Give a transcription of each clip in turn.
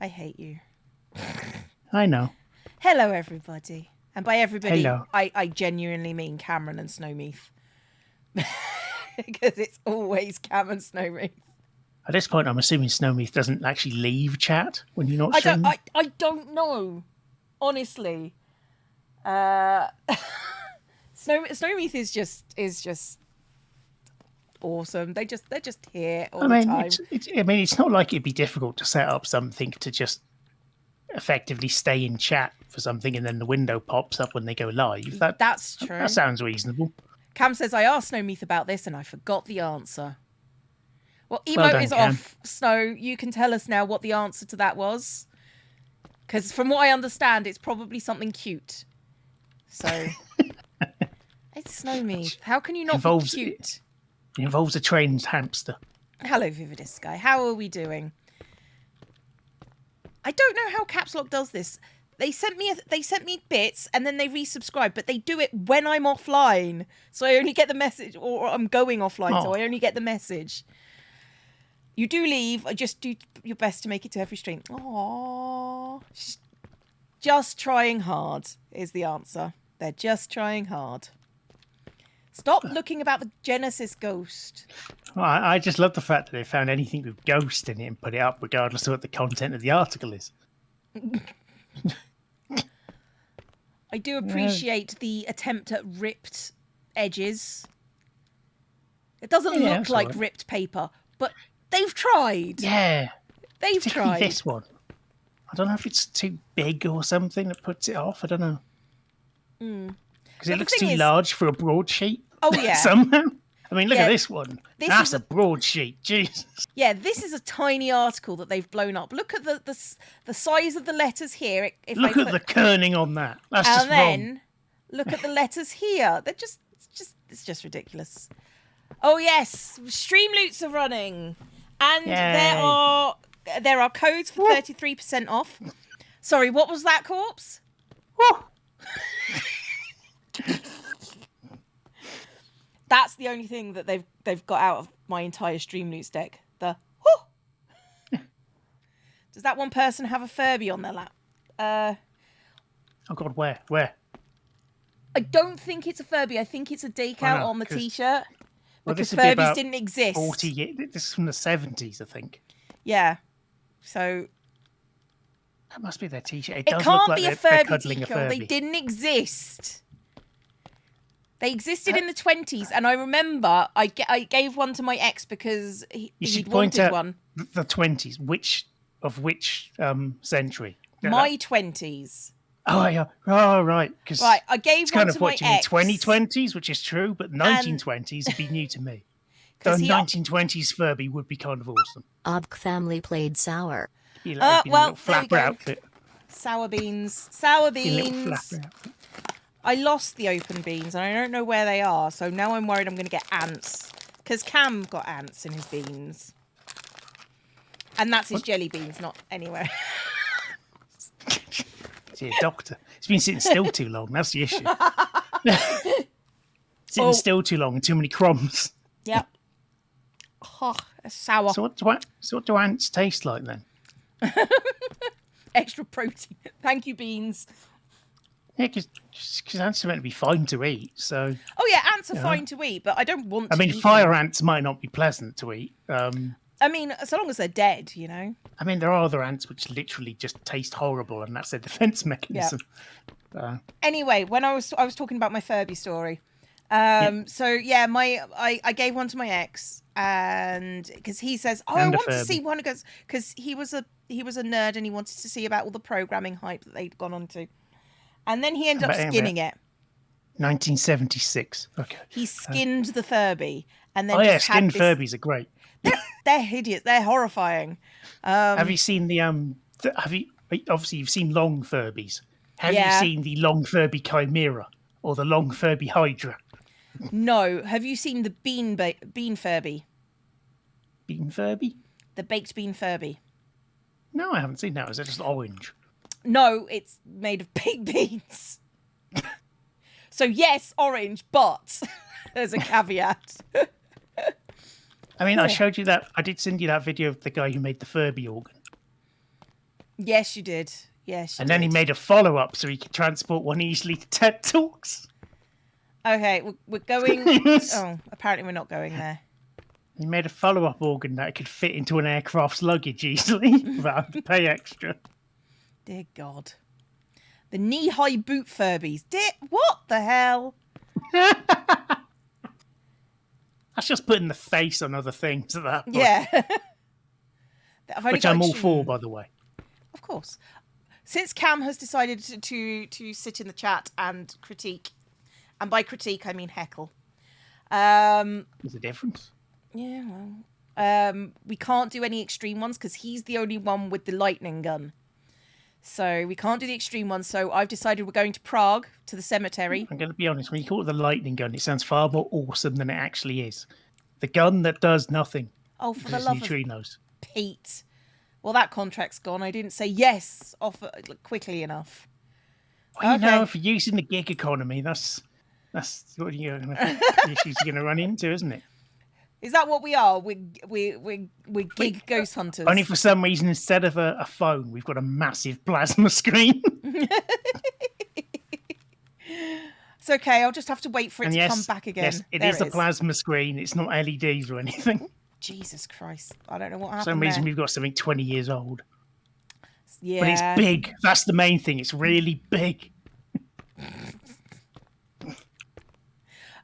I hate you. I know. Hello, everybody. And by everybody, Hello. I genuinely mean Cameron and Snowmeath. Because it's always Cam and Snowmeath. At this point, I'm assuming Snowmeath doesn't actually leave chat when you're not streaming. I don't know. Honestly. Snowmeath is just awesome. They're just here all the time. It's not like it'd be difficult to set up something to just effectively stay in chat for something, and then the window pops up when they go live. That's true. That sounds reasonable. Cam says, I asked Snowmeath about this and I forgot the answer. Well, emote Well done, is Cam. off. Snow, you can tell us now what the answer to that was. Because from what I understand, it's probably something cute. So, it's Snowmeath. How can you not be cute? It involves a trained hamster. Hello, Vividisky. How are we doing? I don't know how Caps Lock does this. They sent me bits and then they resubscribe, but they do it when I'm offline. So I only get the message, or I'm going offline, so I only get the message. You do leave. Just do your best to make it to every stream. Aww. Just trying hard is the answer. They're just trying hard. Stop looking about the Genesis ghost. Well, I just love the fact that they found anything with ghost in it and put it up regardless of what the content of the article is. I do appreciate the attempt at ripped edges. It doesn't look like ripped paper, but they've tried. Yeah. They've tried. This one. I don't know if it's too big or something that puts it off. I don't know. Because it looks too large for a broadsheet. Oh, yeah. Somehow. I mean, look at this one. That's a broadsheet. Jesus. Yeah, this is a tiny article that they've blown up. Look at the size of the letters here. Look at the kerning on that. That's just wrong. And then look at the letters here. They're it's just ridiculous. Oh yes, stream loots are running, and Yay. there are codes for 33% off. Sorry, what was that, Corpse? That's the only thing that they've got out of my entire stream loots deck. The Does that one person have a Furby on their lap? Oh God, where? I don't think it's a Furby. I think it's a decal on the t-shirt. Well, because Furbies didn't exist. 40 years. This is from the 70s, I think. Yeah. So that must be their t-shirt. It does can't look like be a Furby decal. They didn't exist. They existed in the 20s, and I remember I gave one to my ex because he'd wanted one. The 20s. Which century? My 20s. Oh, yeah. Oh, right. Right, I gave one to my ex. It's kind of what you mean, 2020s, which is true, but 1920s would be new to me. The 1920s Furby would be kind of awesome. Obk family played sour. Well, flapper outfit. Sour beans. I lost the open beans, and I don't know where they are, so now I'm worried I'm going to get ants. Because Cam got ants in his beans. And that's his jelly beans, not anywhere. See, a doctor. He's been sitting still too long. That's the issue. Sitting still too long and too many crumbs. Yep. Oh, it's sour. So what do ants taste like then? Extra protein. Thank you, beans. Yeah, because ants are meant to be fine to eat. So. Oh yeah, ants are fine to eat, but I don't want to. I mean, fire ants might not be pleasant to eat. I mean, so long as they're dead, you know. I mean, there are other ants which literally just taste horrible, and that's their defense mechanism. Yeah. Anyway, when I was talking about my Furby story, so yeah, I gave one to my ex, and because he says, I want to see one, because he was a nerd and he wanted to see about all the programming hype that they'd gone on to, and then he ended up skinning it. 1976. Okay. He skinned the Furby, and then skinned Furbies are great. They're hideous. They're horrifying. Have you seen the obviously you've seen long Furbies. Have you seen the long Furby Chimera or the long Furby Hydra? No. Have you seen the bean Furby? Bean Furby? The baked bean Furby. No, I haven't seen that. Is it just orange? No, it's made of baked beans. So yes, orange, but there's a caveat. I mean, I showed you that. I did send you that video of the guy who made the Furby organ. Yes, you did. Yes, you And did. then he made a follow-up so he could transport one easily to TED Talks. Okay, we're going... Oh, apparently we're not going there. He made a follow-up organ that could fit into an aircraft's luggage easily without having to pay extra. Dear God. The knee-high boot Furbies. What the hell? That's just putting the face on other things at that point. Yeah. Which I'm all for, by the way. Of course. Since Cam has decided to sit in the chat and critique, and by critique I mean heckle. There's a difference. Yeah, well. We can't do any extreme ones because he's the only one with the lightning gun. So we can't do the extreme ones. So I've decided we're going to Prague, to the cemetery. I'm going to be honest, when you call it the lightning gun, it sounds far more awesome than it actually is. The gun that does nothing. Oh, for the love neutrinos. of Pete. Well, that contract's gone. I didn't say yes quickly enough. Well, you know, if you're using the gig economy, that's what you're going to issues you're going to run into, isn't it? Is that what we are? We're gig ghost hunters. Only for some reason, instead of a phone, we've got a massive plasma screen. It's okay. I'll just have to wait for it to come back again. Yes, it is a plasma screen. It's not LEDs or anything. Jesus Christ. I don't know what happened For some reason, there. we've got something 20 years old. Yeah. But it's big. That's the main thing. It's really big.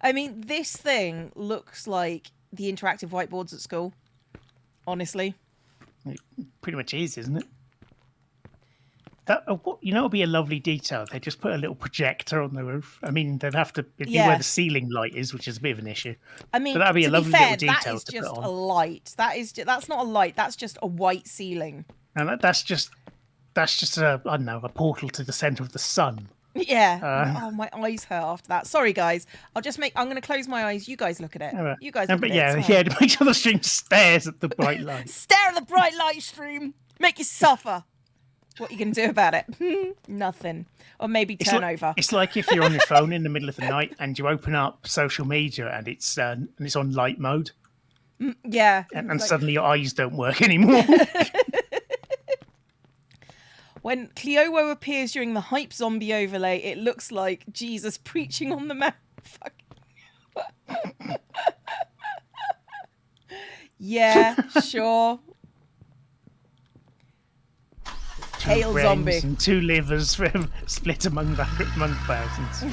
I mean, this thing looks like the interactive whiteboards at school. Honestly. It pretty much is, isn't it? That, you know, it'd be a lovely detail. They just put a little projector on the roof. I mean, they'd have to be where the ceiling light is, which is a bit of an issue. I mean, but that'd be a lovely little detail that is to just put on. a light. That's not a light. That's just a white ceiling. And that's just a, I don't know, a portal to the center of the sun. Yeah. Oh, my eyes hurt after that. Sorry, guys. I'm going to close my eyes. You guys look at it. You guys look at it. Yeah, to make sure the stream stares at the bright light. Stare at the bright light stream. Make you suffer. What are you going to do about it? Nothing. Or maybe turn over. It's like if you're on your phone in the middle of the night and you open up social media and it's on light mode. Yeah. And suddenly your eyes don't work anymore. When Cleowo appears during the hype zombie overlay, it looks like Jesus preaching on the mount. Yeah, sure. Hail zombie. And 2 livers split among thousands.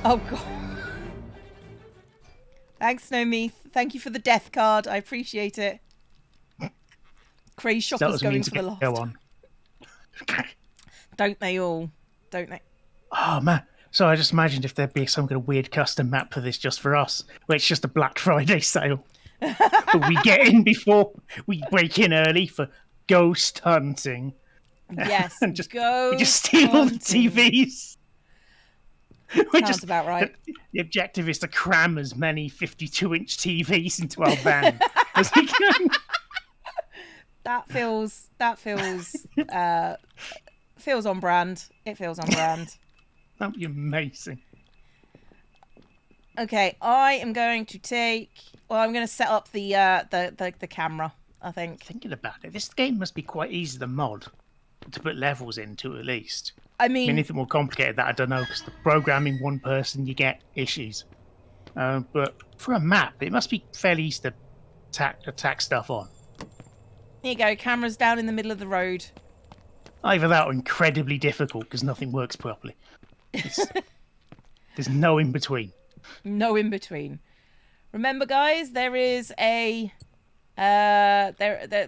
Oh, God. Thanks, Nomeath. Thank you for the death card. I appreciate it. Crazy Shopper's going for the loft. Go on. Don't they all? Don't they? Oh, man. So I just imagined if there'd be some kind of weird custom map for this just for us, where it's just a Black Friday sale. But we get in before we break in early for ghost hunting. Yes, and we just steal all the TVs. Sounds about right. The objective is to cram as many 52-inch TVs into our van as we can. That feels on brand. It feels on brand. That'd be amazing. Okay, I am going to I'm going to set up the camera, I think. Thinking about it, this game must be quite easy to mod, to put levels into at least. I mean, anything more complicated that I don't know, because the programming one person, you get issues. But for a map, it must be fairly easy to attack stuff on. Here you go, camera's down in the middle of the road. Either that or incredibly difficult because nothing works properly. There's no in between. No in between. Remember, guys, there is a there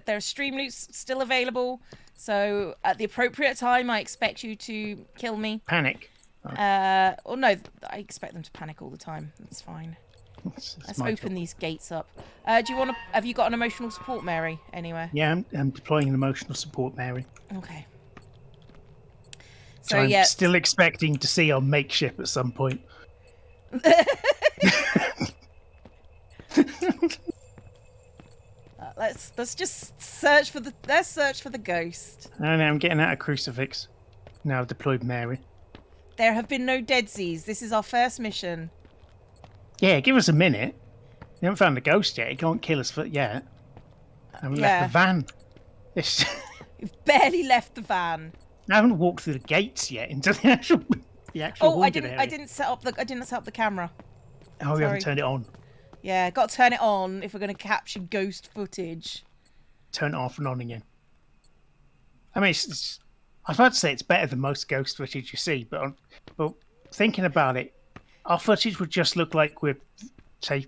are stream loots still available. So at the appropriate time, I expect you to kill me. Panic. Or no, I expect them to panic all the time. That's fine. Let's open these gates up. Do you want to? Have you got an emotional support, Mary? Anywhere? Yeah, I'm deploying an emotional support, Mary. Okay. So I'm still expecting to see our makeship at some point. Let's just search for the ghost. No, I'm getting out a crucifix. Now I've deployed Mary. There have been no deadsies. This is our first mission. Yeah, give us a minute. We haven't found the ghost yet. He can't kill us yet. I haven't left the van. It's, You've barely left the van. I haven't walked through the gates yet into the actual Oh, I haunted didn't. area. I didn't set up the camera. Oh, we haven't sorry. turned it on. Yeah, got to turn it on if we're going to capture ghost footage. Turn it off and on again. I mean, I was about to say it's better than most ghost footage you see, but thinking about it, our footage would just look like we're, say,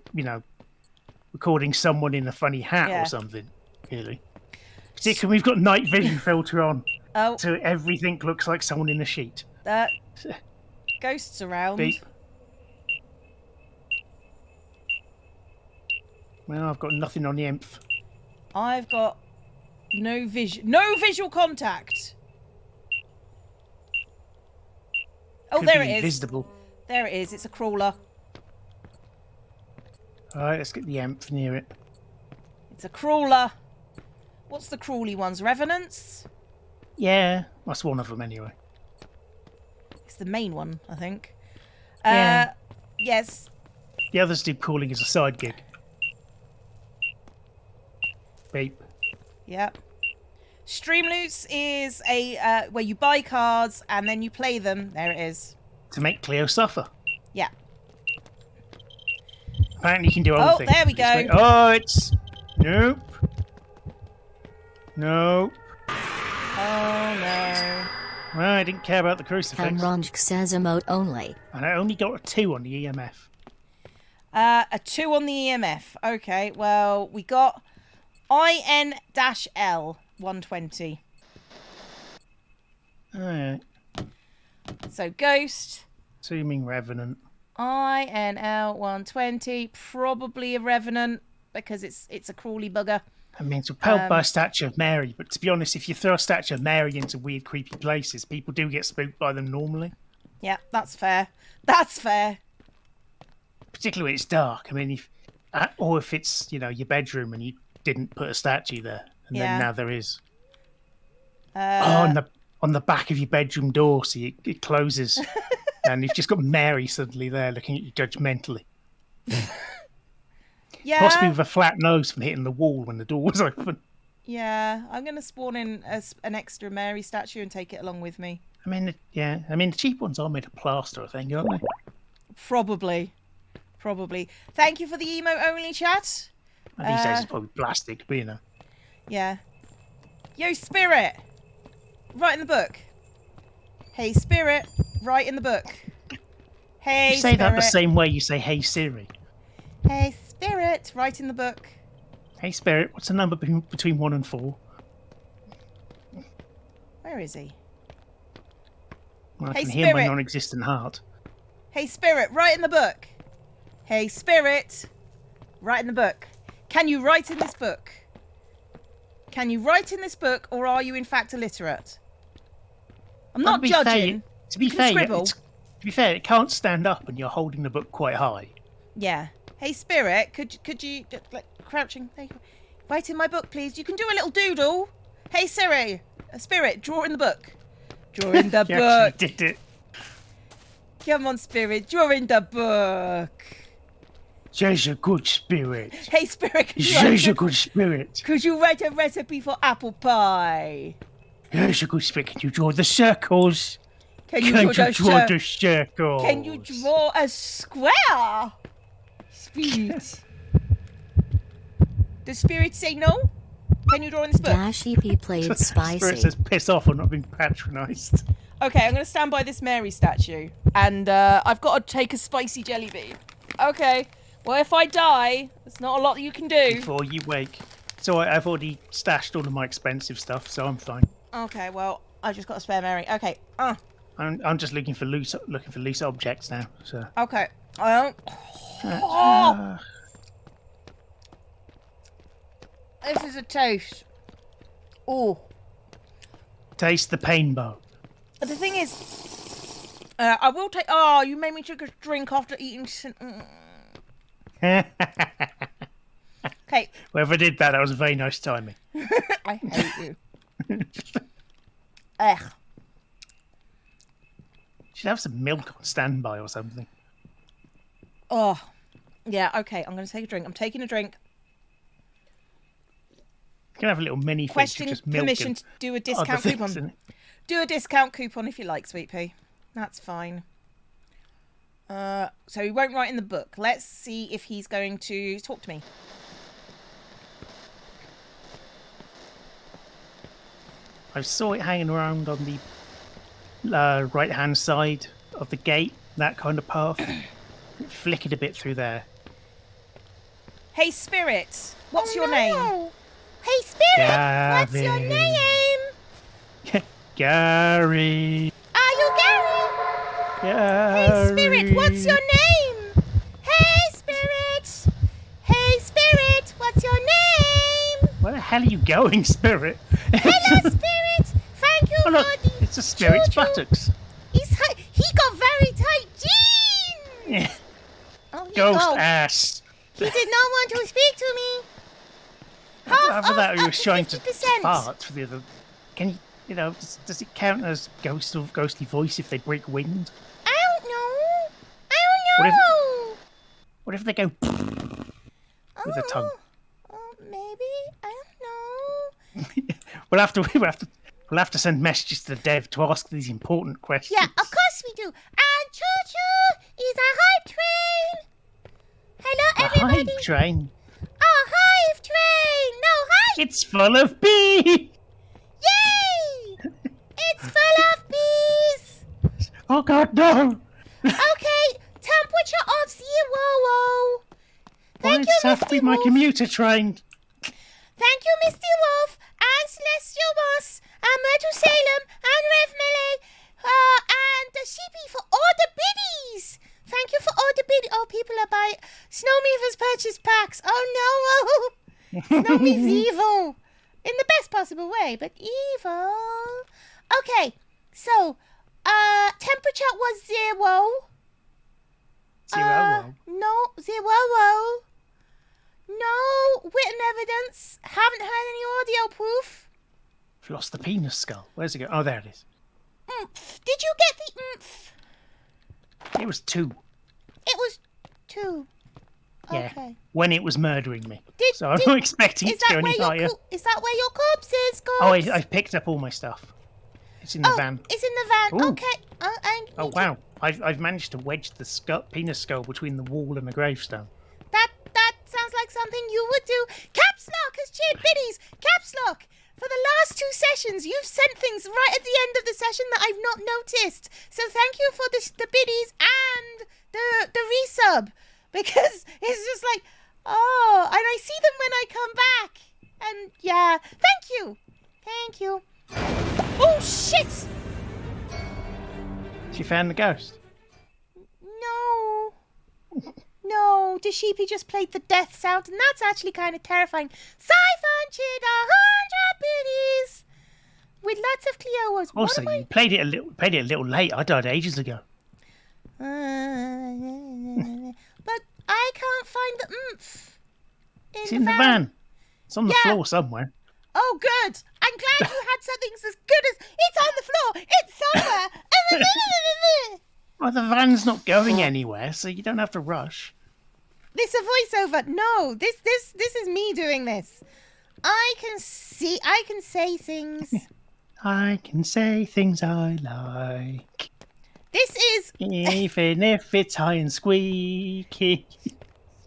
recording someone in a funny hat Yeah. or something. Really, particularly we've got night vision filter on, Oh, so everything looks like someone in a sheet. ghosts around. Beep. Well, I've got nothing on the EMF. I've got no visual contact. Oh, Could there be it is. invisible. There it is. It's a crawler. All right, let's get the EMF near it. It's a crawler. What's the crawly ones? Revenants? Yeah, that's one of them anyway. It's the main one, I think. Yeah. Yes. The others do calling as a side gig. Beep. Yep. Streamloots is a where you buy cards and then you play them. There it is. To make Cleo suffer. Yeah. Apparently you can do other Oh, things. there we go. Oh, it's... Nope. Nope. Oh no. Well, I didn't care about the crucifix. Hamronjk says emote only. And I only got a 2 on the EMF. A 2 on the EMF. Okay, well, we got IN-L 120. Alright. So Ghost, Assuming Revenant. INL 120, probably a Revenant because it's a crawly bugger. I mean, it's repelled by a statue of Mary, but to be honest, if you throw a statue of Mary into weird, creepy places, people do get spooked by them normally. Yeah, that's fair. That's fair. Particularly when it's dark. I mean, or if it's, your bedroom and you didn't put a statue there, and Yeah. then now there is. On the back of your bedroom door, so it closes, and you've just got Mary suddenly there looking at you judgmentally. Yeah. Possibly with a flat nose from hitting the wall when the door was open. Yeah, I'm going to spawn in an extra Mary statue and take it along with me. I mean, the cheap ones are made of plaster, I think, aren't they? Probably. Thank you for the emo only chat. And these days it's probably plastic, but Yeah. Yo, Spirit. Write in the book. Hey, Spirit. Write in the book. Hey, you say Spirit. that the same way you say, "Hey Siri." Hey, Spirit. Write in the book. Hey Spirit, what's the number between 1 and 4? Where is he? Well, I Hey, can hear my Spirit. non-existent heart. Hey, Spirit. Write in the book. Hey, Spirit. Write in the book. Can you write in this book? Can you write in this book, or are you in fact illiterate? I'm Well, not judging. To be You can fair, scribble. to be fair, it can't stand up, and you're holding the book quite high. Yeah. Hey, Spirit, could you like crouching? There you go. Write in my book, please. You can do a little doodle. Hey, Siri, Spirit, draw in the book. Draw in the You book. actually did it. Come on, Spirit, draw in the book. There's a good spirit. Hey, Spirit, There's a good spirit. could you write a recipe for apple pie? There's a good spirit. Can you draw the circles? Can you Can draw, you draw the circles? Can you draw a square? Spirit. Does Spirit say no? Can you draw in this book? Dash EP played Spirit spicy. says, "Piss off! I'm not being patronised." Okay, I'm going to stand by this Mary statue. And I've got to take a spicy jelly bean. Okay. Well, if I die, there's not a lot that you can do. Before you wake. So I've already stashed all of my expensive stuff, so I'm fine. Okay, well, I just got a spare Mary. Okay. I'm just looking for loose objects now. So Okay. Oh, this is a toast. Oh. taste the pain bar. The thing is, I will take... Oh, you made me take a drink after eating... Okay. Whoever did that was very nice timing. I hate you. Ugh. Should have some milk on standby or something. Oh. Yeah, okay, I'm going to take a drink. I'm taking a drink. can have a little mini thing to Question just milk permission and to do a other discount things coupon. in it. Do a discount coupon if you like, Sweet Pea. That's fine. So he won't write in the book. Let's see if he's going to talk to me. I saw it hanging around on the right-hand side of the gate, that kind of path. It flickered a bit through there. Hey, Spirit. What's your name? Hey, Spirit. What's your Gavin. name? Gary. Are you Gary? Hey, Gary. Spirit. What's your name? Hey, Spirit. Hey, Spirit. What's your name? Where the hell are you going, Spirit? Hello, Spirit. Thank you Oh, look, for the... it's a Spirit's choo-choo. buttocks. He got very tight jeans. Yeah. Oh, he, Ghost oh, ass. he did not want to speak to me. After that, he up was to trying to 50%. fart for the other. Can you, does it count as ghostly voice if they break wind? I don't know. I don't know. What if they go with the tongue? Maybe. I don't know. We'll have to send messages to the dev to ask these important questions. Yeah, of course we do. And choo-choo is a hype train. Hello, A everybody. hype train. A hive train. No, hype. It's full of bees. Yay! It's full of bees. Oh God, no! Okay, temperature of 0. Why Thank does you, it have to be Mr. my Wolf. commuter train? Thank you, Mr. Wolf, and Celestial Moss, and Metusalem, and Rev Melee, and the Sheepy for all the biddies. Thank you for all the biddies. Oh, people are buying. Snowmeaver's purchased packs. Oh, no. Snowmeaver's evil. In the best possible way, but evil. Okay, so, temperature was 0. 0. No, 0. No written evidence. Haven't heard any audio proof. I've lost the penis skull. Where's it go? Oh, there it is. Did you get the oomph? It was 2. It was 2. Yeah. Okay. When it was murdering me. Did- So I'm did- not expecting Is it to go that any where higher. is that where your corpse is, Oh, corpse? I picked up all my stuff. It's in the van. It's in the van. Ooh. Okay. Oh wow! I've managed to wedge the penis skull between the wall and the gravestone. That sounds like something you would do. Caps Lock has cheered biddies. Caps Lock. For the last 2 sessions, you've sent things right at the end of the session that I've not noticed. So thank you for the biddies and the resub, because it's just like, oh, and I see them when I come back. And yeah, thank you. Oh shit! She found the ghost. No, the sheepy just played the death sound, and that's actually kind of terrifying. Siphon cheered 100 biddies with lots of Cleos. Also, you played it a little late. I died ages ago. But I can't find the oomph. It's in the van. It's on the Yeah. floor somewhere. Oh, good. I'm glad you had something as good as it's on the floor. It's somewhere. Well, the van's not going anywhere, so you don't have to rush. This a voiceover? No, this is me doing this. I can say things. I can say things I like, This is. even if it's high and squeaky.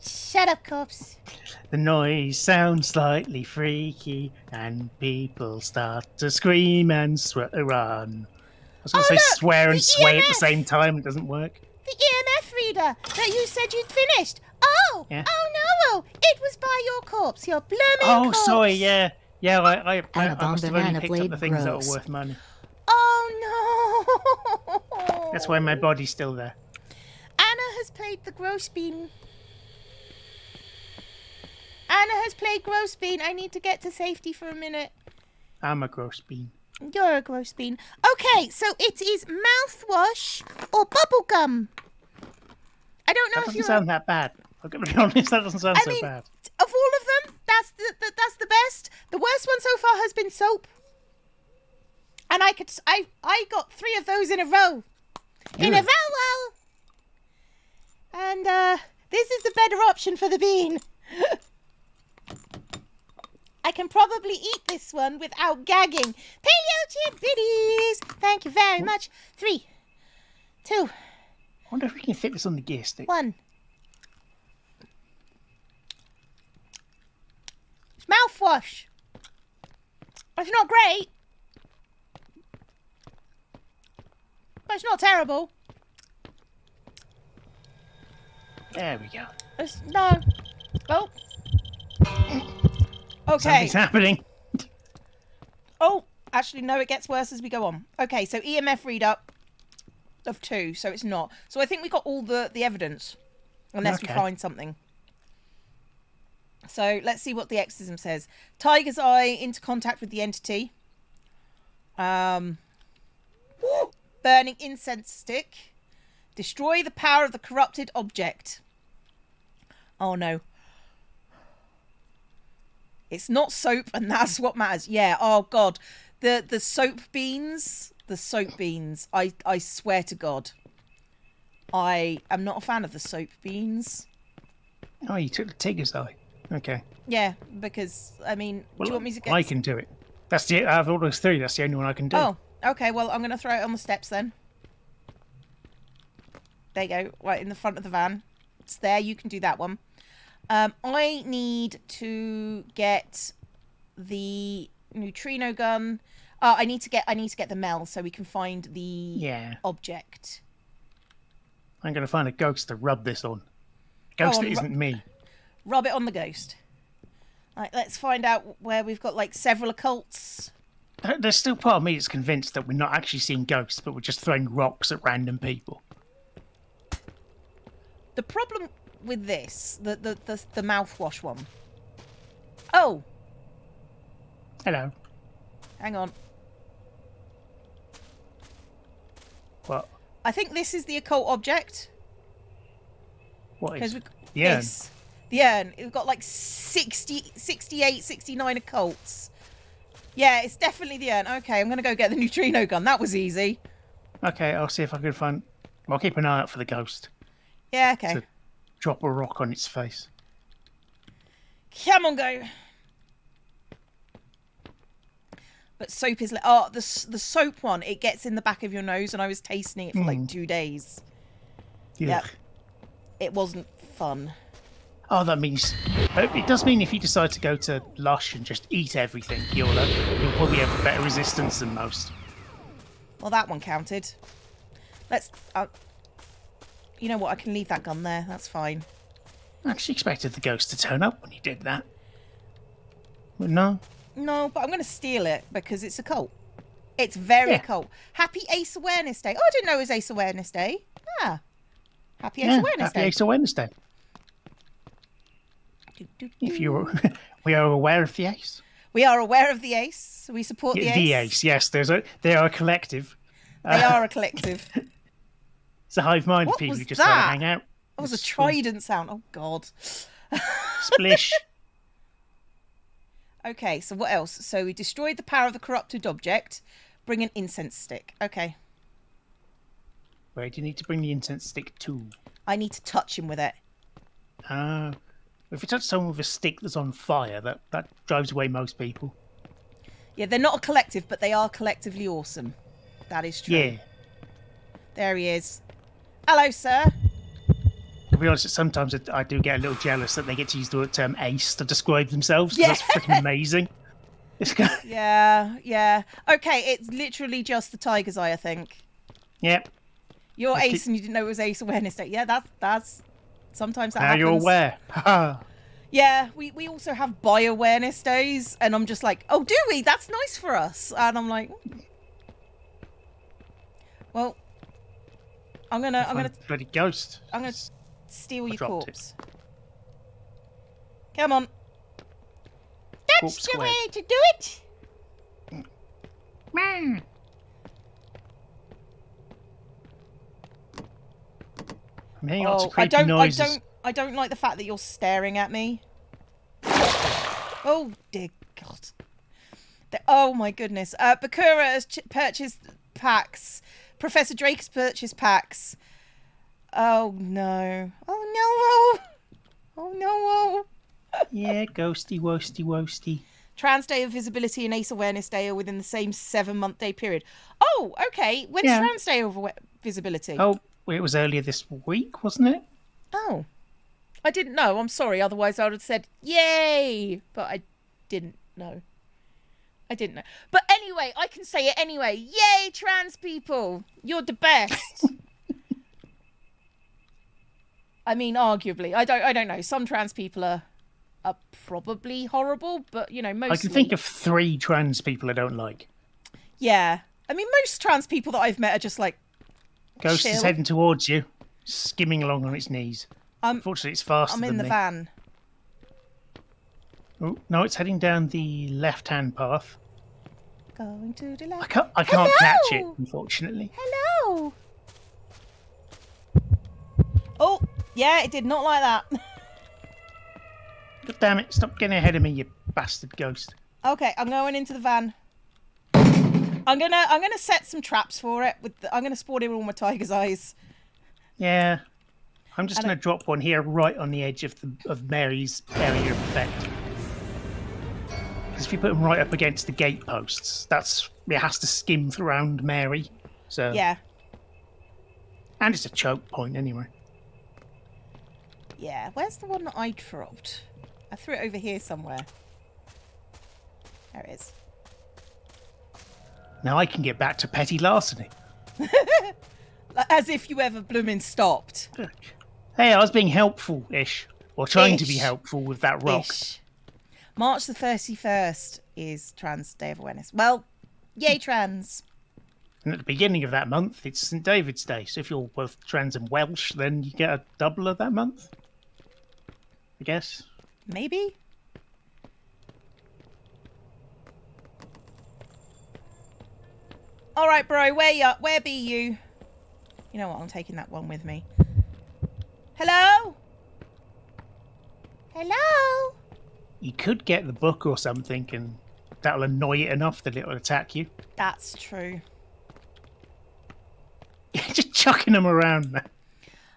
Shut up, cops. The noise sounds slightly freaky, and people start to scream and run. I was going to say look, swear and the sway at the EMF. same time. It doesn't work. The EMF reader that you said you'd finished. Oh, Yeah. oh no! It was by your corpse. Your blooming Oh, corpse. sorry. Yeah. I Alabama must have only banana picked up blade the things that bros. are worth money. Oh no! That's why my body's still there. Anna has played the gross bean. Anna has played gross bean. I need to get to safety for a minute. I'm a gross bean. You're a gross bean. Okay, so it is mouthwash or bubblegum. I don't know That if you doesn't sound that bad. I'm going to be honest, that doesn't sound I so mean, bad. of all of them, that's the best. The worst one so far has been soap. And I got 3 of those in a row. In a Really? row. And this is the better option for the bean. I can probably eat this one without gagging. Paleo chip biddies. Thank you very much. 3, 2, I wonder if we can fit this on the gear stick. 1. It's mouthwash. It's not great. But it's not terrible. There we go. It's no. Oh. Okay. Something's happening. Oh, actually, no, it gets worse as we go on. Okay, so EMF read up of 2, so it's not. So I think we got all the evidence, unless we find something. So let's see what the exorcism says. Tiger's eye into contact with the entity. Burning incense stick. Destroy the power of the corrupted object. Oh no. It's not soap, and that's what matters. Yeah, oh god. The soap beans. The soap beans. I swear to God. I am not a fan of the soap beans. Oh, you took the tiger's eye. Okay. Yeah, because, I mean, do you want me to get... I can do it. That's the out of all those 3, that's the only one I can do. Oh, okay, well, I'm going to throw it on the steps then. There you go, right in the front of the van. It's there, you can do that one. I need to get the neutrino gun. I need to get the Mel so we can find the object. I'm going to find a ghost to rub this on. Ghost that isn't me. Rub it on the ghost. Right, let's find out where we've got like several occults. There's still part of me that's convinced that we're not actually seeing ghosts, but we're just throwing rocks at random people. The problem with this, the mouthwash one. Oh. Hello. Hang on. What? I think this is the occult object. What is? The urn. The urn. We've got like 60, 68, 69 occults. Yeah, it's definitely the urn. Okay, I'm going to go get the neutrino gun. That was easy. Okay, I'll see if I can find... I'll keep an eye out for the ghost. Yeah, okay. To drop a rock on its face. Come on, go. But soap is... Oh, the soap one, it gets in the back of your nose, and I was tasting it for like 2 days. Yeah. It wasn't fun. Oh, that means... It does mean if you decide to go to Lush and just eat everything, you'll probably have a better resistance than most. Well, that one counted. Let's... you know what? I can leave that gun there. That's fine. I actually expected the ghost to turn up when he did that. But no. No, but I'm going to steal it because it's a cult. It's very occult. Happy Ace Awareness Day. Oh, I didn't know it was Ace Awareness Day. Ah. Happy Ace Awareness Day. Happy Ace Awareness Day. If you're... We are aware of the ace. We are aware of the ace. We support the ace. The ace, yes. They are a collective. They are a collective. It's a hive mind of people who just try to hang out. That was a trident sound. Oh, God. Splish. Okay, so what else? So we destroyed the power of the corrupted object. Bring an incense stick. Okay. Where do you need to bring the incense stick to? I need to touch him with it. If you touch someone with a stick that's on fire, that drives away most people. Yeah, they're not a collective, but they are collectively awesome. That is true. Yeah. There he is. Hello, sir. To be honest, sometimes I do get a little jealous that they get to use the term ace to describe themselves. Yeah. That's freaking amazing. Yeah. Okay, it's literally just the tiger's eye, I think. Yep. You're ace and you didn't know it was Ace Awareness Day. Yeah, that's sometimes that happens. Now you're aware. Yeah, we also have bi-awareness days, and I'm just like, oh, do we? That's nice for us. And I'm like, well, I'm gonna bloody ghost. I'm gonna steal your corpse. Come on. That's Corpse the way to do it. I'm hearing lots of creepy noises. I don't like the fact that you're staring at me. Oh dear God. Oh my goodness. Bakura has purchased packs. Professor Drake has purchased packs. Oh no. Oh no. Oh no. Yeah, ghosty, woasty, woasty. Trans Day of Visibility and Ace Awareness Day are within the same 7-month day period. Oh, okay. When's Yeah. Trans Day of Visibility? Oh, it was earlier this week, wasn't it? Oh. I didn't know. I'm sorry. Otherwise, I would have said, yay. But I didn't know. But anyway, I can say it anyway. Yay, trans people. You're the best. I mean, arguably. I don't know. Some trans people are probably horrible, but, you know, mostly... I can think of 3 trans people I don't like. Yeah. I mean, most trans people that I've met are just like... Ghost chill. is heading towards you, skimming along on its knees. Unfortunately, it's faster I'm than in the me. van. Oh, no, it's heading down the left-hand path. Going to the left. I can't catch it, Hello! unfortunately. Hello. Oh, yeah, it did not like that. God damn it, stop getting ahead of me, you bastard ghost. Okay, I'm going into the van. I'm gonna set some traps for it. I'm gonna spawn it with all my tiger's eyes. Yeah. I'm just going to drop one here right on the edge of Mary's area of effect. Because if you put them right up against the gate posts, it has to skim around Mary. So Yeah. And it's a choke point anyway. Yeah. Where's the one that I dropped? I threw it over here somewhere. There it is. Now I can get back to petty larceny. As if you ever blooming stopped. Hey, I was being helpful-ish. Or trying to be Ish. helpful with that rock. Ish. March the 31st is Trans Day of Awareness. Well, yay trans. And at the beginning of that month, it's St. David's Day. So if you're both trans and Welsh, then you get a double of that month. I guess. Maybe? All right, bro. Where be you? You know what? I'm taking that one with me. Hello? Hello? You could get the book or something, and that'll annoy it enough that it'll attack you. That's true. Just chucking them around, man.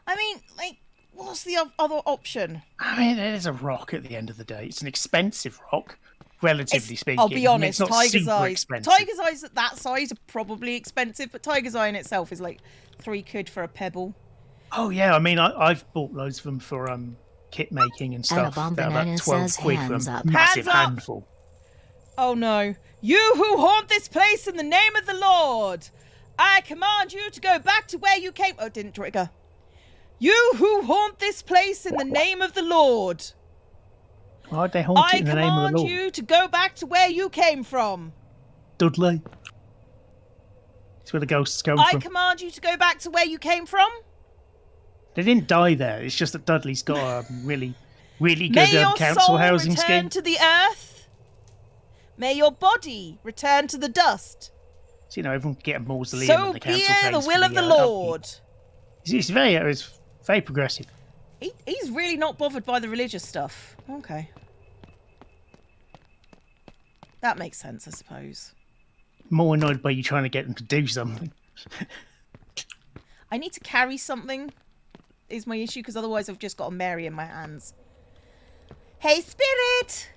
I mean, like, what's the other option? I mean, it is a rock at the end of the day. It's an expensive rock, relatively speaking. I'll be I mean, honest, it's not tiger's super eyes. expensive. Tiger's eyes at that size are probably expensive, but tiger's eye in itself is like £3 for a pebble. Oh yeah, I mean, I've bought loads of them for kit making and stuff. Annabelle They're about Banana 12 says quid for hands a up. massive Hands up! handful. Oh no. You who haunt this place in the name of the Lord, I command you to go back to where you came. Oh, it didn't trigger. You who haunt this place in the name of the Lord, Why'd they haunt I it in the name of the command Lord? you to go back to where you came from. Dudley. That's where the ghosts come I from. command you to go back to where you came from. They didn't die there. It's just that Dudley's got a really, really May good your council soul housing return scheme. to the earth. May your body return to the dust. So, you know, everyone can get a mausoleum So at the be council it the place will for of the upkeep. Lord. It's very progressive. He's really not bothered by the religious stuff. Okay. That makes sense, I suppose. More annoyed by you trying to get them to do something. I need to carry something is my issue, because otherwise I've just got a Mary in my hands. Hey, Spirit!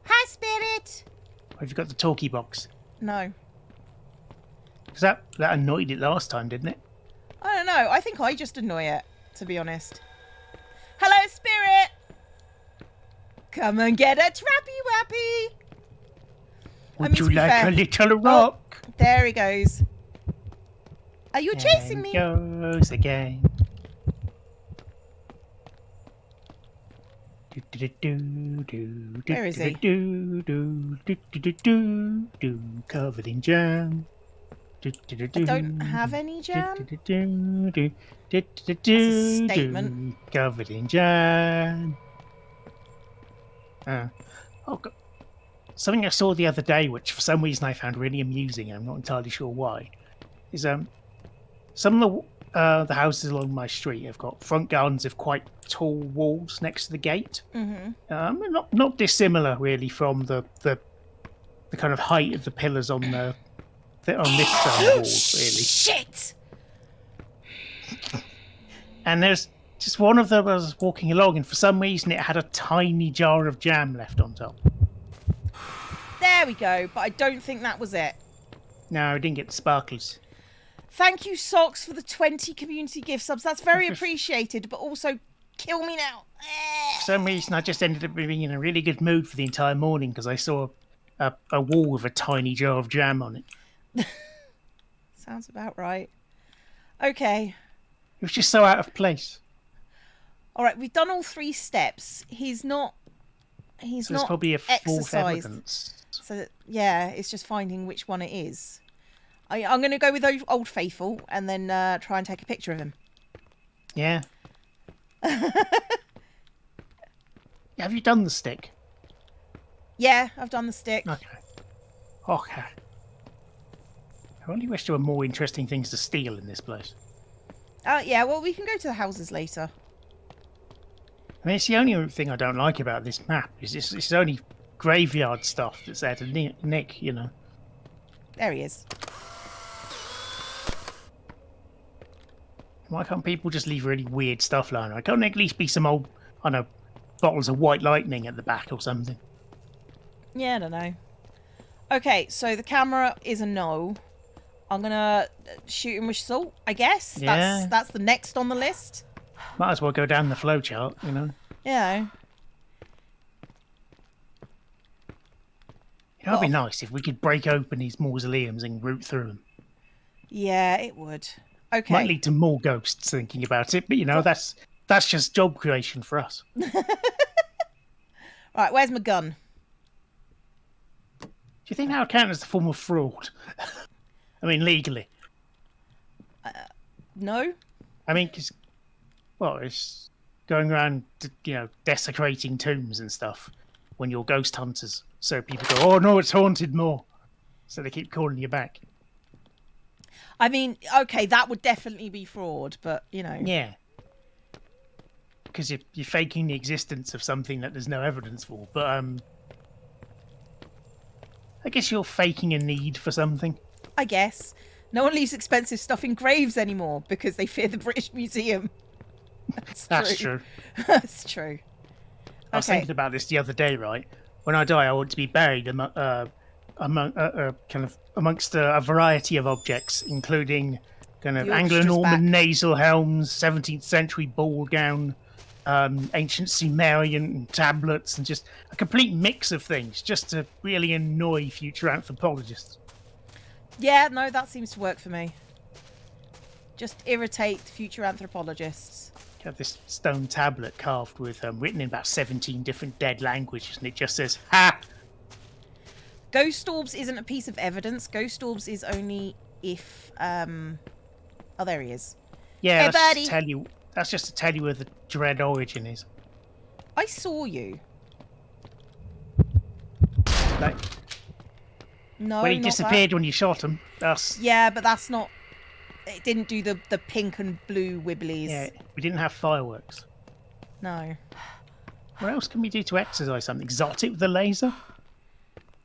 Hi, Spirit! Have you got the talkie box? No. Because that annoyed it last time, didn't it? I don't know. I think I just annoy it, to be honest. Hello, Spirit! Come and get a trappy wappy! Would mean, you to be like fair- a little rock? There he goes. Are you chasing me? There he goes again. Where is he? Covered in jam. I don't have any jam. That's a statement. Covered in jam. Oh God. Something I saw the other day, which for some reason I found really amusing, and I'm not entirely sure why, is some of the houses along my street have got front gardens of quite tall walls next to the gate. Mm-hmm. Not dissimilar really from the kind of height of the pillars on on this side of the walls, really. Shit! And there's just one of them. I was walking along, and for some reason it had a tiny jar of jam left on top. There we go. But I don't think that was it. No, I didn't get the sparkles. Thank you, Socks, for the 20 community gift subs. That's very appreciated, but also kill me now. For some reason, I just ended up being in a really good mood for the entire morning because I saw a wall with a tiny jar of jam on it. Sounds about right. Okay. It was just so out of place. All right, we've done all 3 steps. He's not So not it's probably a fourth exercised. evidence. So yeah, it's just finding which one it is. I'm going to go with Old Faithful and then try and take a picture of him. Yeah. Have you done the stick? Yeah, I've done the stick. Okay. Okay. I only wish there were more interesting things to steal in this place. Yeah, well, we can go to the houses later. I mean, it's the only thing I don't like about this map. Is it's only graveyard stuff that's there to nick, you know. There he is. Why can't people just leave really weird stuff lying around? Can't there at least be some old, I don't know, bottles of white lightning at the back or something? Yeah, I don't know. Okay, so the camera is a no. I'm gonna shoot him with salt, I guess. Yeah. That's the next on the list. Might as well go down the flowchart, you know. Yeah. It'd be nice if we could break open these mausoleums and root through them. Yeah, it would. Okay. Might lead to more ghosts thinking about it, but you know, that's just job creation for us. Right, where's my gun? Do you think that would count as a form of fraud? I mean, legally. No? I mean, because, well, it's going around, you know, desecrating tombs and stuff when you're ghost hunters. So people go, oh no, it's haunted more. So they keep calling you back. I mean, okay, that would definitely be fraud, but, you know. Yeah. Because you're faking the existence of something that there's no evidence for. But, I guess you're faking a need for something. I guess. No one leaves expensive stuff in graves anymore because they fear the British Museum. That's true. That's true. I was thinking about this the other day, right? When I die, I want to be buried amongst a variety of objects, including kind of The orchestra's Anglo-Norman nasal helms, 17th century ball gown, ancient Sumerian tablets, and just a complete mix of things, just to really annoy future anthropologists. Yeah, no, that seems to work for me. Just irritate future anthropologists. You have this stone tablet carved with written in about 17 different dead languages, and it just says "Ha." Ghost orbs isn't a piece of evidence. Ghost orbs is only if oh, there he is. Yeah, Hey, that's buddy. just to tell you where the dread origin is. I saw you. Like, No, when he not disappeared when you shot him, that's... That. Yeah, but that's not. It didn't do the pink and blue wibblies. Yeah, we didn't have fireworks. No. What else can we do to exercise something? Zot it with a laser?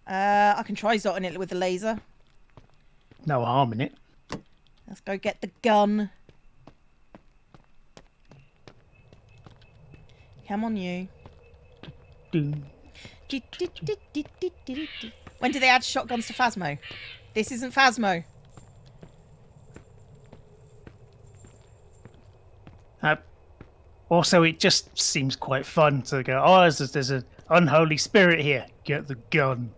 I can try zotting it with a laser. No harm in it. Let's go get the gun. Come on, you. Doom. When did they add shotguns to Phasmo? This isn't Phasmo. Also, it just seems quite fun to go, oh, there's an unholy spirit here. Get the gun.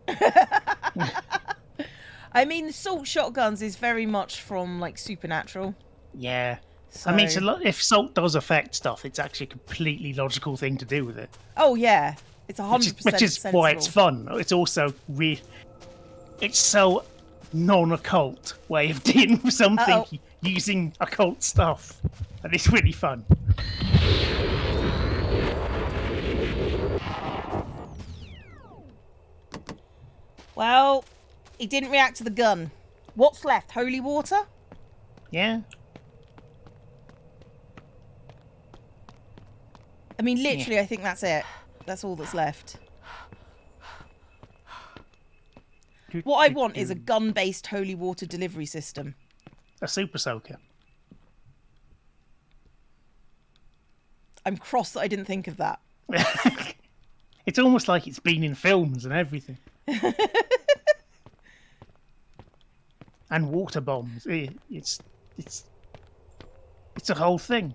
I mean, the salt shotguns is very much from, like, Supernatural. Yeah. So... I mean, if salt does affect stuff, it's actually a completely logical thing to do with it. Oh, yeah. It's 100% Which is sensible. why it's fun. It's also it's so non-occult way of dealing with something using occult stuff. And it's really fun. Well, he didn't react to the gun. What's left? Holy water? Yeah. I mean, literally, I think that's it. That's all that's left. What I want is a gun-based holy water delivery system. A super soaker. I'm cross that I didn't think of that. It's almost like it's been in films and everything. and water bombs. It's a whole thing.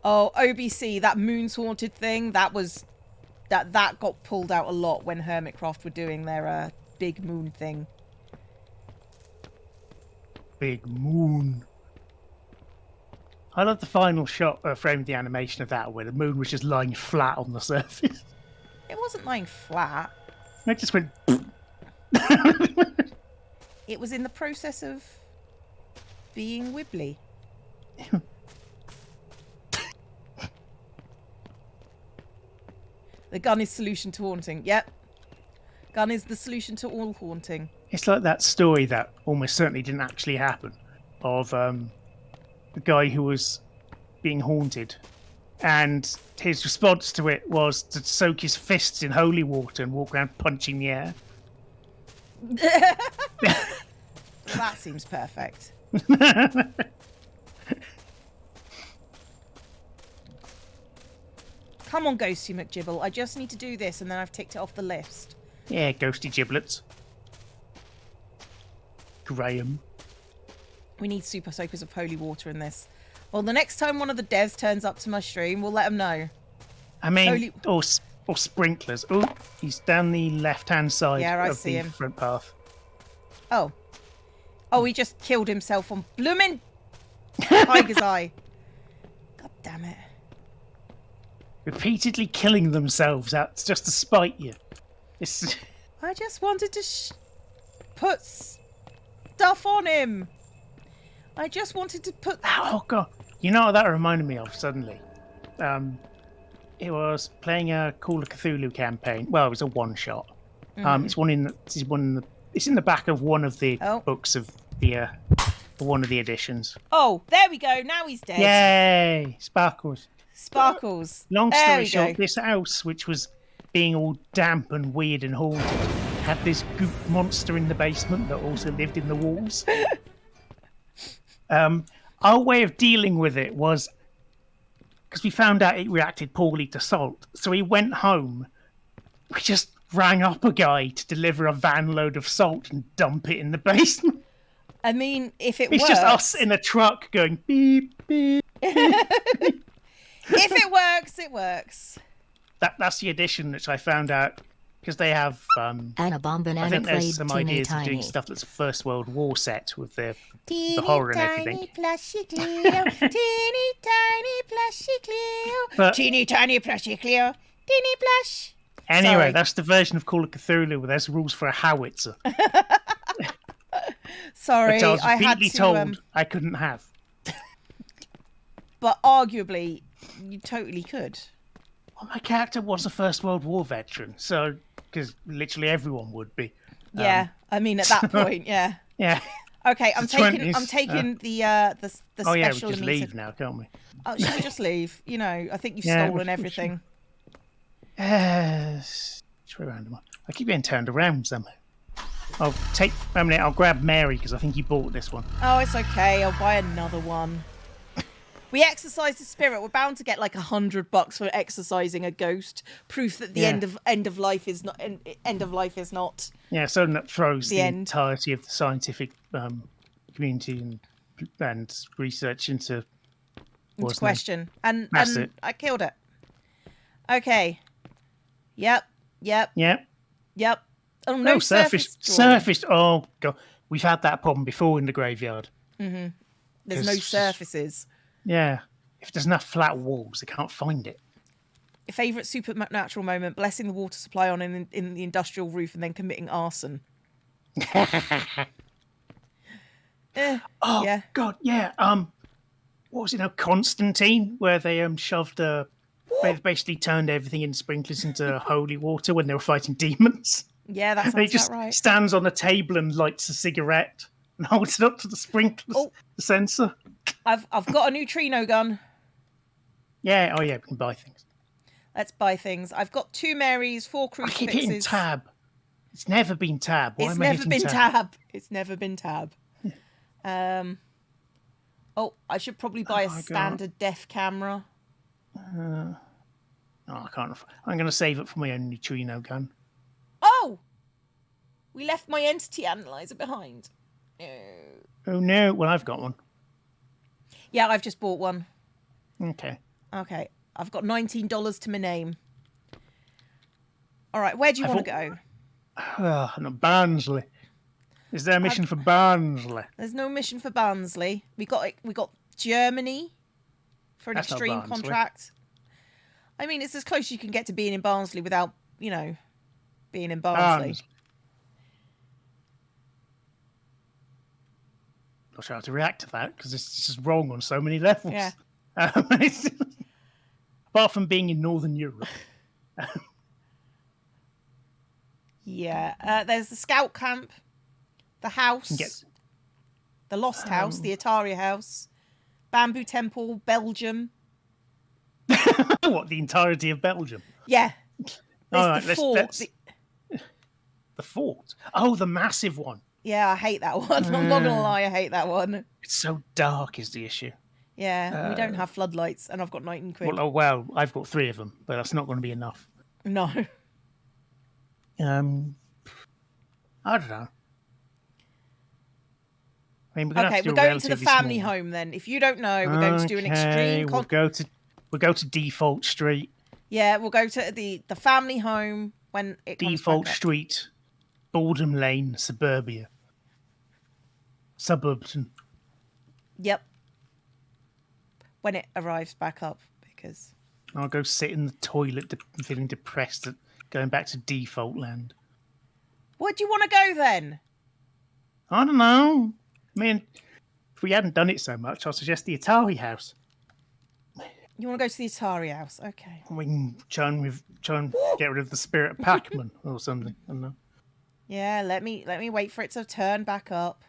Oh, OBC, that Moon's Haunted thing, that got pulled out a lot when Hermitcraft were doing their big moon thing. Big moon. I love the final shot frame of the animation of that where the moon was just lying flat on the surface. It wasn't lying flat. It just went. It was in the process of being wibbly. The gun is solution to haunting. Yep. Gun is the solution to all haunting. It's like that story that almost certainly didn't actually happen of the guy who was being haunted. And his response to it was to soak his fists in holy water and walk around punching the air. That seems perfect. Come on, Ghosty McGibble. I just need to do this and then I've ticked it off the list. Yeah, ghosty giblets. Graham. We need super soakers of holy water in this. Well, the next time one of the devs turns up to my stream, we'll let them know. I mean, or sprinklers. Oh, he's down the left-hand side of the front path. Oh. Oh, he just killed himself on bloomin' Tiger's Eye. God damn it. Repeatedly killing themselves out just to spite you. It's... I just wanted to put stuff on him. I just wanted to put... Oh, God. You know what that reminded me of suddenly? It was playing a Call of Cthulhu campaign. Well, it was a one-shot. It's in the back of one of the books of the one of the editions. Oh, there we go. Now he's dead. Yay! Sparkles. Sparkles. Long story short, this house, which was being all damp and weird and haunted, had this goop monster in the basement that also lived in the walls. Our way of dealing with it was because we found out it reacted poorly to salt. So we went home. We just rang up a guy to deliver a van load of salt and dump it in the basement. I mean, if it works... It's just us in a truck going beep, beep, beep. If it works, it works. That's the edition which I found out because they have. Anna Bomb Banana I think there's some teeny ideas tiny. of doing stuff that's a First World War set with the horror and everything. Teeny plushy Cleo, teeny tiny plushy Cleo, But teeny tiny plushy Cleo, teeny plush. Anyway, Sorry. that's the version of Call of Cthulhu where there's rules for a howitzer. Sorry, which I was I had repeatedly to. told I couldn't have. But arguably, you totally could. Well, my character was a First World War veteran, so because literally everyone would be. Yeah, I mean at that point, yeah. Yeah. Okay, I'm The taking 20s, the special. Oh yeah, we just emitter. leave now, can't we? Oh, should we just leave? You know, I think you've Yeah, stolen we everything. Yes. Which way around am I? I keep getting turned around somehow. I'll grab Mary because I think you bought this one. Oh, it's okay. I'll buy another one. We exercise the spirit. We're bound to get like $100 for exercising a ghost. Proof that the end of life is not end of life is not. Yeah, something that throws the end. entirety of the scientific community and research into question. And That's it. I killed it. Okay. Yep. Oh no, surface. Oh god, we've had that problem before in the graveyard. Mm-hmm. There's no surfaces. Yeah, if there's enough flat walls, they can't find it. Your favourite supernatural moment: blessing the water supply on in the industrial roof and then committing arson. Oh yeah. god, yeah. What was it now? Constantine, where they shoved they basically turned everything in sprinklers into holy water when they were fighting demons. Yeah, that sounds He just about right. stands on a table and lights a cigarette and holds it up to the sprinklers, the sensor. I've got a neutrino gun. Yeah, oh yeah, we can buy things. Let's buy things. I've got 2 Marys, 4 I crucifixes. keep hitting tab. It's never been tab. Why It's am I never hitting been tab? tab. It's never been tab. Oh, I should probably buy a standard def camera. Oh, I can't. I'm going to save it for my own neutrino gun. Oh! We left my entity analyzer behind. Oh no. Well, I've got one. Yeah, I've just bought one. Okay. Okay. I've got $19 to my name. All right. Where do you want to go? No, Barnsley. Is there a mission for Barnsley? There's no mission for Barnsley. We got Germany for an That's not extreme Barnsley. contract. I mean, it's as close as you can get to being in Barnsley without, being in Barnsley. Not sure how to react to that because it's just wrong on so many levels. Yeah. Apart from being in Northern Europe. Yeah. There's the scout camp, the house, the Lost House, the Atari house, Bamboo Temple, Belgium. What, the entirety of Belgium? Yeah. There's All right, the fort. The fort? Oh, the massive one. Yeah, I hate that one. I'm not going to lie, I hate that one. It's so dark is the issue. Yeah, we don't have floodlights, and I've got 19 quid. Well, I've got 3 of them, but that's not going to be enough. No. I don't know. I mean, Okay, we're going to the family home then. If you don't know, we're going to do an extreme... We'll go to Default Street. Yeah, we'll go to the family home when it comes Default back up. Street, Baldham Lane, Suburbia. Suburban. Yep. When it arrives back up, because... I'll go sit in the toilet feeling depressed at going back to Default Land. Where do you want to go then? I don't know. I mean, if we hadn't done it so much, I'd suggest the Atari house. You want to go to the Atari house? Okay. We can try and get rid of the spirit of Pac-Man or something. I don't know. Yeah, let me wait for it to turn back up.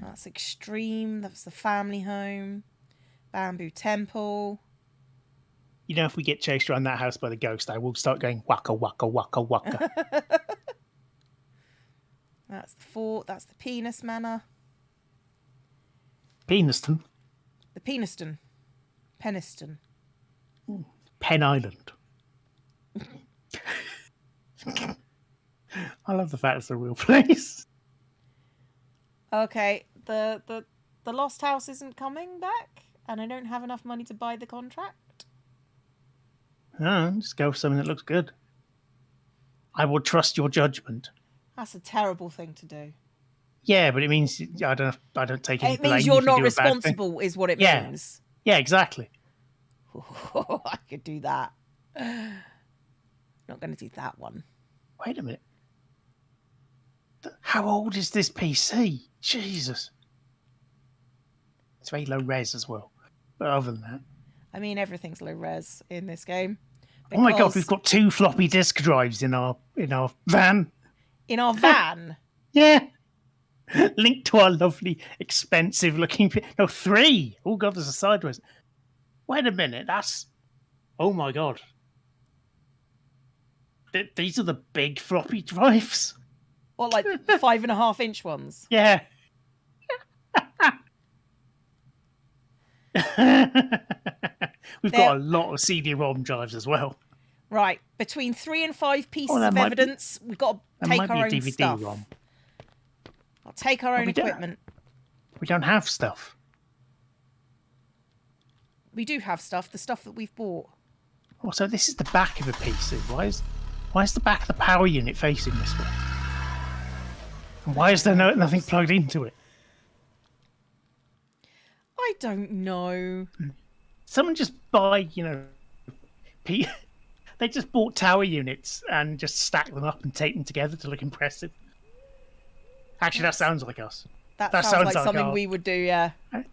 That's extreme. That's the family home. Bamboo Temple. You know, if we get chased around that house by the ghost, I will start going waka waka waka waka. That's the fort. That's the Penis Manor. Peniston. The Peniston. Peniston. Penn Island. I love the fact it's a real place. Okay, the Lost House isn't coming back, and I don't have enough money to buy the contract. Oh, just go for something that looks good. I will trust your judgment. That's a terrible thing to do. Yeah, but it means I don't take any It blame. means you're if you not do a bad thing. responsible, is what it Yeah. means. Yeah, exactly. I could do that. Not going to do that one. Wait a minute. How old is this PC? Jesus. It's very low res as well. But other than that. I mean, everything's low res in this game. Oh my god, because we've got 2 floppy disk drives in our van. in our van. Yeah. Linked to our lovely, expensive looking... No, 3. Oh god, there's a sideways. Wait a minute, that's... Oh my god. These are the big floppy drives? Or like 5.5-inch ones. Yeah. We've got a lot of CD-ROM drives as well. Right, between 3 and 5 pieces that of might evidence, we've got That to take might our be a own DVD stuff. ROM. I'll take our own we don't. equipment. We don't have stuff. We do have stuff, the stuff that we've bought. Oh, so this is the back of a PC. Why is the back of the power unit facing this way? And why is there nothing plugged into it? I don't know. Someone just buy, they just bought tower units and just stacked them up and taped them together to look impressive. Actually, that sounds like us. That That sounds like sounds like something our- we would do, yeah. I'd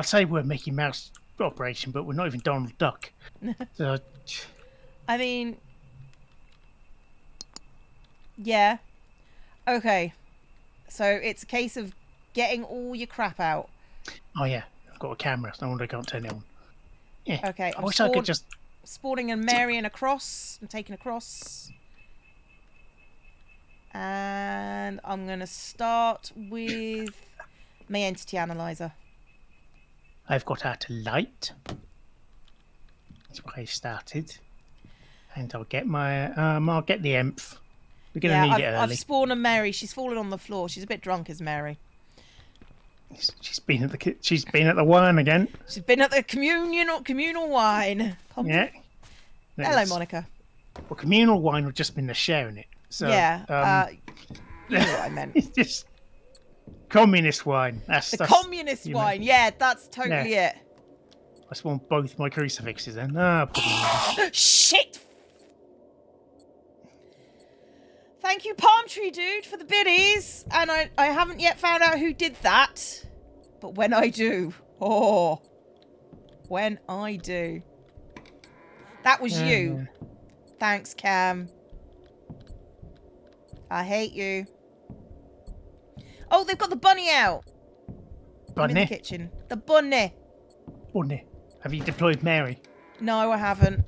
say we're a Mickey Mouse operation, but we're not even Donald Duck. So, I mean, yeah. Okay. So it's a case of getting all your crap out. oh yeah, I've got a camera. No wonder I can't turn it on. Yeah. Okay, I I'm wish I could just. spawning and marrying a cross. I'm taking a cross. And I'm going to start with my entity analyzer. I've got out a light. That's where I started. And I'll get my I'll get the EMF. We're going to need it I've early. spawned a Mary. She's fallen on the floor. She's a bit drunk as Mary. She's been at the wine again. She's been at the communal wine. Yeah. Hello, Monica. Well, communal wine would just been the sharing it. So, Yeah. You know what I meant. It's just communist wine. That's Communist wine. Yeah, that's totally it. I spawned both my crucifixes then. Ah, Shit! Thank you, Palm Tree Dude, for the biddies. And I haven't yet found out who did that. But when I do. Oh. When I do. That was you. Thanks, Cam. I hate you. Oh, they've got the bunny out. I'm in the Bunny? kitchen. The bunny. Bunny. Have you deployed Mary? No, I haven't.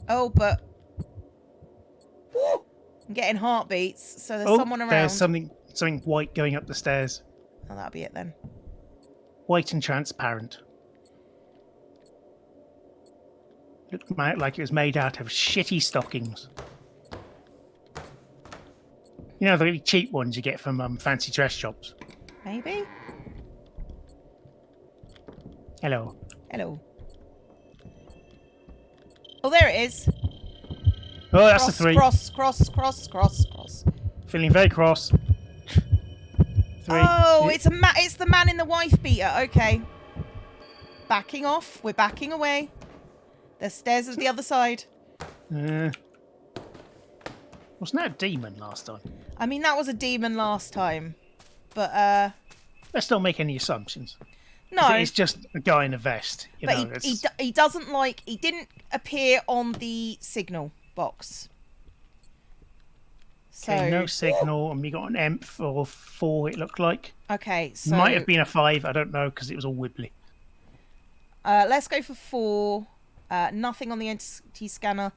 Oh, but... I'm getting heartbeats, so there's someone around. There's something white going up the stairs. Oh, that'll be it then. White and transparent. Looked like it was made out of shitty stockings. You know, the really cheap ones you get from fancy dress shops. Maybe? Hello. Hello. Oh, there it is. Oh, that's the 3. Cross. Feeling very cross. 3. Oh, it's the man in the wife beater. Okay. Backing off. We're backing away. There's stairs at the other side. Wasn't that a demon last time? I mean, that was a demon last time. But, Let's not make any assumptions. no. It's just a guy in a vest. But he doesn't like... He didn't appear on the signal box. So... Okay, no signal, and we got an EMF or 4, it looked like. Okay, so... Might have been a 5, I don't know, because it was all wibbly. let's go for 4. Nothing on the entity scanner.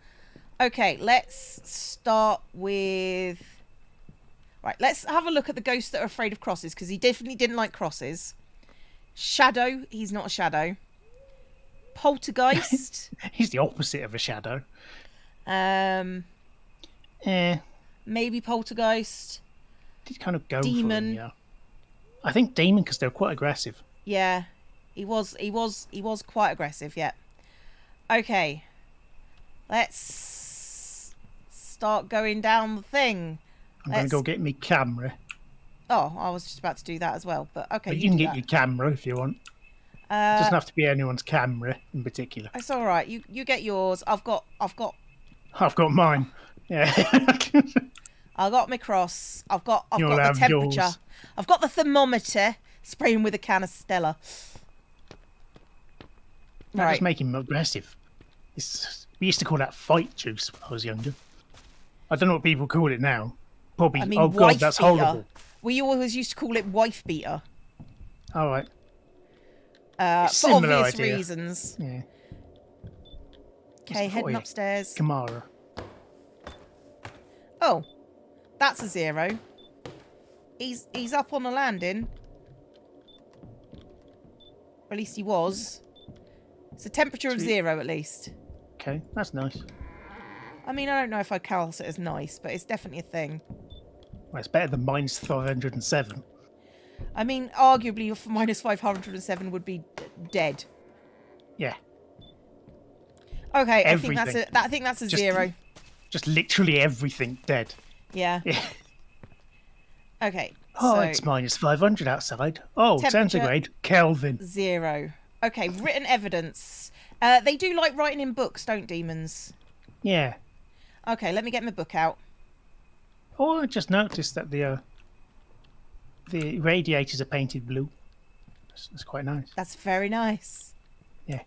Okay, let's start with... Right, let's have a look at the ghosts that are afraid of crosses, because he definitely didn't like crosses. Shadow, he's not a shadow. Poltergeist. He's the opposite of a shadow. Maybe Poltergeist. Did kind of go Demon. for him, yeah. I think Demon, because they're quite aggressive. Yeah, he was quite aggressive, yeah. Okay. Let's start going down the thing. I'm going to go get me camera. Oh, I was just about to do that as well, but okay. But you can do get that. your camera if you want. It doesn't have to be anyone's camera in particular. It's all right. You get yours. I've got I've got mine. Yeah. I got my cross. I've got You'll the have temperature. yours. I've got the thermometer. Spraying with a can of Stella. That Right. just make him aggressive. We used to call that fight juice when I was younger. I don't know what people call it now. Probably. I mean, Oh god, wife that's beater. horrible. We always used to call it wife beater. All right. For Similar obvious idea. reasons. Yeah. Okay, heading upstairs. Kamara. Oh, that's a 0. He's up on the landing. Or at least he was. It's a temperature of Sweet. 0 at least. Okay, that's nice. I mean, I don't know if I'd class it as nice, but it's definitely a thing. Well, it's better than mine's 507. I mean, arguably, your minus 507 would be dead. Yeah. Okay, Everything. I think that's a 0. Just literally everything dead. Yeah. Yeah. Okay. Oh, so it's minus 500 outside. Oh, Temperature. centigrade. Kelvin. 0. Okay, written evidence. They do like writing in books, don't demons? Yeah. Okay, let me get my book out. Oh, I just noticed that the radiators are painted blue. That's quite nice. That's very nice. Yeah.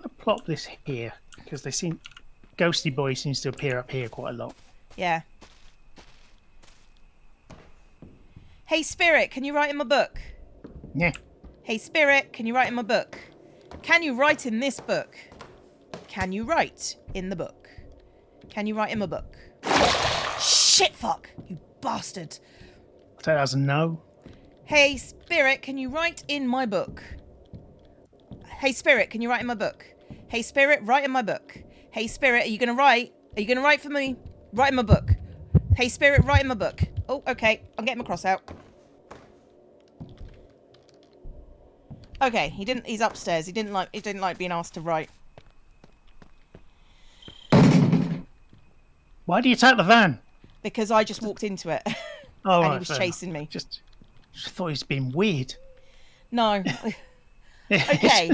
I'll plop this here because they seem. Ghosty Boy seems to appear up here quite a lot. Yeah. Hey, Spirit, can you write in my book? Yeah. Hey, Spirit, can you write in my book? Can you write in this book? Can you write in the book? Can you write in my book? Shit, fuck, you bastard. I'll take that as a no. Hey, Spirit, can you write in my book? Hey, Spirit, can you write in my book? Hey, Spirit, write in my book. Hey, Spirit, are you going to write? Are you going to write for me? Write him a book. Hey, Spirit, write him a book. Oh, okay. I'm getting my cross out. Okay, he's upstairs. He didn't like being asked to write. Why do you attack the van? Because I just walked into it. Oh, and right, he was fair chasing enough. me. Just thought he was being weird. No. Okay.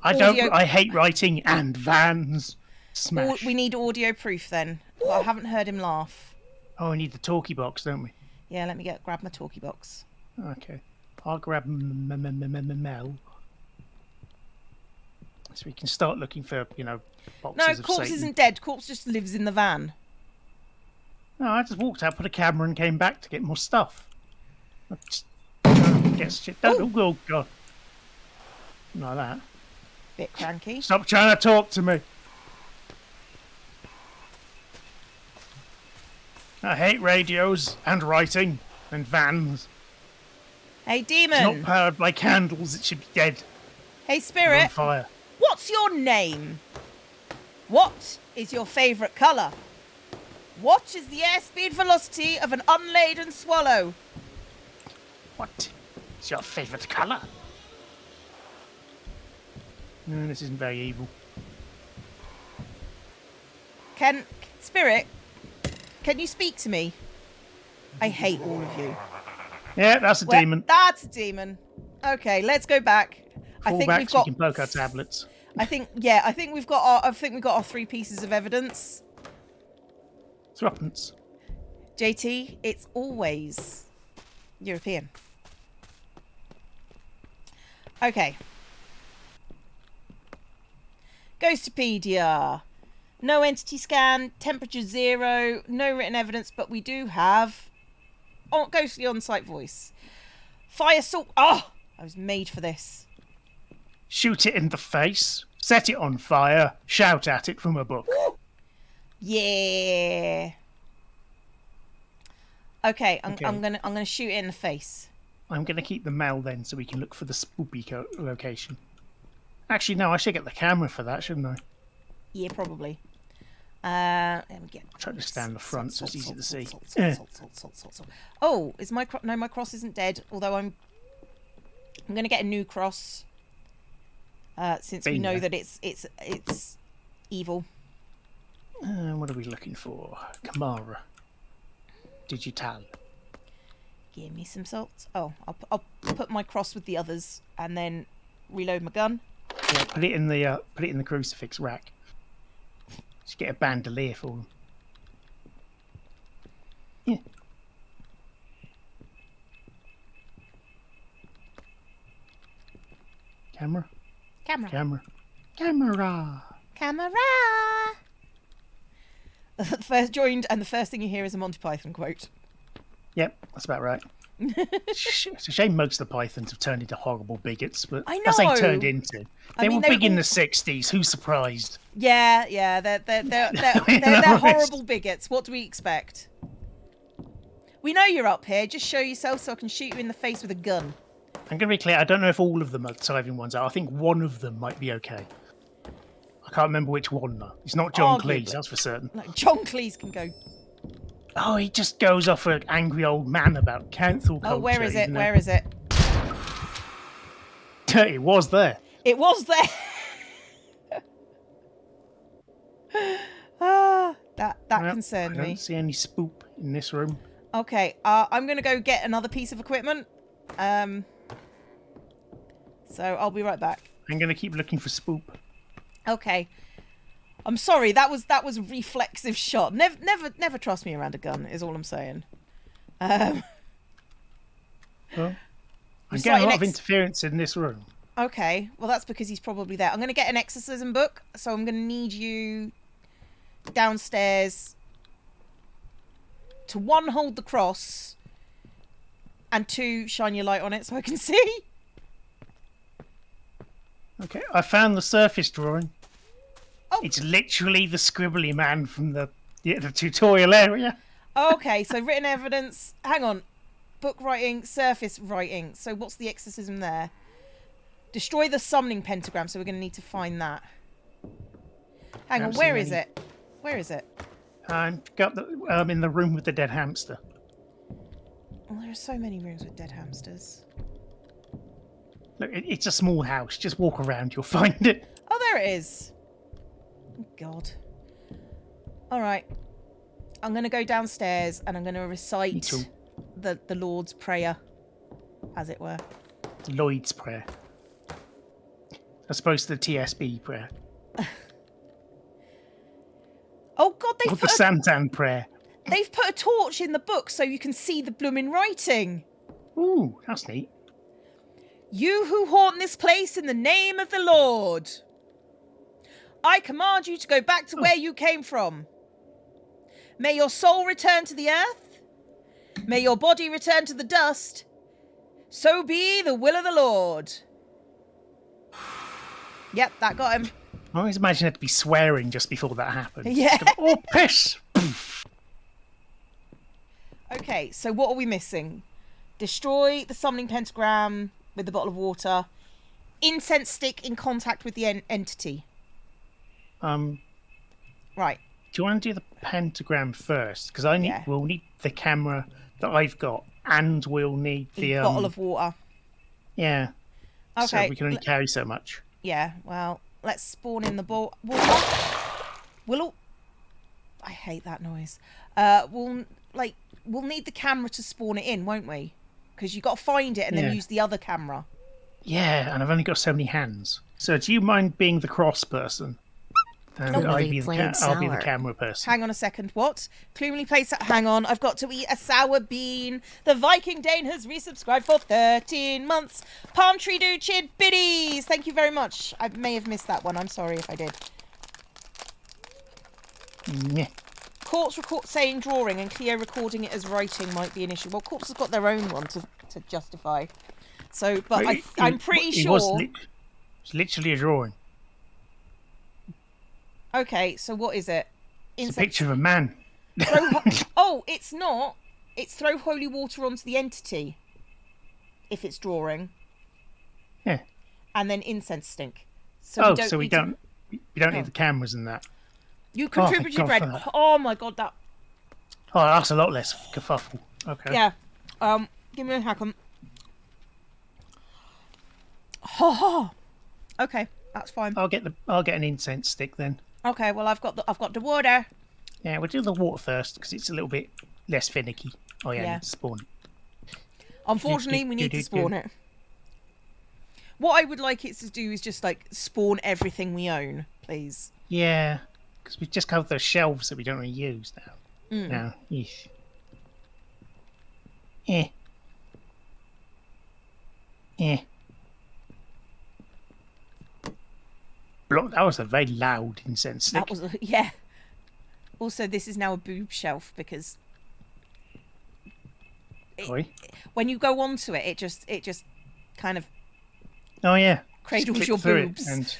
I hate writing and vans. Smash. We need audio proof then. Well, I haven't heard him laugh. Oh, we need the talkie box, don't we? Yeah, let me grab my talkie box. Okay. I'll grab Mel. So we can start looking for, boxes No, of Corpse Satan. isn't dead. Corpse just lives in the van. No, I just walked out, put a camera, and came back to get more stuff. I just trying to get shit done. Oh, God. Not like that. Bit cranky. Stop trying to talk to me. I hate radios and writing and vans. Hey, It's demon. not powered by candles. It should be dead. Hey, On Spirit. fire. What's your name? What is your favourite colour? What is the airspeed velocity of an unladen swallow? What is your favourite colour? No, this isn't very evil. Spirit, can you speak to me? I hate all of you. Yeah, that's a demon. That's a demon. Okay, let's go back. I Fall think back we've so we got. can poke our tablets. I think we've got our 3 pieces of evidence. Threepence. JT, it's always European. Okay. Ghostopedia. No entity scan, temperature 0, no written evidence, but we do have ghostly on-site voice. Fire salt. Oh, I was made for this. Shoot it in the face. Set it on fire. Shout at it from a book. Yeah. Okay, I'm gonna shoot it in the face. I'm going to keep the Mel then so we can look for the spoopy location. Actually, no, I should get the camera for that, shouldn't I? Yeah, probably. Let me get. Try to stand the front so it's easy to see. Oh, is my no? My cross isn't dead. Although I'm gonna get a new cross. Since we know that it's evil. What are we looking for? Kamara. Digital. Give me some salt. Oh, I'll put my cross with the others and then reload my gun. Yeah, put it in the crucifix rack. Just get a bandolier for them. Yeah. Camera. Camera. First joined, and the first thing you hear is a Monty Python quote. Yep, that's about right. It's a shame most of the Pythons have turned into horrible bigots, but I as they know. turned into, they were they big in all- the '60s. Who's surprised? Yeah, they're horrible bigots. What do we expect? We know you're up here. Just show yourself so I can shoot you in the face with a gun. I'm going to be clear. I don't know if all of them are surviving ones are. I think one of them might be okay. I can't remember which one though. It's not John Arguably. Cleese, that's for certain. No, John Cleese can go. Oh, he just goes off an angry old man about cancel culture. Oh, where is it? isn't Where is it? It was there. It was there. That Well, concerned I don't me. see any spoop in this room. Okay, I'm gonna go get another piece of equipment. So I'll be right back. I'm going to keep looking for spoop. Okay. I'm sorry. That was a reflexive shot. Never trust me around a gun. Is all I'm saying. Well, I'm You're getting a lot of starting interference in this room. Okay. Well, that's because he's probably there. I'm gonna get an exorcism book. So I'm gonna need you downstairs to 1, hold the cross, and 2, shine your light on it so I can see. Okay, I found the surface drawing. Oh. It's literally the scribbly man from the tutorial area. Okay, so written evidence. Hang on. Book writing, surface writing. So what's the exorcism there? Destroy the summoning pentagram. So we're going to need to find that. Hang on, Haven't where seen is any. it? Where is it? I'm got the in the room with the dead hamster. Well, there are so many rooms with dead hamsters. Look, it's a small house. Just walk around, you'll find it. Oh, there it is. Oh, God. All right. I'm going to go downstairs and I'm going to Me recite too. the Lord's Prayer, as it were. Lloyd's prayer. As opposed to the TSB prayer. Oh, God, Or the Santan prayer. they've put a torch in the book so you can see the blooming writing. Ooh, that's neat. You who haunt this place in the name of the Lord, I command you to go back to where you came from. May your soul return to the earth. May your body return to the dust. So be the will of the Lord. Yep, that got him. I always imagine it to be swearing just before that happened. Yeah. Oh, piss! Okay, so what are we missing? Destroy the summoning pentagram with the bottle of water. Incense stick in contact with the entity. Right. Do you want to do the pentagram first? Because Yeah. we'll need the camera that I've got, and we'll need the bottle of water. yeah. So Okay. we can only carry so much. Yeah, well, let's spawn in the water. I hate that noise. We'll need the camera to spawn it in, won't we? Because you got to find it and Yeah. then use the other camera. Yeah, and I've only got so many hands. So do you mind being the cross person? And Nobody I'll be played the sour. camera person. Hang on a second. What? Gloomily plays. Hang on. I've got to eat a sour bean. The Viking Dane has resubscribed for 13 months. Palm Tree Dude Chid Biddies. Thank you very much. I may have missed that one. I'm sorry if I did. Yeah. Corpse saying drawing and Cleo recording it as writing might be an issue. Well, Corpse has got their own one to justify. So, but I'm pretty sure. It's literally a drawing. Okay, so what is it? It's a picture of a man. Oh, it's not. It's throw holy water onto the entity. If it's drawing. Yeah. And then incense stink. So we don't need the cameras and that. You thank contributed God red. for that. Oh my God, that. Oh, that's a lot less kerfuffle. Okay. Yeah. Give me a second. Oh. Okay, that's fine. I'll get an incense stick then. Okay, well I've got the water. Yeah, we'll do the water first because it's a little bit less finicky. Oh yeah, Yeah. need to spawn it. Unfortunately, we need to spawn it. What I would like it to do is just like spawn everything we own, please. Yeah, because we've just covered those shelves that we don't really use now. Now, yeesh. Eh. Eh. That was a very loud incense stick. That was yeah. Also, this is now a boob shelf because Oi. when you go onto it, it just kind of Oh yeah. cradles Just your click through it boobs.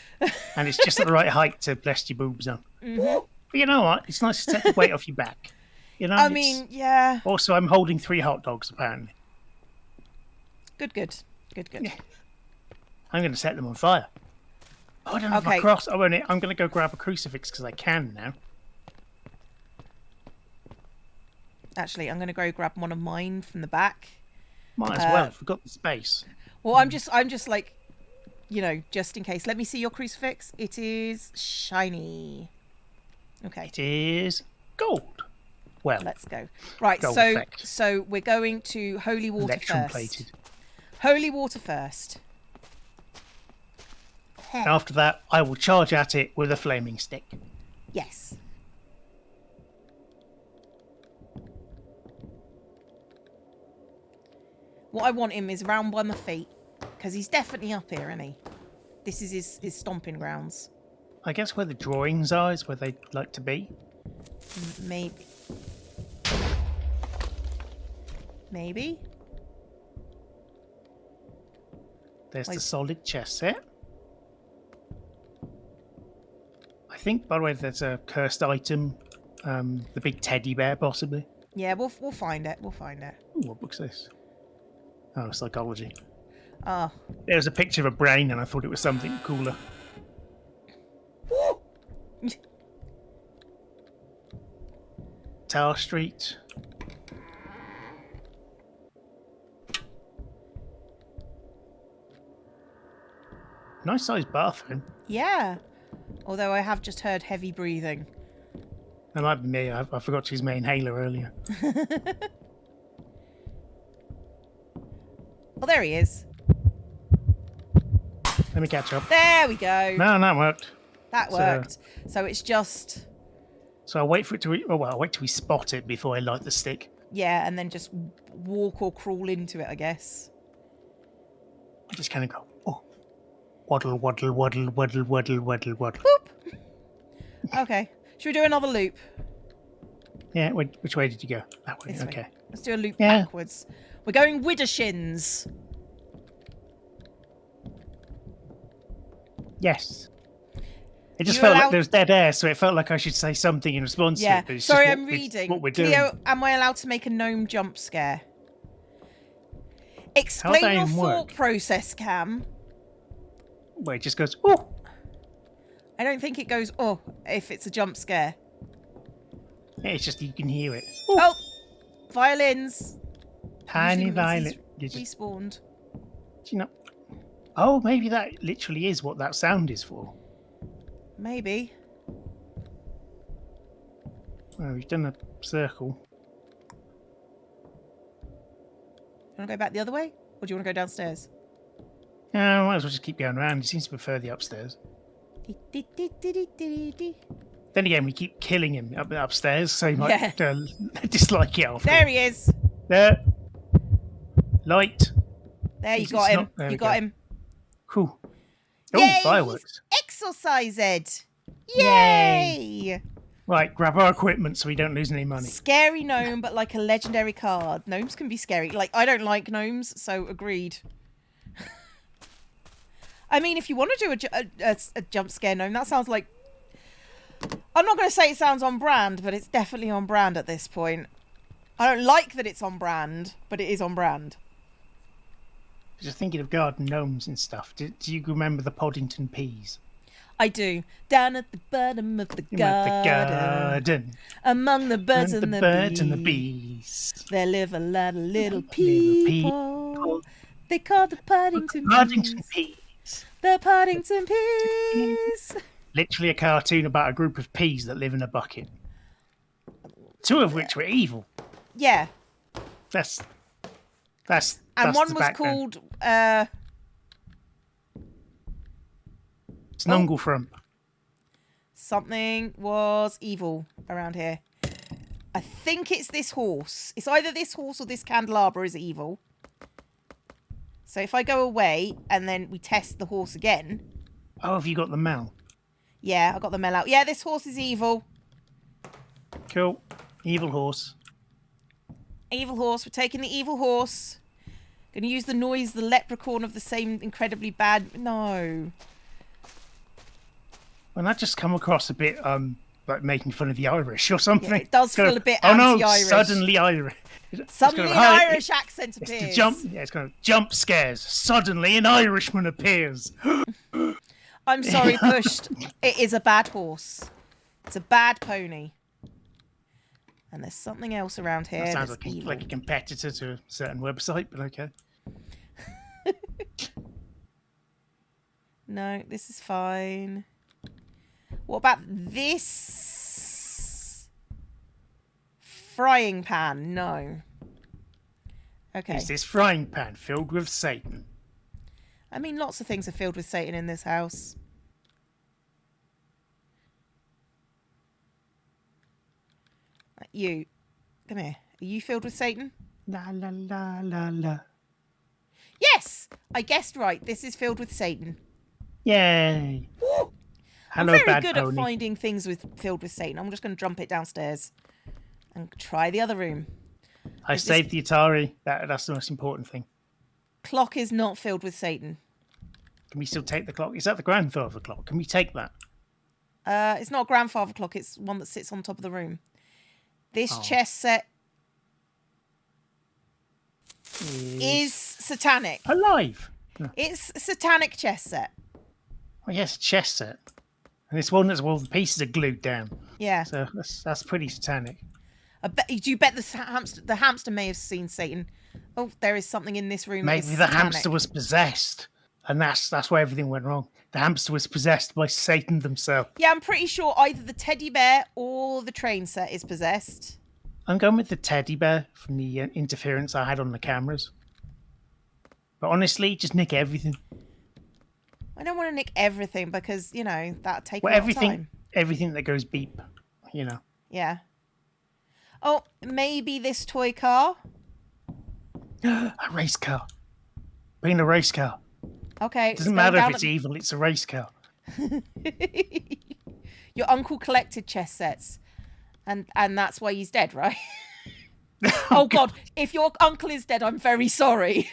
and it's just at the right height to bless your boobs on. But you know what? It's nice to take the weight off your back. You know. I mean, yeah. Also, I'm holding 3 hot dogs apparently. Good. Yeah. I'm going to set them on fire. Oh, I don't have my Okay. cross. I'm going to go grab a crucifix because I can now. Actually, I'm going to go grab one of mine from the back. Might as well. I've got the space. Well, I'm just like, you know, just in case. Let me see your crucifix. It is shiny. Okay, It is gold. Well, let's go. Right, Gold so effect. so we're going to holy water electron first. plated. Holy water first. After that, I will charge at it with a flaming stick. Yes. What I want him is round by my feet, because he's definitely up here, isn't he? This is his stomping grounds. I guess where the drawings are is where they'd like to be. Maybe. Maybe? There's Like- the solid chest set. I think, by the way, there's a cursed item. The big teddy bear, possibly. Yeah, we'll find it. We'll find it. Ooh, what book's this? Oh, psychology. Oh. There was a picture of a brain, and I thought it was something cooler. Tower Street. Nice sized bathroom. Yeah. Although I have just heard heavy breathing. That might be me. I forgot to use my inhaler earlier. Oh, there he is. Let me catch up. There we go. No, that worked. That worked. So it's just... So I'll wait for it to... I'll wait till we spot it before I light the stick. Yeah, and then just walk or crawl into it, I guess. I just kind of go, oh. Waddle, waddle, waddle, waddle, waddle, waddle, waddle. Boop. Okay. Should we do another loop? Yeah, which way did you go? That way, This way. okay. Let's do a loop Yeah. backwards. We're going Widdershins. Yes. It just You felt like allowed- there was dead air, so it felt like I should say something in response to Yeah. it. But it's Sorry, just I'm it's reading. what we're doing. Cleo, am I allowed to make a gnome jump scare? Explain that your even thought work? process, Cam. Where it just goes, oh. I don't think it goes, oh, if it's a jump scare. Yeah, it's just you can hear it. Oh, violins. Tiny Usually means violet. he's You just- respawned. do you know? Oh, maybe that literally is what that sound is for. Maybe. Well, we've done a circle. You want to go back the other way? Or do you want to go downstairs? Yeah, might as well just keep going around. He seems to prefer the upstairs. Then again, we keep killing him upstairs, so he might dislike it after. There he is. There. Light. There, you It's got him. not- there You we got go. him. Cool. Oh, Yay, fireworks. Exorcised. Yay. Yay! Right, grab our equipment so we don't lose any money. Scary gnome, but like a legendary card. Gnomes can be scary. Like, I don't like gnomes, so agreed. I mean, if you want to do a jump scare gnome, that sounds like... I'm not going to say it sounds on brand, but it's definitely on brand at this point. I don't like that it's on brand, but it is on brand. Just thinking of garden gnomes and stuff. Do you remember the Poddington peas? I do. Down at the bottom of the The garden, among the birds and the birds bees, and the bees. there live a lot of little people. people. They call the Paddington Poddington Peas. peas. The Paddington Peas. Literally a cartoon about a group of peas that live in a bucket. Two of which were evil. Yeah, That's and one the was background. called Snunglefrump. something was evil around here. I think it's this horse. It's either this horse or this candelabra is evil. So if I go away and then we test the horse again. Oh, have you got the Mel? Yeah, I got the mail out. Yeah, this horse is evil. Cool. Evil horse. Evil horse. We're taking the evil horse. Gonna use the noise, the leprechaun of the same incredibly bad... No. Well, that just come across a bit like making fun of the Irish or something. Yeah, it does It's kind feel a bit oh no, anti-Irish. suddenly Irish. Suddenly an Irish accent It's appears. the jump. Yeah, it's kind of jump scares. Suddenly an Irishman appears. I'm sorry, Pushed. It is a bad horse. It's a bad pony. And there's something else around here That sounds that's like evil. like a competitor to a certain website, but okay. No, this is fine. What about this? Frying pan? No. Okay. Is this frying pan filled with Satan? I mean, lots of things are filled with Satan in this house. You. Come here. Are you filled with Satan? La la la la la. Yes! I guessed right. This is filled with Satan. Yay! I'm Hello, very bad good pony. at finding things filled with Satan. I'm just going to jump it downstairs and try the other room. I Is this- saved the Atari. That's the most important thing. Clock is not filled with Satan. Can we still take the clock? Is that the grandfather clock? Can we take that? It's not a grandfather clock. It's one that sits on top of the room. This Oh. chess set is satanic. alive? It's a satanic chess set. Oh yes, a chess set. And this one that's all the pieces are glued down. Yeah. So that's pretty satanic. Do you bet the hamster may have seen Satan? Oh, there is something in this room. Maybe the hamster was possessed, and that's why everything went wrong. The hamster was possessed by Satan themselves. Yeah, I'm pretty sure either the teddy bear or the train set is possessed. I'm going with the teddy bear from the interference I had on the cameras. But honestly, just nick everything. I don't want to nick everything because, you know, that'd take a lot of time. Everything that goes beep, you know. Yeah. Oh, maybe this toy car? A race car. Bring the race car. Okay. It doesn't matter if it's evil, it's a race car. Your uncle collected chess sets. And that's why he's dead, right? Oh, God. If your uncle is dead, I'm very sorry.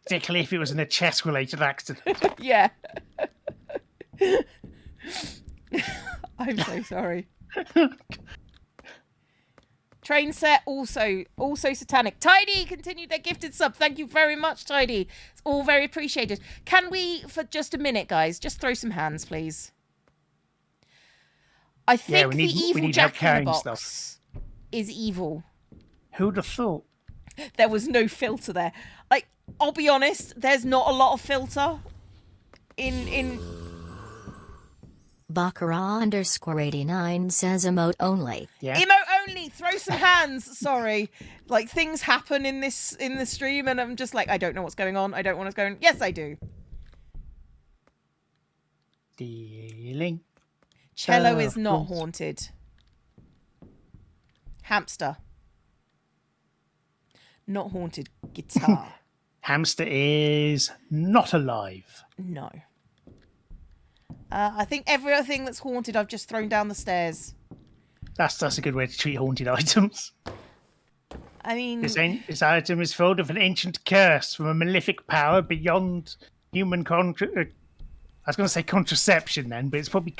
Particularly if it was in a chess-related accident. Yeah. I'm so sorry. Train set also satanic. Tidy continued their gifted sub. Thank you very much, Tidy. It's all very appreciated. Can we, for just a minute, guys, just throw some hands, please? I think the evil Jack in the Box is evil. Who'd have thought? There was no filter there. Like, I'll be honest, there's not a lot of filter in Baccarat_89 says emote only. Yeah. Emote only. Throw some hands. Sorry. Like, things happen in the stream and I'm just like, I don't know what's going on. I don't know what's going on. Yes, I do. Stealing. Cello is not haunted. Hamster. Not haunted. Guitar. Hamster is not alive. No. I think everything that's haunted I've just thrown down the stairs. That's a good way to treat haunted items. I mean... This item is filled with an ancient curse from a malefic power beyond human I was going to say contraception then, but it's probably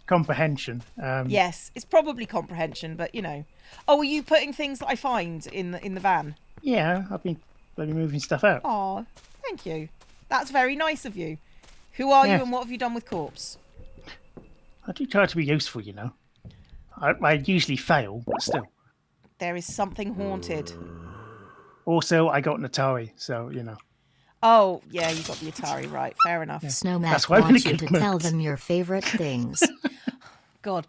comprehension. Yes, it's probably comprehension, but you know. Oh, are you putting things that I find in the van? Yeah, I've been moving stuff out. Oh, thank you. That's very nice of you. Who are you and what have you done with corpse? I do try to be useful, you know. I usually fail, but still. There is something haunted. Also, I got an Atari, so, you know. Oh, yeah, you got the Atari, right. Fair enough. Snowmac wants you to tell them your favorite things. God.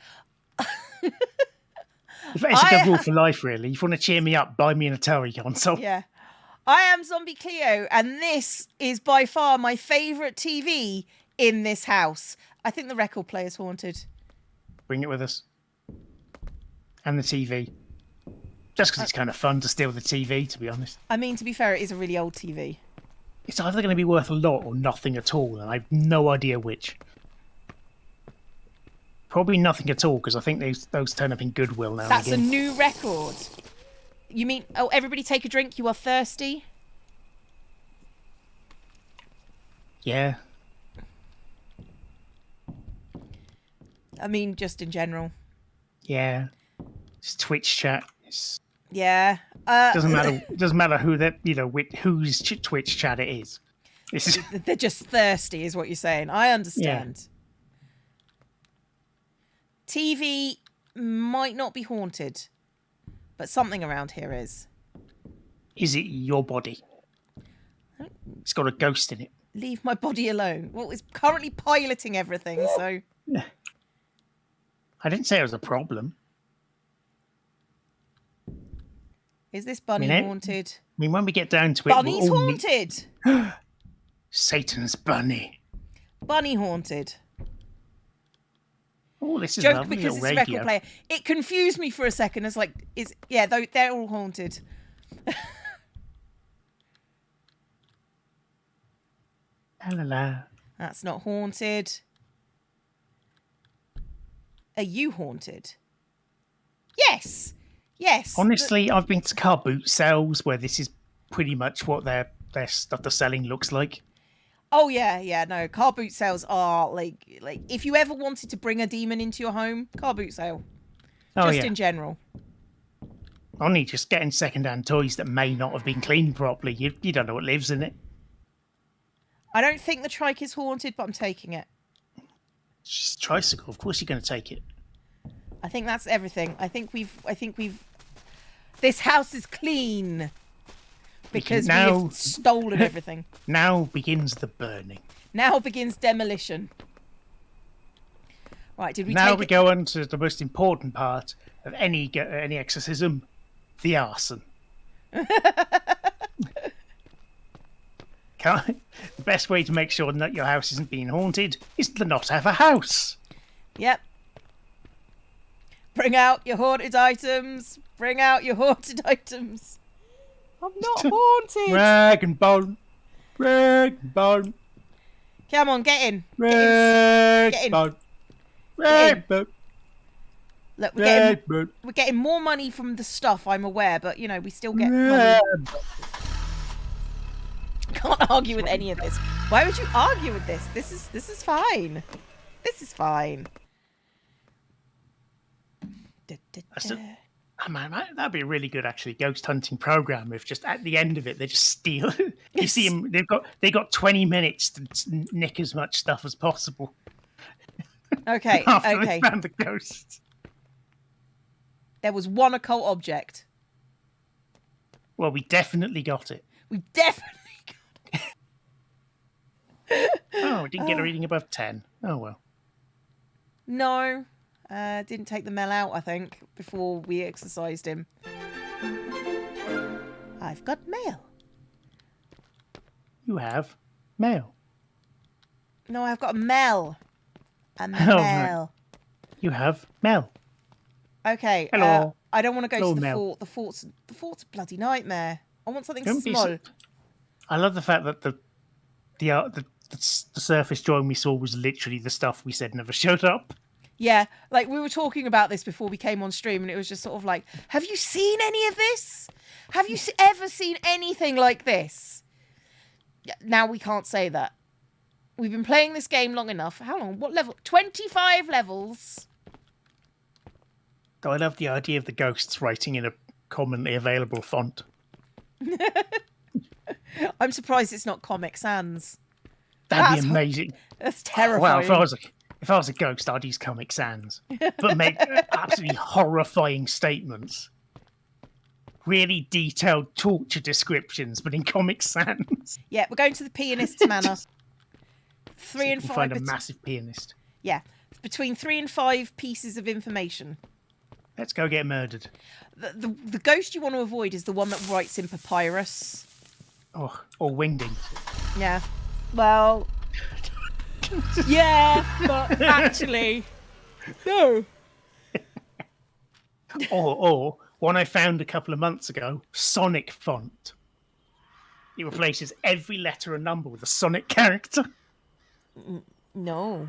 It's a good rule for life, really. If you want to cheer me up, buy me an Atari console. Yeah. I am Zombie Cleo, and this is by far my favourite TV in this house. I think the record player's haunted. Bring it with us. And the TV. Just because it's kind of fun to steal the TV, to be honest. I mean, to be fair, it is a really old TV. It's either going to be worth a lot or nothing at all, and I have no idea which. Probably nothing at all, because I think those turn up in Goodwill now. That's and again. a new record. You mean, oh, everybody take a drink, you are thirsty? Yeah. I mean, just in general. Yeah. It's Twitch chat. Yeah. Doesn't matter who that, you know, whose Twitch chat it is. They're just thirsty, is what you're saying. I understand. Yeah. TV might not be haunted, but something around here is. Is it your body? It's got a ghost in it. Leave my body alone. Well, it's currently piloting everything, so. Yeah. I didn't say it was a problem. Is this bunny haunted? I mean, when we get down to it, Bunny's haunted. Satan's bunny. Bunny haunted. Oh, this is joke lovely because it's a radio. record player. It confused me for a second. It's like, they're all haunted. La la la. That's not haunted. Are you haunted? Yes. Yes. Honestly, I've been to car boot sales where this is pretty much what their stuff they're selling looks like. Oh yeah, no. Car boot sales are like if you ever wanted to bring a demon into your home, car boot sale. Just in general. Only just getting second-hand toys that may not have been cleaned properly. You don't know what lives in it. I don't think the trike is haunted, but I'm taking it. It's just a tricycle. Of course you're going to take it. I think that's everything. I think we've This house is clean because we now- have stolen everything. Now begins the burning. Now begins demolition. Right, did we Now take we it? go on to the most important part of any exorcism, the arson. The best way to make sure that your house isn't being haunted is to not have a house. Yep. Bring out your haunted items. Bring out your haunted items. I'm not haunted. Rag and bone. Rag and bone. Come on, get in. Rag Get in. and bone. Get in. Rag and bone. Look, Rag and bone. we're getting more money from the stuff, I'm aware, but you know, we still get money. Rag and bone. Can't argue with any of this. Why would you argue with this? This is fine. This is fine. Oh, man, that'd be a really good actually ghost hunting program if just at the end of it they just steal. You see them, they got 20 minutes to nick as much stuff as possible. Okay, After okay. they found the ghosts. There was one occult object. Well, we definitely got it. We definitely Oh, we didn't get a reading above 10. Oh well. No. Didn't take the Mel out, I think, before we exercised him. I've got mail. You have mail. No, I've got a Mel. A Oh, right. Mel. You have Mel. Okay. Hello. I don't want to go Hello, to the Mel. fort. The fort's a bloody nightmare. I want something Don't be small. so- I love the fact that the surface drawing we saw was literally the stuff we said never showed up. Yeah, like we were talking about this before we came on stream, and it was just sort of like, have you seen any of this? Have you ever seen anything like this? Yeah, now we can't say that. We've been playing this game long enough. How long? What level? 25 levels. Though I love the idea of the ghosts writing in a commonly available font. I'm surprised it's not Comic Sans. That'd That's be amazing. That's Well, terrifying. if I was a ghost, I'd use Comic Sans, but make absolutely horrifying statements. Really detailed torture descriptions, but in Comic Sans. Yeah, we're going to the pianist's manor. 3 and You 5. find a massive pianist. Yeah, between 3 and 5 pieces of information. Let's go get murdered. The ghost you want to avoid is the one that writes in papyrus. Oh, or wingding. Yeah. Well. Yeah, but actually, no. Or one I found a couple of months ago, Sonic font. It replaces every letter and number with a Sonic character. No.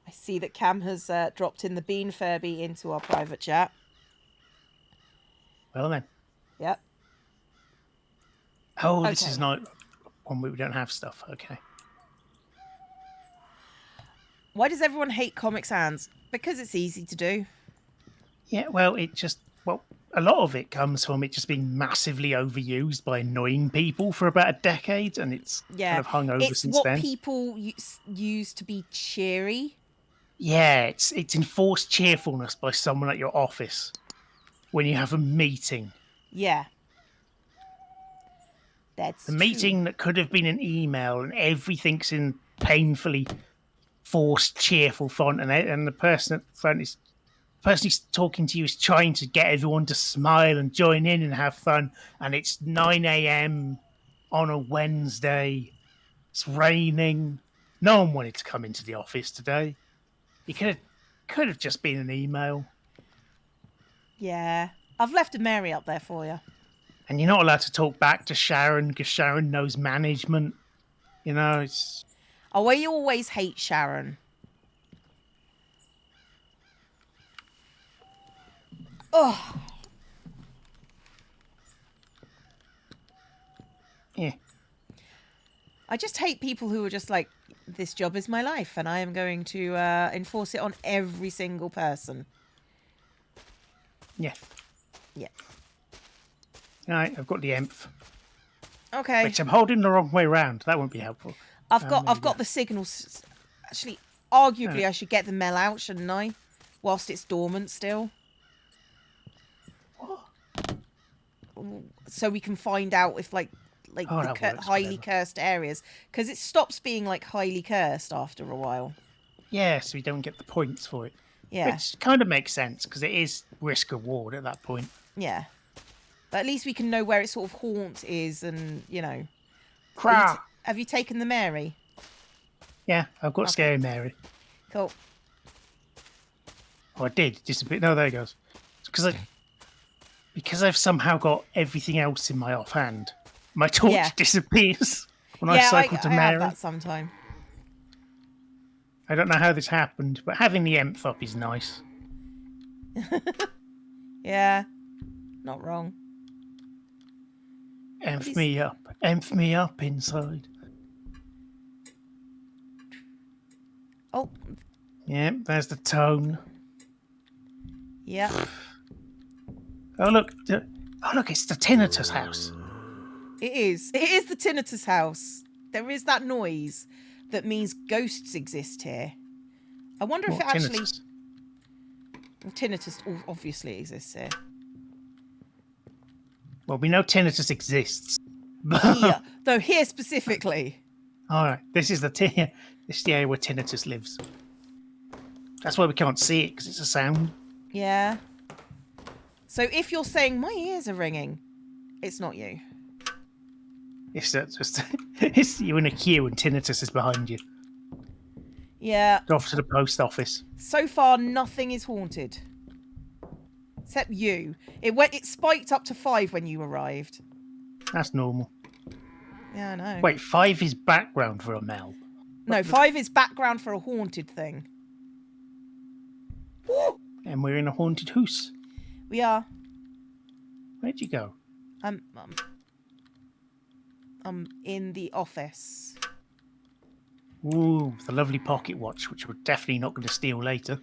I see that Cam has dropped in the Bean Furby into our private chat. Well then. Yep. Oh, this Okay. is not one where we don't have stuff. Okay. Why does everyone hate Comic Sans? Because it's easy to do. Yeah, well, a lot of it comes from it just being massively overused by annoying people for about a decade, and it's kind of hung over It's since what then. people use to be cheery. Yeah, it's enforced cheerfulness by someone at your office when you have a meeting. Yeah. That's The meeting that could have been an email, and everything's in painfully forced cheerful font, and the person at the front is the person who's talking to you is trying to get everyone to smile and join in and have fun, and it's 9 a.m. on a Wednesday. It's raining. No one wanted to come into the office today. You could have just been an email. Yeah. I've left a Mary up there for you. And you're not allowed to talk back to Sharon because Sharon knows management. You know, it's... Oh, well, you always hate Sharon. Oh. Yeah. I just hate people who are just like, this job is my life and I am going to enforce it on every single person. Yeah. Yeah. Right, I've got the EMF, Okay. which I'm holding the wrong way round. That won't be helpful. I've got there you go. the signals. Actually, arguably, I should get the Mel out, shouldn't I? Whilst it's dormant still. so we can find out if like Oh, the that works, highly whatever. cursed areas, because it stops being like highly cursed after a while. Yeah, so we don't get the points for it. Yeah, Which kind of makes sense because it is risk reward at that point. yeah. But at least we can know where its sort of haunt is, and you know. Cra! Have you taken the Mary? Yeah, I've got Okay. Scary Mary. Cool. Oh, I did disappear. No, there it goes. Because I've somehow got everything else in my offhand. My torch Yeah. disappears when I Yeah, cycle to I have Mary. that sometime. I don't know how this happened, but having the Emp up is nice. Yeah, not wrong. Emp me up. Emp me up inside. Oh, Yeah, there's the tone. yeah. Oh, look. Oh, look, it's the Tinnitus house. It is. It is the Tinnitus house. There is that noise that means ghosts exist here. I wonder if What, it actually... Tinnitus? Well, tinnitus obviously exists here. Well, we know Tinnitus exists. Here. Though here specifically. All right, this is this is the area where Tinnitus lives. That's why we can't see it, because it's a sound. Yeah. So if you're saying, my ears are ringing, it's not you. It's just it's you in a queue and Tinnitus is behind you. Yeah. Go off to the post office. So far, nothing is haunted. Except you. It spiked up to 5 when you arrived. That's normal. Yeah, I know. Wait, 5 is background for a Mel. No, 5 is background for a haunted thing. And we're in a haunted house. We are. Where'd you go? I'm in the office. Ooh, the lovely pocket watch, which we're definitely not going to steal later.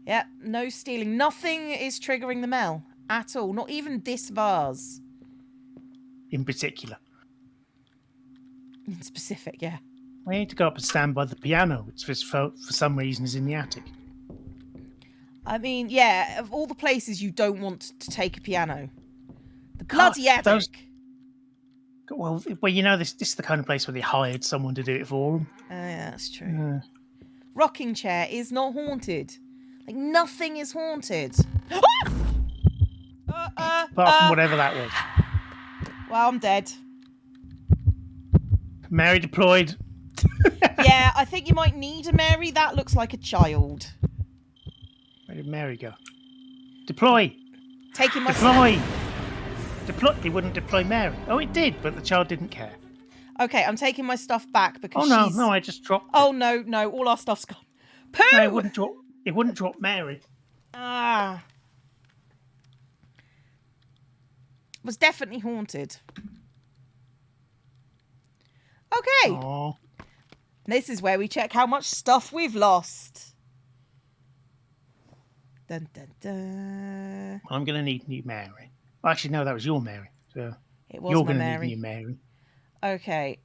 Yep, no stealing. Nothing is triggering the Mel at all. Not even this vase. In particular. In specific, yeah. I need to go up and stand by the piano, which for some reason is in the attic. I mean, yeah, of all the places you don't want to take a piano. The bloody attic. Well, you know, this is the kind of place where they hired someone to do it for them. Yeah, that's true. Rocking chair is not haunted. Like, nothing is haunted. Apart from whatever that was. Well, I'm dead. Mary deployed. Yeah, I think you might need a Mary. That looks like a child. Where did Mary go? Deploy! Taking my... Deploy! Deploy! It wouldn't deploy Mary. Oh, it did, but the child didn't care. Okay, I'm taking my stuff back because Oh, she's... no, I just dropped it. Oh, no, all our stuff's gone. Pooh! No, it wouldn't drop Mary. Ah. It was definitely haunted. Okay. Aww. This is where we check how much stuff we've lost. Dun, dun, dun. I'm going to need new Mary. Actually, no, that was your Mary. So It was you're my going to Mary. need new Mary. Okay.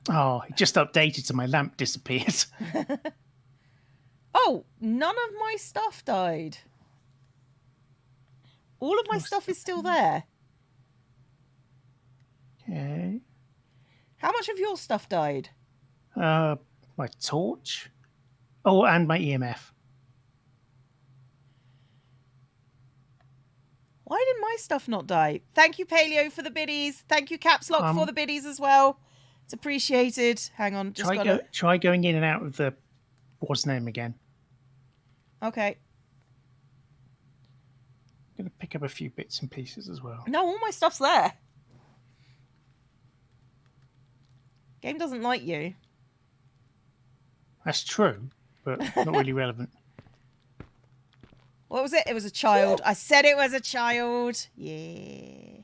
Oh, it just updated, so my lamp disappeared. Oh, none of my stuff died. All of my stuff is still there. Okay. How much of your stuff died? My torch. Oh, and my EMF. Why did my stuff not die? Thank you, Paleo, for the biddies. Thank you, Caps Lock, for the biddies as well. It's appreciated. Hang on, just try going in and out of the... What's name again? Okay. I'm going to pick up a few bits and pieces as well. No, all my stuff's there. Game doesn't like you. That's true, but not really relevant. What was it? It was a child. I said it was a child. Yeah.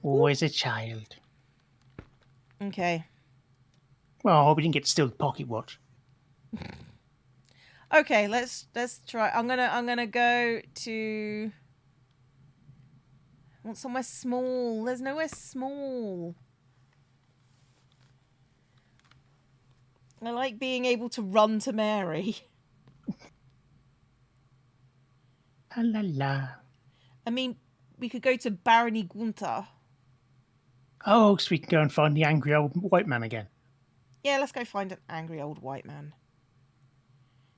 Always a child. Okay. Well, I hope we didn't get to steal the pocket watch. Okay, let's try. I'm gonna go to... I want somewhere small. There's nowhere small. I like being able to run to Mary. La la la. I mean, we could go to Barony Gunther. Oh, so we can go and find the angry old white man again. Yeah, let's go find an angry old white man.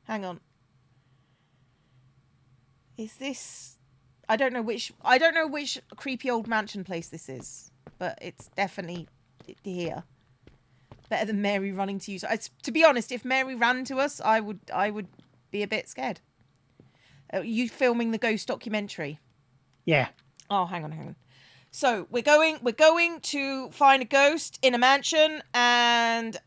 Hang on. Is this... I don't know which creepy old mansion place this is, but it's definitely here. Better than Mary running to you. To be honest, if Mary ran to us, I would be a bit scared. You filming the ghost documentary? Yeah. Oh, hang on. So we're going to find a ghost in a mansion and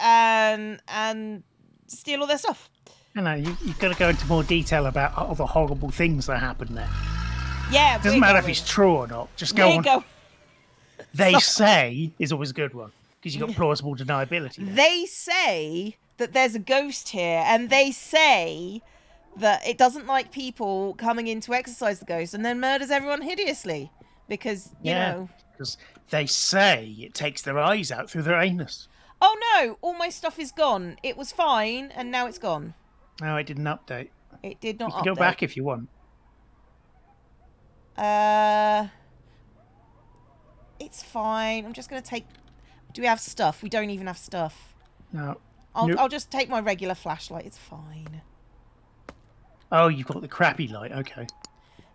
steal all their stuff. I know you've got to go into more detail about all the horrible things that happened there. Yeah, Doesn't matter if it's true or not. Just go on. They say is always a good one because you've got plausible deniability. There. They say that there's a ghost here, and they say that it doesn't like people coming in to exorcise the ghost, and then murders everyone hideously because you know. Because they say it takes their eyes out through their anus. Oh no! All my stuff is gone. It was fine, and now it's gone. No, it didn't update. It did not. You can go back if you want. It's fine. I'm just going to take... Do we have stuff? We don't even have stuff. No. I'll just take my regular flashlight. It's fine. Oh, you've got the crappy light. Okay.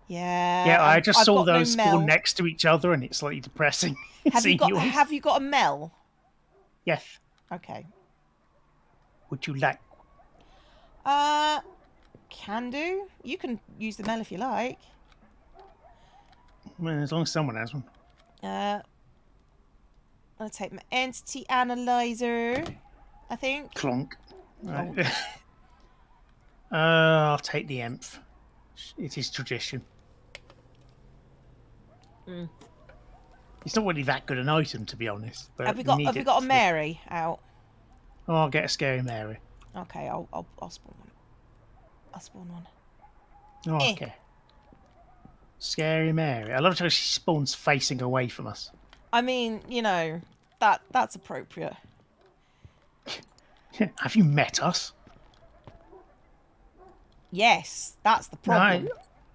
Yeah. Yeah, I just saw those no spawn next to each other and it's slightly depressing. Have you got a Mel? Yes. Okay. Would you like? Can do. You can use the Mel if you like. Well, as long as someone has one. I'll take my entity analyzer, I think. Clonk. Right. I'll take the EMF. It is tradition. It's not really that good an item, to be honest. But have we got a Mary out? Oh, I'll get a scary Mary. Okay, I'll spawn one. I'll spawn one. Oh, okay. Scary Mary. I love how she spawns facing away from us. I mean, you know, that's appropriate. Have you met us? Yes, that's the problem. No,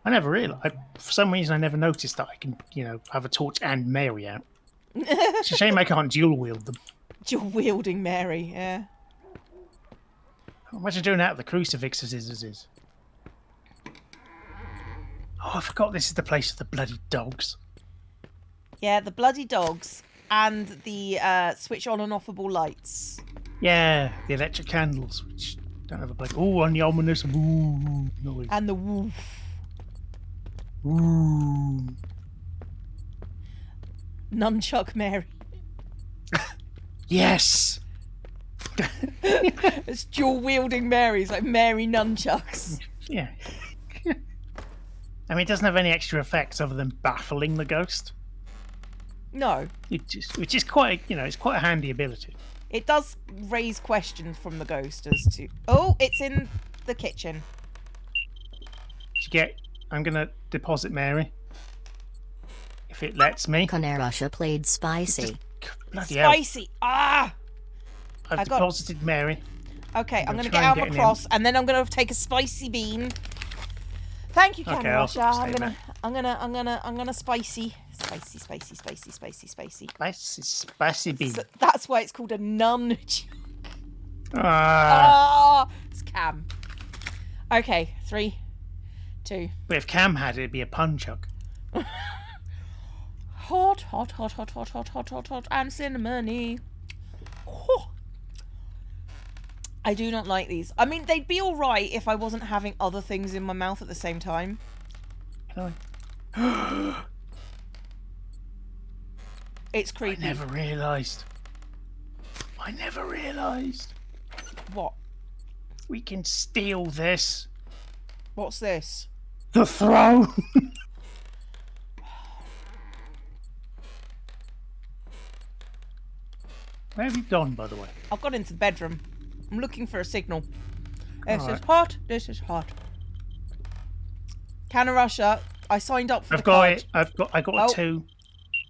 I never realised. For some reason, I never noticed that I can, have a torch and Mary out. It's a shame I can't dual wield them. Dual wielding Mary, yeah. Imagine doing that with the crucifixes is. Oh, I forgot this is the place of the bloody dogs. Yeah, the bloody dogs and the switch on and offable lights. Yeah, the electric candles, which don't have a bloody... Oh, and the ominous woo noise. And the woof. Ooh. Nunchuck Mary. Yes! It's dual wielding Marys, like Mary nunchucks. Yeah. I mean, it doesn't have any extra effects other than baffling the ghost. No. Which is quite, it's quite a handy ability. It does raise questions from the ghost as to... Oh, it's in the kitchen. I'm going to deposit Mary. If it lets me. Conarusha played spicy. Bloody hell. Spicy. Ah! I've deposited Mary. Okay, I'm going to get out my cross, and then I'm going to take a spicy bean. Thank you, Conarusha. I'm gonna spicy bean. So that's why it's called a nunchuck. It's Cam. Okay, 3, 2. But if Cam had it, it'd be a punchuck. Hot, and cinnamony. Oh. I do not like these. I mean, they'd be all right if I wasn't having other things in my mouth at the same time. It's creepy. I never realised. What? We can steal this. What's this? The throne. Where have you gone, by the way? I've gone into the bedroom. I'm looking for a signal. This is hot. Conarusha, I signed up for the card. I got a 2.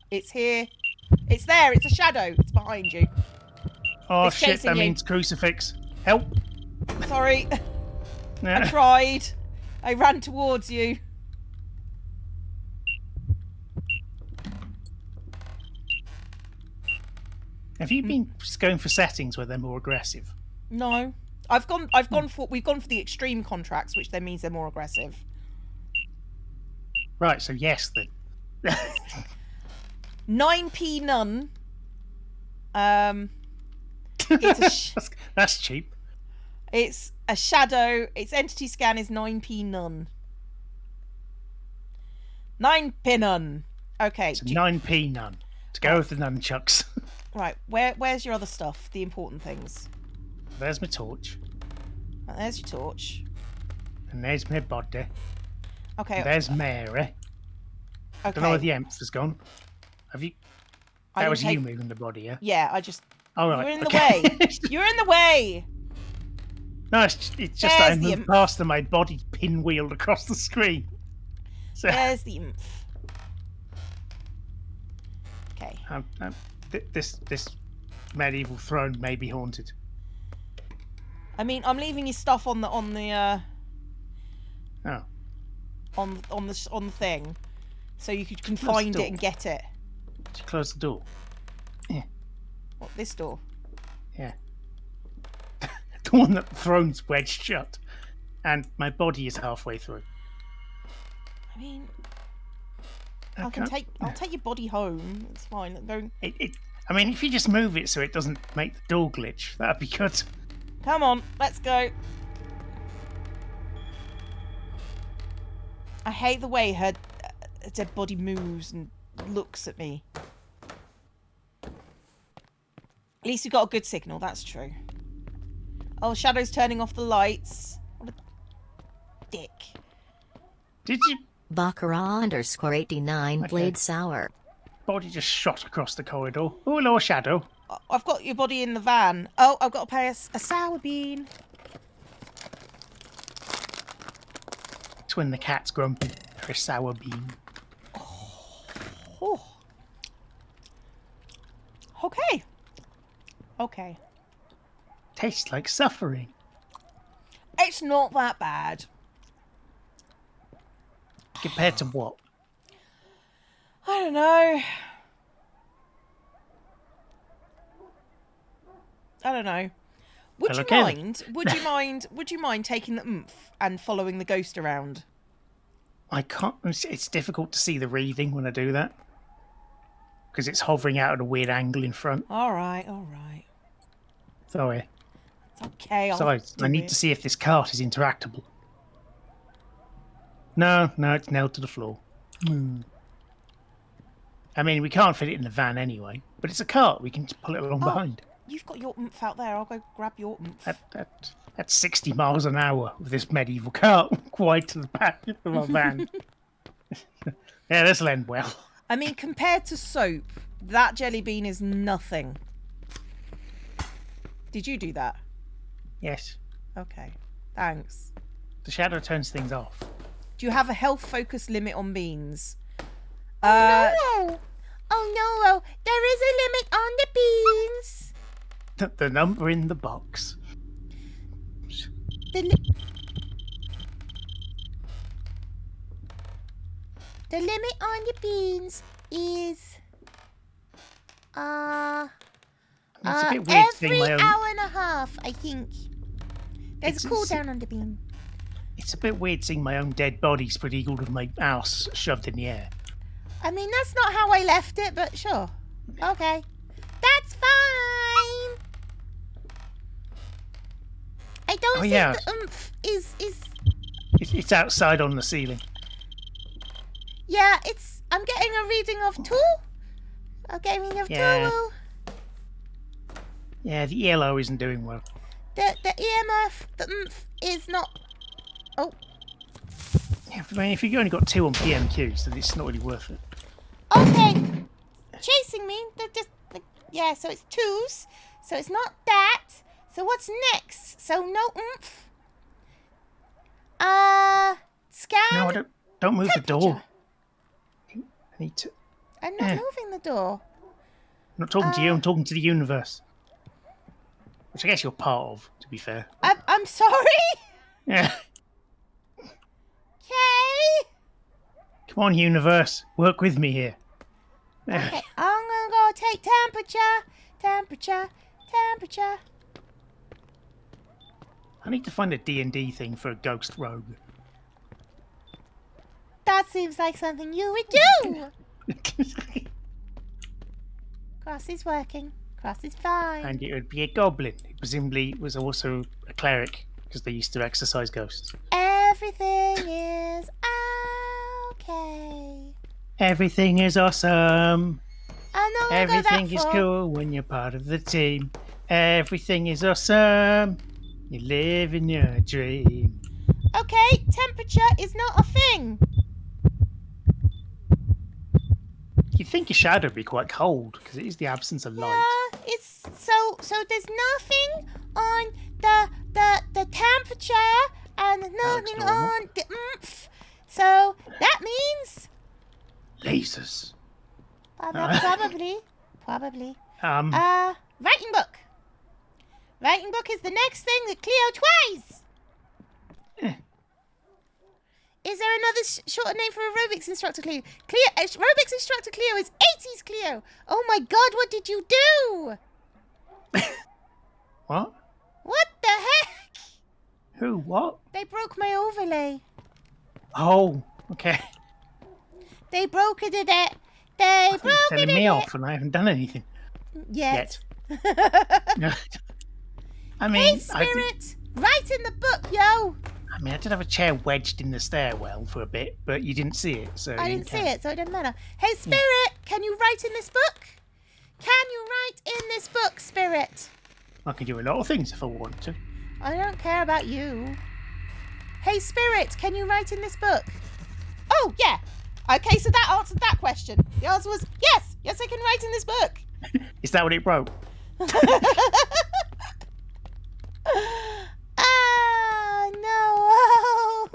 It's here. It's there. It's a shadow. It's behind you. Oh It's shit! That means crucifix. Help! Sorry. I tried. I ran towards you. Have you been going for settings where they're more aggressive? No. We've gone for the extreme contracts, which then means they're more aggressive. Right, so yes then. 9p none. It's That's cheap. it's a shadow. Its entity scan is 9p none. 9p none. Okay. So 9p none. To go with the nunchucks. Right. Where's your other stuff? The important things. There's my torch. Right, there's your torch. And there's my body. Okay. And there's Mary. Okay. Don't know where the imp has gone. Have you? I That didn't was take- you moving the body, yeah? Yeah. I just. All right. You're in the okay. way. You're in the way. No, it's just that I There's the moved imp. past and my body pinwheeled across the screen. So There's the imp. Okay. this medieval throne may be haunted. I mean, I'm leaving your stuff on the Oh, on the thing, so you can Close the find door. it and get it. did you close the door? What, this door? Yeah. The one that the throne's wedged shut, and my body is halfway through. I mean, I I'll can't- take your body home. It's fine. I'm going. I mean, if you just move it so it doesn't make the door glitch, that'd be good. Come on, let's go. I hate the way her dead body moves and looks at me. At least we got a good signal, that's true. Oh, Shadow's turning off the lights. What a dick. Did you? Baccarat_89 Okay. Blade Sour. Body just shot across the corridor. Oh, hello, Shadow. I've got your body in the van. Oh, I've got to pay a sour bean. It's when the cat's grumpy for a sour bean. Oh. Okay. Okay. Tastes like suffering. It's not that bad. Compared to what? I don't know. I don't know. Would Well, you okay then. mind? Would you mind? Would you mind taking the oomph and following the ghost around? I can't. It's difficult to see the reading when I do that. Because it's hovering out at a weird angle in front. All right, all right. Sorry. It's okay. I'll Besides, do I need it. to see if this cart is interactable. No, it's nailed to the floor. I mean, we can't fit it in the van anyway. But it's a cart. We can just pull it along Oh. behind. You've got your oomph out there. I'll go grab your oomph. At 60 miles an hour with this medieval cart quite to the back of our van. Yeah, this'll end well. I mean, compared to soap, that jelly bean is nothing. Did you do that? Yes. Okay. Thanks. The shadow turns things off. Do you have a health focus limit on beans? No. Oh no, there is a limit on the beans. The number in the box. The limit on the beans is It's a bit weird seeing every my own. hour and a half, I think. There's It's- a cooldown on the bean. It's a bit weird seeing my own dead body spread eagled with my ass shoved in the air. I mean, that's not how I left it, but sure. Okay. That's fine. I don't Oh, think yeah. the oomph is It's outside on the ceiling. yeah, I'm getting a reading of 2. A reading of Yeah. 2. Yeah, the ELO isn't doing well. The EMF, the oomph is not. Oh, Yeah, I mean, if you've only got 2 on PMQs, then it's not really worth it. okay. Chasing me. They're just yeah. So it's 2s. So it's not that. So what's next? So no oomph. Scan. No, I don't move the door. Temperature. I need to. I'm not moving the door. I'm not talking to you. I'm talking to the universe, which I guess you're part of. To be fair. I'm sorry. Yeah. Okay. Come on, universe. Work with me here. Okay. I'm gonna go take temperature. Temperature. Temperature. I need to find a D&D thing for a ghost rogue. That seems like something you would do. Cross is working. Cross is fine. And it would be a goblin, who presumably was also a cleric, because they used to exorcise ghosts. Everything is okay. Everything is awesome. I know Everything is cool when you're part of the team. Everything is awesome. You're living your dream. Okay, temperature is not a thing. You'd think a shadow would be quite cold, because it is the absence of light. It's so there's nothing on the temperature and nothing normal. on the oomph. So that means Lasers. probably. Writing book. Writing book is the next thing that Cleo tries. Is there another shorter name for a aerobics instructor, Cleo? Aerobics instructor Cleo is 80s Cleo. Oh my God, what did you do? What? What the heck? Who? What? They broke my overlay. Oh, okay. They broke it. They You're broke telling it. me off, and I haven't done anything Yet. No. I Hey, mean, Spirit, write in the book, yo. I did have a chair wedged in the stairwell for a bit, but you didn't see it, so I you didn't see count. it, so it didn't matter. Hey, Spirit, can you write in this book? Can you write in this book, Spirit? I can do a lot of things if I want to. I don't care about you. Hey, Spirit, can you write in this book? Oh, yeah. Okay, so that answered that question. The answer was yes. Yes, I can write in this book. Is that what it wrote? Ah, no.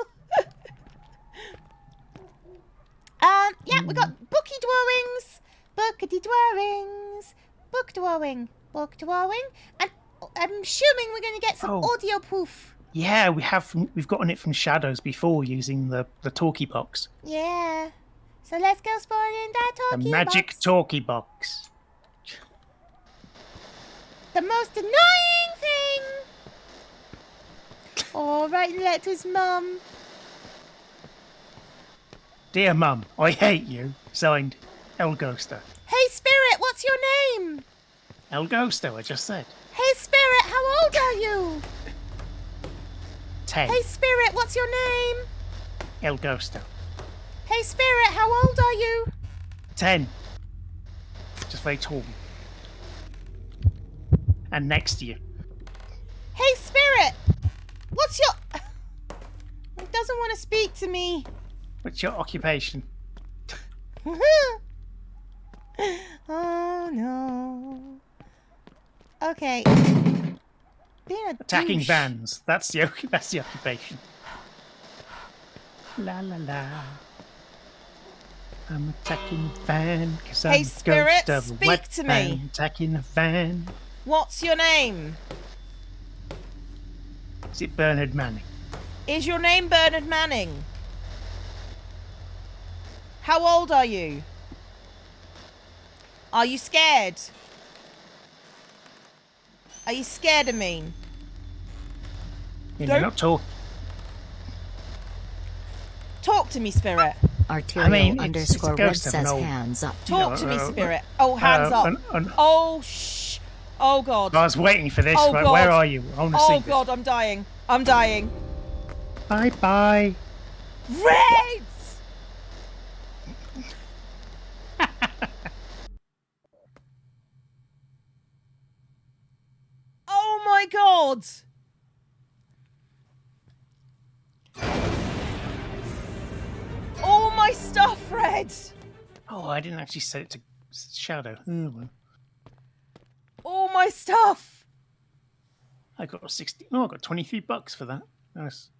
Yeah, we got booky drawings, bookity drawings, book drawing, and I'm assuming we're going to get some Oh. audio proof. Yeah, we've gotten it from Shadows before using the talkie box. Yeah. So let's go spawn in that The talkie magic box. talkie box. The most annoying thing. Oh, writing a letter to his mum. Dear Mum, I hate you. Signed, El Ghosto. Hey, Spirit, what's your name? El Ghosto, I just said. Hey, Spirit, how old are you? 10. Hey, Spirit, what's your name? El Ghosto. Hey, Spirit, how old are you? 10. Just very tall. And next to you. Hey, Spirit, what's your... It doesn't want to speak to me. What's your occupation? Oh, no. Okay. Being a Attacking douche. vans. That's the occupation. La la la. I'm attacking the van because Hey, I'm Spirit, the ghost of a speak wet to me. van. Attacking the van. What's your name? Is it Bernard Manning? Is your name Bernard Manning? How old are you? Are you scared? Are you scared of me? You're Don't- not talking. Talk to me, Spirit. Arterial it's a underscore red ghost of an says old- hands up. Talk to me, Spirit. Oh, hands up. Oh, shh. Oh, God. I was waiting for this. Oh, Right, God. where are you? I want to see Oh, this. God, I'm dying. I'm dying. Bye bye. Reds! Oh, my God. All my stuff, Red. Oh, I didn't actually set it to Shadow. Oh, well. All my stuff. I got 60. Oh, I got $23 for that. Nice.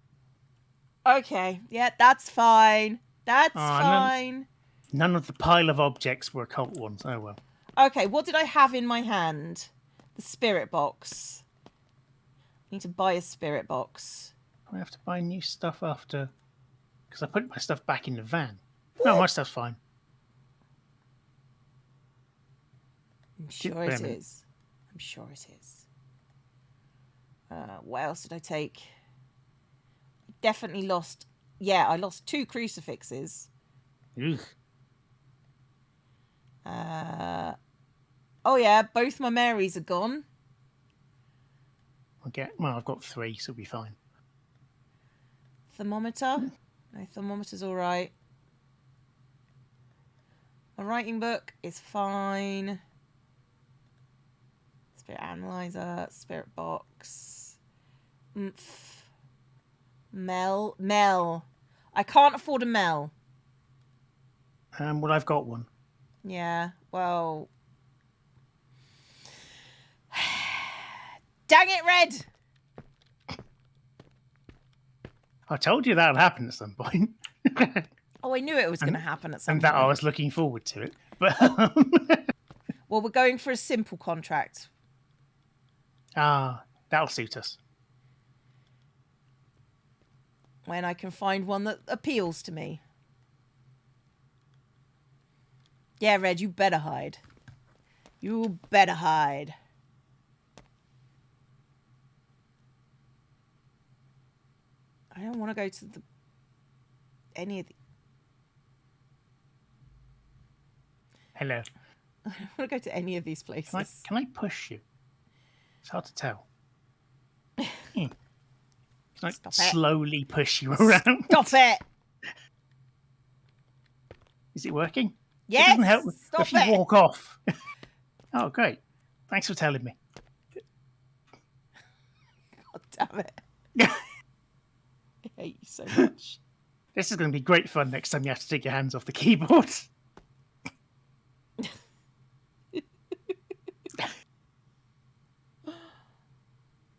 Okay, yeah, that's fine. That's Oh, no. fine. None of the pile of objects were occult ones. Oh well. Okay, what did I have in my hand? The spirit box. I need to buy a spirit box. I have to buy new stuff after, because I put my stuff back in the van. No, my stuff's fine. I'm sure Wait a it minute. is. I'm sure it is. What else did I take? Definitely lost. Yeah, I lost 2 crucifixes. Ugh. Oh yeah, both my Marys are gone. Okay. Well, I've got 3, so we'll be fine. Thermometer. No, thermometer's all right. My writing book is fine. Spirit analyzer, spirit box. Mel. I can't afford a Mel. Well, I've got one. Yeah, well. Dang it, Red! I told you that'll happen at some point. Oh, I knew it was going to happen at some And point. that I was looking forward to it. But Well, we're going for a simple contract. that'll suit us. When I can find one that appeals to me. Yeah, Red, you better hide. You better hide. I don't want to go to any of the... Hello. I don't want to go to any of these places. Can I push you? It's hard to tell. Can I Stop it. slowly push you around? Stop it! Is it working? Yes! It doesn't help Stop if you it! walk off. Oh, great. Thanks for telling me. God damn it. I hate you so much. This is going to be great fun next time you have to take your hands off the keyboard.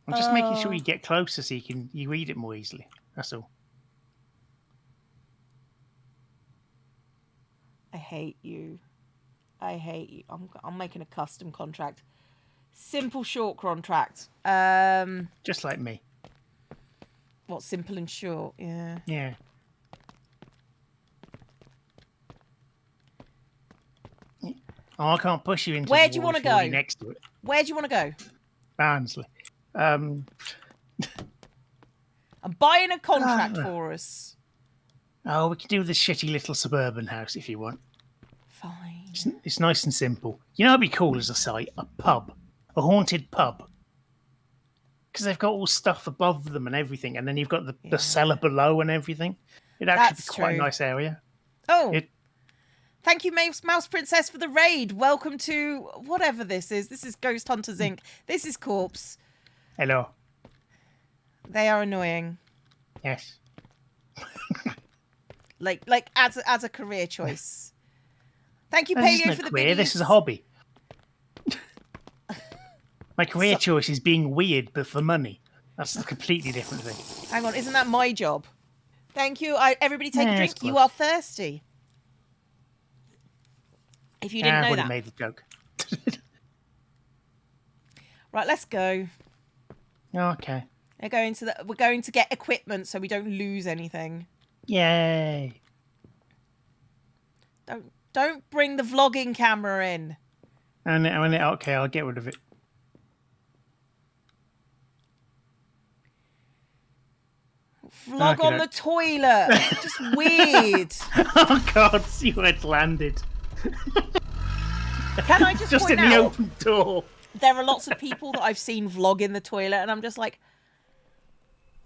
I'm just making sure you get closer so you read it more easily. That's all. I hate you. I hate you. I'm making a custom contract. Simple short contract. Just like me. What, simple and short? Yeah. Yeah. Oh, I can't push you into Where the do you wall wanna if you're already go? next to it. Where do you want to go? Barnsley. I'm buying a contract for us. Oh, we can do the shitty little suburban house if you want. Fine. It's nice and simple. You know, it'd be cool as a site, a pub, a haunted pub, because they've got all stuff above them and everything, and then you've got the cellar below and everything. It'd actually That's be quite true. a nice area. Oh, It- thank you, Mouse Princess, for the raid. Welcome to whatever this is. This is Ghost Hunters Inc. This is Corpse. Hello. They are annoying. Yes. Like as a career choice. Thank you, This isn't Paleo, a for the career. This is a biddies. hobby. My career choice is being weird, but for money. That's a completely different thing. Hang on, isn't that my job? Thank you. Everybody take Yeah, a drink. it's You close. are thirsty. If you didn't I've know already that. made the joke. Right, let's go. Okay. We're going to get equipment so we don't lose anything. Yay. Don't bring the vlogging camera in. Okay, I'll get rid of it. Vlog on the toilet. Just weird. Oh God, see where it's landed. Can I just Just point in the out, open door. there are lots of people that I've seen vlog in the toilet, and I'm just like,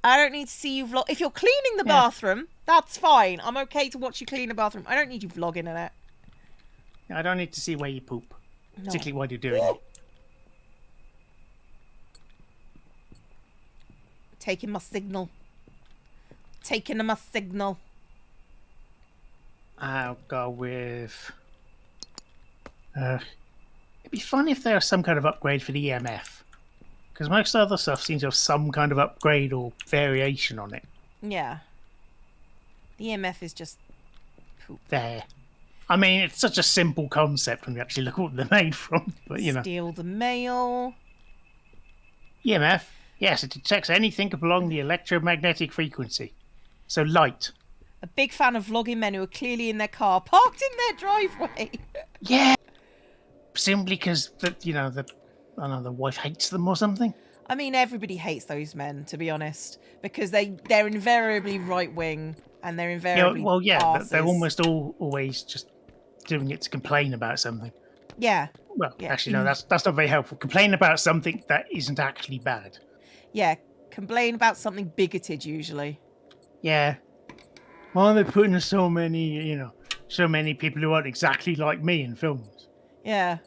I don't need to see you vlog. If you're cleaning the bathroom, that's fine. I'm okay to watch you clean the bathroom. I don't need you vlogging in it. I don't need to see where you poop, No. particularly while you're doing it. Taking my signal. Taking my signal. I'll go with. It'd be fun if there was some kind of upgrade for the EMF, because most other stuff seems to have some kind of upgrade or variation on it. Yeah. The EMF is just poop. There. I mean, it's such a simple concept when you actually look at what they're made from, but you know. Steal the mail. EMF, yes, it detects anything along the electromagnetic frequency. So light. A big fan of vlogging men who are clearly in their car, parked in their driveway. Yeah. Simply because the I don't know, the wife hates them or something. I mean, everybody hates those men, to be honest, because they're invariably right wing and they're Yeah, invariably well, yeah, they're arses. almost always just doing it to complain about something. Yeah, Well, Yeah. actually, no, that's not very helpful. Complain about something that isn't actually bad. yeah. Complain about something bigoted usually. Yeah. Why are they putting so many people who aren't exactly like me in films? Yeah.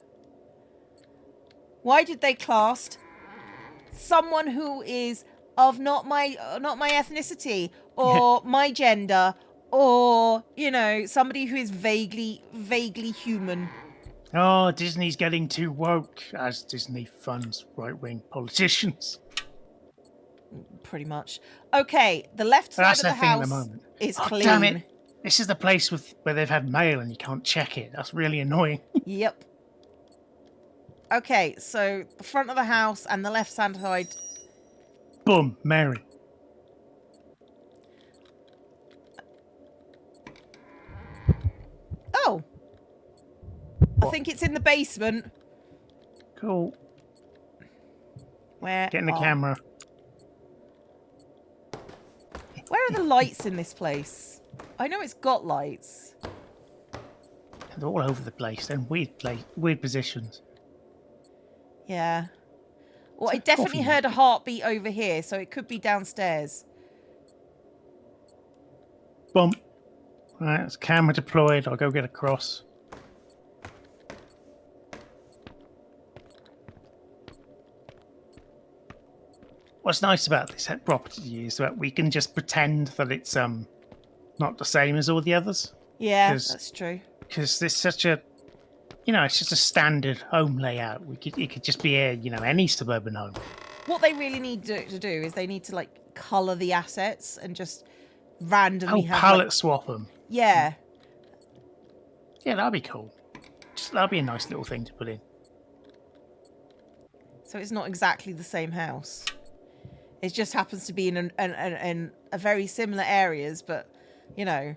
Why did they cast someone who is of not my ethnicity or my gender or somebody who is vaguely human? Oh, Disney's getting too woke as Disney funds right-wing politicians. Pretty much. Okay, the left side That's of the their thing at the house moment. is Oh, clean. damn it. This is the place where they've had mail and you can't check it. That's really annoying. Yep. Okay, so the front of the house and the left hand side. Boom, Mary. Oh, I What? think it's in the basement. Cool. Where? Get in the are- camera. Where are the lights in this place? I know it's got lights. They're all over the place. They're in weird positions. Yeah. Well, I It's a definitely coffee heard a heartbeat over here, so it could be downstairs. Boom. Right, it's camera deployed. I'll go get across. What's nice about this property is that we can just pretend that it's not the same as all the others. Yeah, 'Cause- that's true. Because there's such a, it's just a standard home layout. It could just be any suburban home. What they really need to do is they need to like color the assets and just randomly Oh, have palette like, swap them. yeah. Yeah, that'd be cool. That'd be a nice little thing to put in. So it's not exactly the same house. It just happens to be in a very similar areas, but It's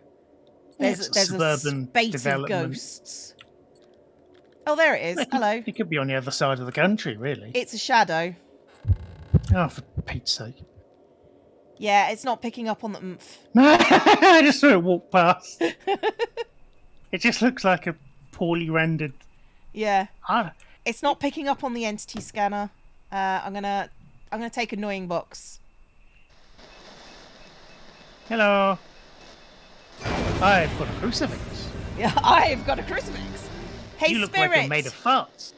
there's a suburban spate of development. ghosts. Oh, there it is. Hello. It could be on the other side of the country, really. It's a shadow. Oh, for Pete's sake. Yeah, it's not picking up on the oomph. I just saw it walk past. It just looks like a poorly rendered. Yeah, Ah, it's not picking up on the entity scanner. I'm gonna take annoying box. hello. I've got a crucifix. Yeah, I've got a crucifix. Hey, You look Spirit. like you're made of farts.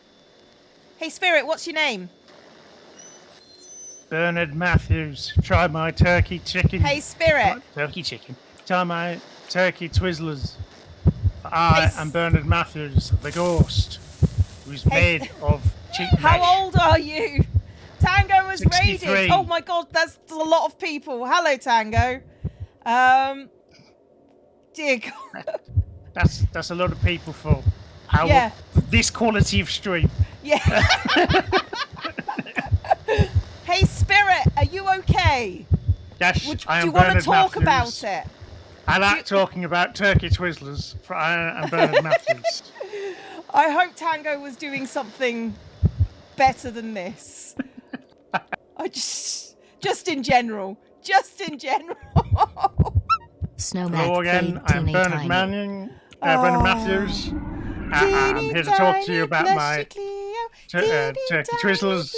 Hey, Spirit, what's your name? Bernard Matthews. Try my turkey chicken. Hey, Spirit. Turkey chicken. Try my turkey Twizzlers. For I Hey, am Bernard Matthews, the ghost, who's Hey. made of cheap mesh. How old are you? Tango was 63. raided. Oh my god, that's a lot of people. Hello, Tango. Dear God. That's a lot of people for our Yeah. this quality of stream. Yeah. Hey, Spirit, are you okay? Yes, Do I am you want to Bernard talk Matthews. about it? I like talking about turkey Twizzlers. For I am Bernard Matthews. I hope Tango was doing something better than this. I just in general. Just in general. Snowmac Hello again. played I am Teeny Bernard Tiny. Manning. Oh. Bernard Matthews. I'm here to talk to you about my turkey Twizzlers.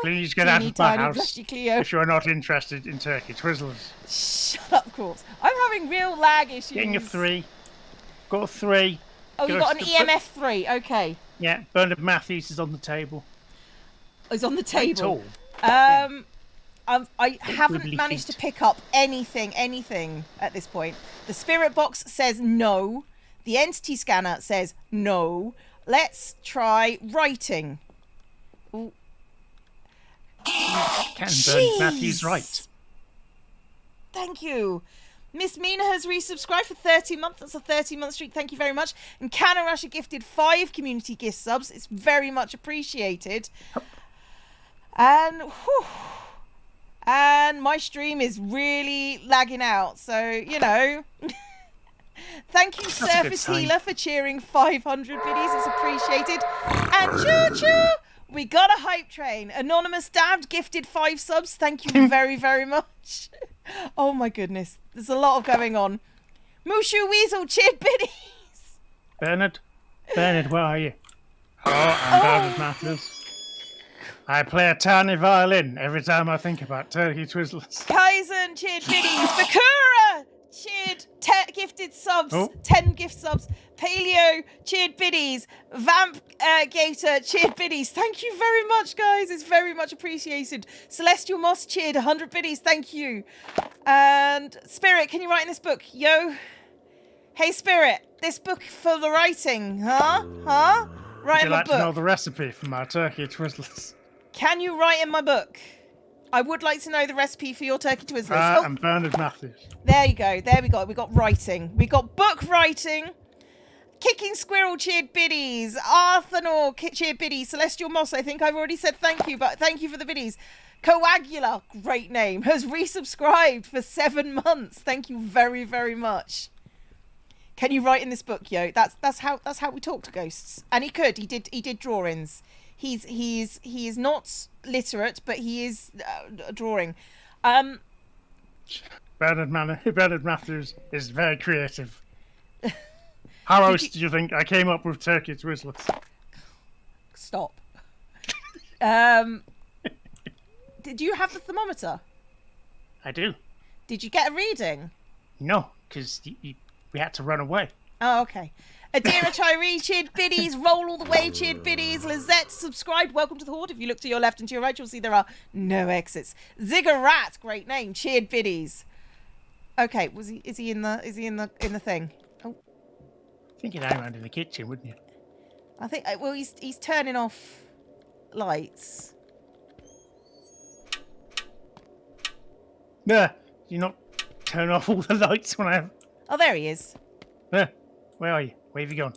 Please get out of my house if you are not interested in turkey Twizzlers. Shut up, Corpse. I'm having real lag issues. Getting a 3. Got a 3. Oh, you Goes got an to- EMF 3. Okay. Yeah, Bernard Matthews is on the table. It's on the Very table. tall. I haven't Wibbly managed to feet. pick up anything at this point. The spirit box says no. The entity scanner says no. Let's try writing. Ooh. Can Bernard Matthews Jeez. write? Thank you. Miss Mina has resubscribed for 30 months. That's a 30-month streak. Thank you very much. And Canna Russia gifted 5 community gift subs. It's very much appreciated. And whew, and my stream is really lagging out. So, thank you, That's a good Surface sign. Healer, for cheering 500 biddies. It's appreciated. And Choo Choo, We got a hype train. Anonymous Dabbed gifted 5 subs. Thank you very, very much. Oh my goodness. There's a lot of going on. Mushu Weasel cheered biddies. Bernard, where are you? Oh, I'm Bernard Matthews. I play a tiny violin every time I think about Turkey Twizzlers. Kaizen cheered biddies. Bakura cheered gifted subs. Oh. 10 gift subs. Paleo cheered biddies. Vamp Gator cheered biddies. Thank you very much, guys. It's very much appreciated. Celestial Moss cheered 100 biddies. Thank you. And Spirit, can you write in this book? Yo. Hey, Spirit, this book for the writing, huh? Huh? Write Would in you my like to know book. the recipe for my Turkey Twizzlers? Can you write in my book? I would like to know the recipe for your turkey twizzlers. I'm Bernard Matthews. There you go. There we go. We got writing. We got book writing. Kicking Squirrel cheered biddies. Arthanor cheered biddies. Celestial Moss, I think I've already said thank you, but thank you for the biddies. Coagula, great name, has resubscribed for 7 months. Thank you very, very much. Can you write in this book, yo? That's how we talk to ghosts. And he could. He did drawings. He is not literate, but he is drawing. Bernard Matthews is very creative. How else do you think I came up with Turkey Twizzlers? Stop. Did you have the thermometer? I do. Did you get a reading? No, because we had to run away. Oh, okay. Adira Tyree cheered biddies. Roll all the way cheered biddies. Lizette subscribed. Welcome to the Horde. If you look to your left and to your right, you'll see there are no exits. Ziggurat, great name, cheered biddies. Okay, is he in the thing? Oh, I think you'd hang around in the kitchen, wouldn't you? I think well he's turning off lights. No, you not turn off all the lights when I have. Oh, there he is. Where are you? Where have you gone?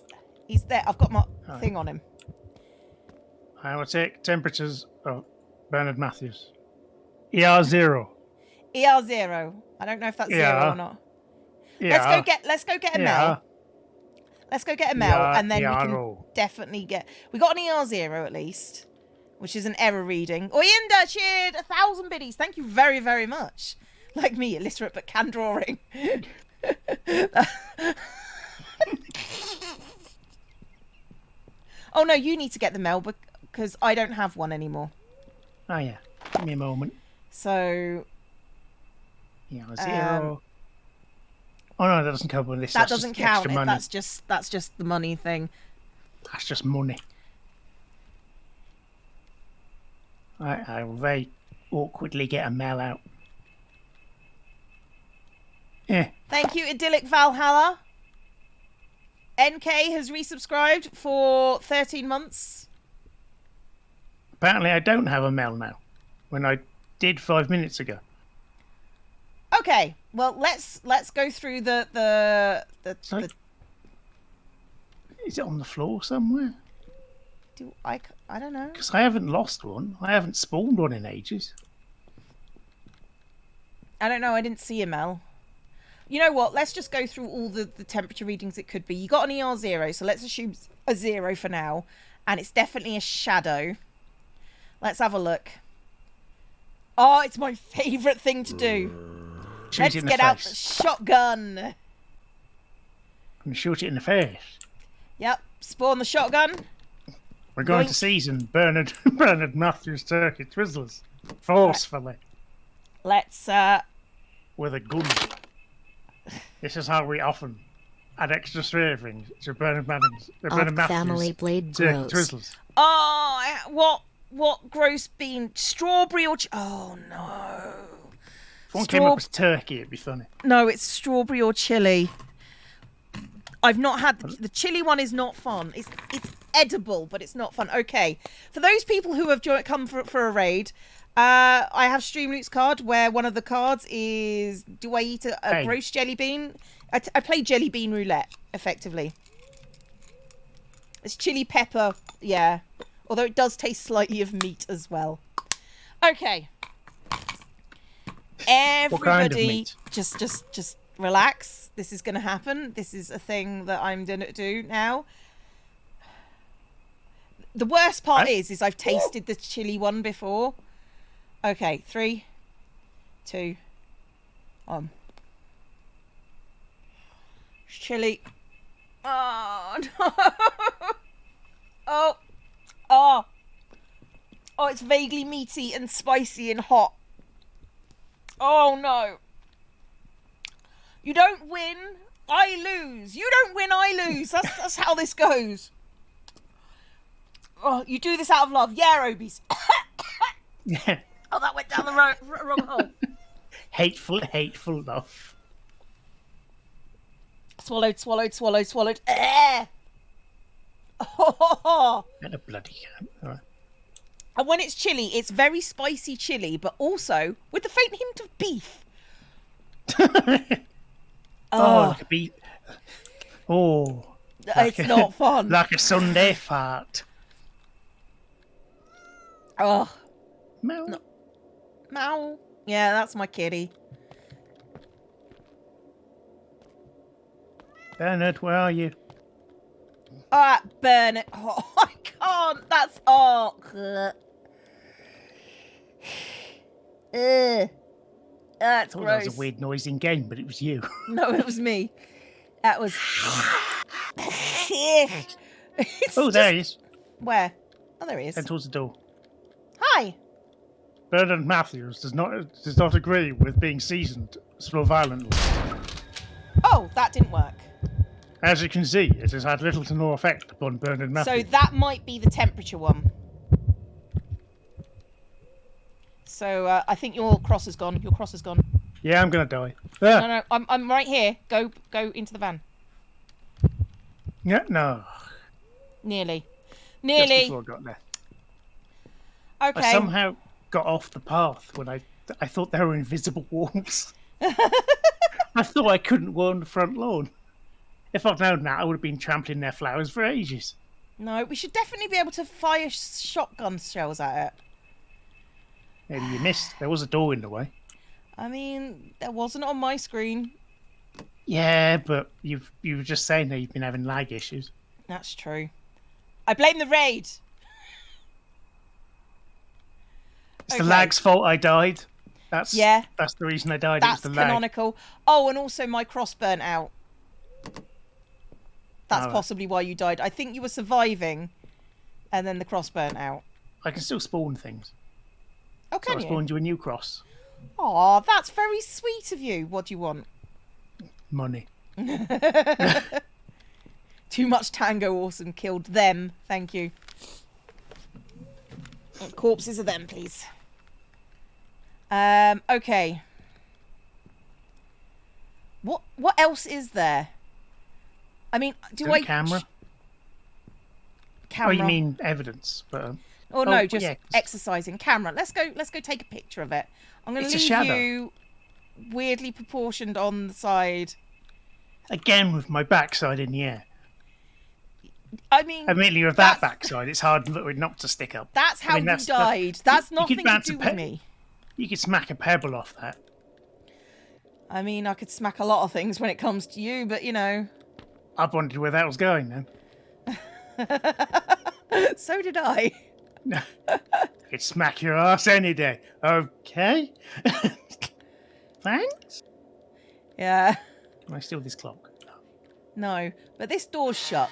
He's there. I've got my thing on him. I will take temperatures of Bernard Matthews. ER0. ER0. I don't know if that's zero or not. Yeah. Let's go get a Mel. Let's go get a Mel, and then we can definitely get. We got an ER0 at least, which is an error reading. Oyinda cheered 1,000 biddies. Thank you very, very much. Like me, illiterate but can drawing. Oh no, you need to get the Mel because I don't have one anymore. Oh yeah. Give me a moment. So. ER0. Oh no, that doesn't cover this. That doesn't count. Money. That's just the money thing. That's just money. I will very awkwardly get a Mel out. Yeah. Thank you, Idyllic Valhalla. NK has resubscribed for 13 months. Apparently I don't have a Mel now. When I did 5 minutes ago. Okay, well let's go through the Is it on the floor somewhere? I don't know. Because I haven't lost one. I haven't spawned one in ages. I don't know. I didn't see a Mel. You know what? Let's just go through all the temperature readings it could be. You got an ER0, so let's assume a 0 for now. And it's definitely a shadow. Let's have a look. Oh, it's my favourite thing to do. Let's get out the shotgun. I'm going to shoot it in the face. Yep. Spawn the shotgun. We're going to season Bernard Matthews Turkey Twizzlers forcefully. Let's with a gun. This is how we often add extra strafing to Bernard Matthews Family Blade Turkey Gross. Twizzlers. Oh, what gross bean? Strawberry or oh no. If one came up as turkey, it'd be funny. No, it's strawberry or chili. I've not had the chili one. Is not fun. It's edible, but it's not fun. Okay, for those people who have come for a raid, I have Streamloot's card where one of the cards is: do I eat a gross jelly bean? I play jelly bean roulette effectively. It's chili pepper, yeah. Although it does taste slightly of meat as well. Okay. Everybody, what kind of meat? just relax. This is going to happen. This is a thing that I'm going to do now. The worst part Huh? is I've tasted the chili one before. Okay, 3, 2, chili. Oh no! Oh, oh, oh! It's vaguely meaty and spicy and hot. Oh no! You don't win, I lose. You don't win, I lose. That's how this goes. Oh, you do this out of love. Yeah, Obies. Yeah. Oh, that went down the wrong hole. Hateful love. Swallowed, swallowed, swallowed, swallowed. Oh. And a bloody cat. All right. And when it's chili, it's very spicy chili, but also with the faint hint of beef. Oh, like a beat. Oh. It's not fun. Like a Sunday fart. Oh, Meow. Meow. Yeah, that's my kitty. Bernard, where are you? All right, burn it. Oh, I can't. That's That's I thought gross. that was a weird noise in game, but it was you. No, it was me. That was. It's Oh, just- there he is. Where? Oh, there he is. Head towards the door. Hi. Bernard Matthews does not agree with being seasoned so violently. Oh, that didn't work. As you can see, it has had little to no effect upon Bernard Matthews. So that might be the temperature one. So I think your cross is gone. Your cross is gone. Yeah, I'm gonna die. No, no, I'm right here. Go into the van. Yeah, no. Nearly. Just Nearly. before I got there. Okay. I somehow got off the path when I thought there were invisible walls. I thought I couldn't warn the front lawn. If I'd known that, I would have been trampling their flowers for ages. No, we should definitely be able to fire shotgun shells at it. Maybe you missed. There was a door in the way. I mean, there wasn't on my screen. Yeah, but you were just saying that you've been having lag issues. That's true. I blame the raid. It's the Okay. lag's fault I died. That's Yeah. That's the reason I died. That's it was the lag. canonical. Oh, and also my cross burnt out. That's Oh. possibly why you died. I think you were surviving, and then the cross burnt out. I can still spawn things. Oh, So can I you? spawned you a new cross. Aw, that's very sweet of you. What do you want? Money. Too much Tango Awesome killed them. Thank you. Corpses of them, please. Okay. What else is there? I mean, do Don't I camera? camera? Oh, you mean evidence? But Oh no, oh, just yeah. exercising camera. Let's go take a picture of it. I'm going to It's a leave shadow. you weirdly proportioned on the side. again with my backside in the air. I mean, Admittedly, with that that's- backside, it's hard not to stick up. that's how I mean, you died. That's you could nothing to bounce do a with me. You could smack a pebble off that. I mean, I could smack a lot of things when it comes to you, but you know. I've wondered where that was going then. So did I. I could smack your ass any day. Okay. Thanks. Yeah. Can I steal this clock? No, but this door's shut.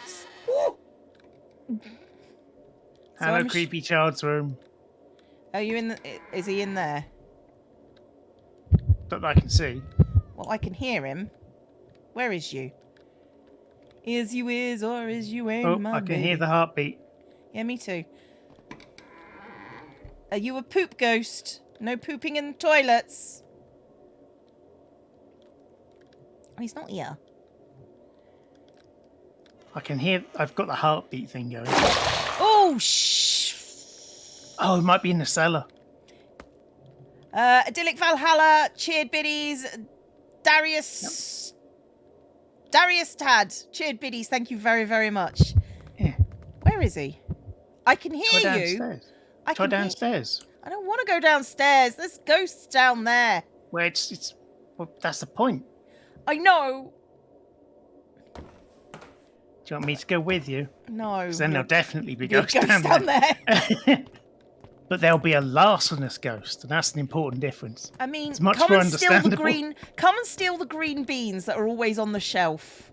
Hello, I'm creepy child's room. Are you in? Is he in there? That I can see. Well, I can hear him. Where is you? Is you is or is you ain't Oh, my I can baby? hear the heartbeat. Yeah, me too. Are you a poop ghost? No pooping in toilets. Oh, he's not here. I can hear. I've got the heartbeat thing going. Oh, shh. Oh, it might be in the cellar. Idyllic Valhalla, cheered biddies, Darius. Darius Tad, cheered biddies. Thank you very, very much. Yeah. Where is he? I can Try hear you. downstairs. I Try can hear- downstairs. I don't want to go downstairs. There's ghosts down there. Well, it's. Well, that's the point. I know. Do you want me to go with you? No. Because then you're- there'll definitely be you're ghosts ghost down there. But there'll be a larcenous ghost, and that's an important difference. I mean, It's much come more and steal the understandable. green. Come and steal the green beans that are always on the shelf.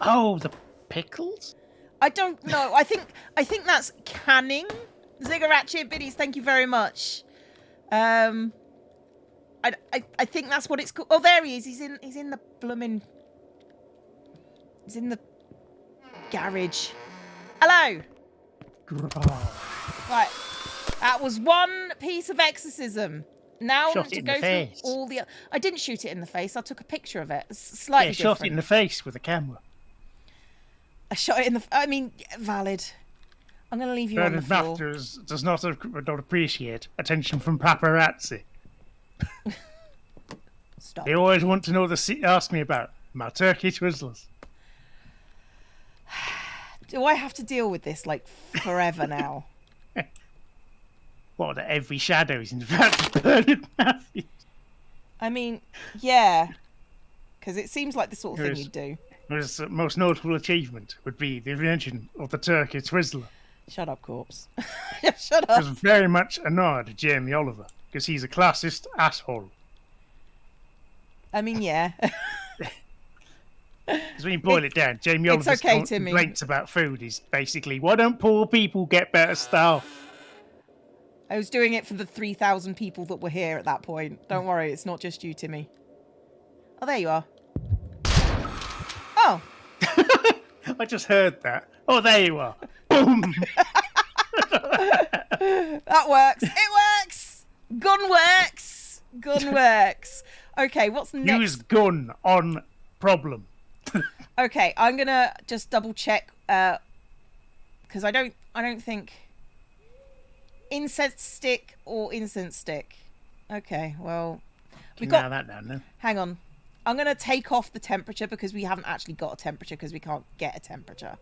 Oh, the pickles? I don't know. I think that's canning. Zigguratchie Biddies, thank you very much. I think that's what it's called. Oh, there he is. He's in the bloomin'. He's in the garage. Hello. Right. That was one piece of exorcism. Now Shot it to in go the through face. all the. I didn't shoot it in the face. I took a picture of it. It's slightly Yeah, shot it different. in the face with a camera. I shot it in the. I mean, valid. I'm going to leave you on the Bernard floor. Mathers does not appreciate attention from paparazzi. Stop. They always want to know ask me about my turkey twizzlers. Do I have to deal with this like forever now? What, that every shadow is in fact Bernard Matthews? I mean, yeah. Because it seems like the sort of thing Yes. you'd do. His most notable achievement would be the invention of the turkey twizzler. Shut up, corpse. Shut It was up. very much a nod to Jamie Oliver, because he's a classist asshole. I mean, yeah. Because when you boil it down, Jamie it's Oliver's okay, Timmy. complaints about food is basically, why don't poor people get better stuff? I was doing it for the 3,000 people that were here at that point. Don't worry, it's not just you, Timmy. Oh, there you are. Oh, I just heard that. Oh, there you are. Boom! that works. It works. Gun works. Gun works. Okay, what's next? Use gun on problem. Okay, I'm gonna just double check because I don't think incense stick or incense stick. Okay, well we Can got. narrow that down then. Hang on, I'm gonna take off the temperature because we haven't actually got a temperature because we can't get a temperature.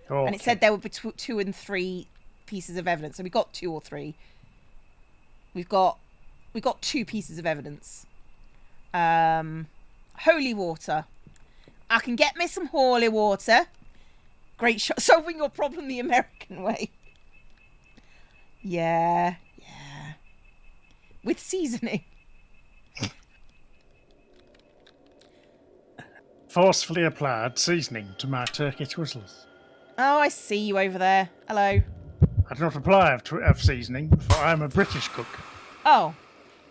Okay. And it said there were 2 and 3 pieces of evidence, so we got 2 or 3. We've got 2 pieces of evidence. Holy water. I can get me some holy water. Great shot. Solving your problem the American way. Yeah. With seasoning. Forcefully applied seasoning to my turkey twizzlers. Oh, I see you over there. Hello. I do not apply of seasoning, for I am a British cook. Oh.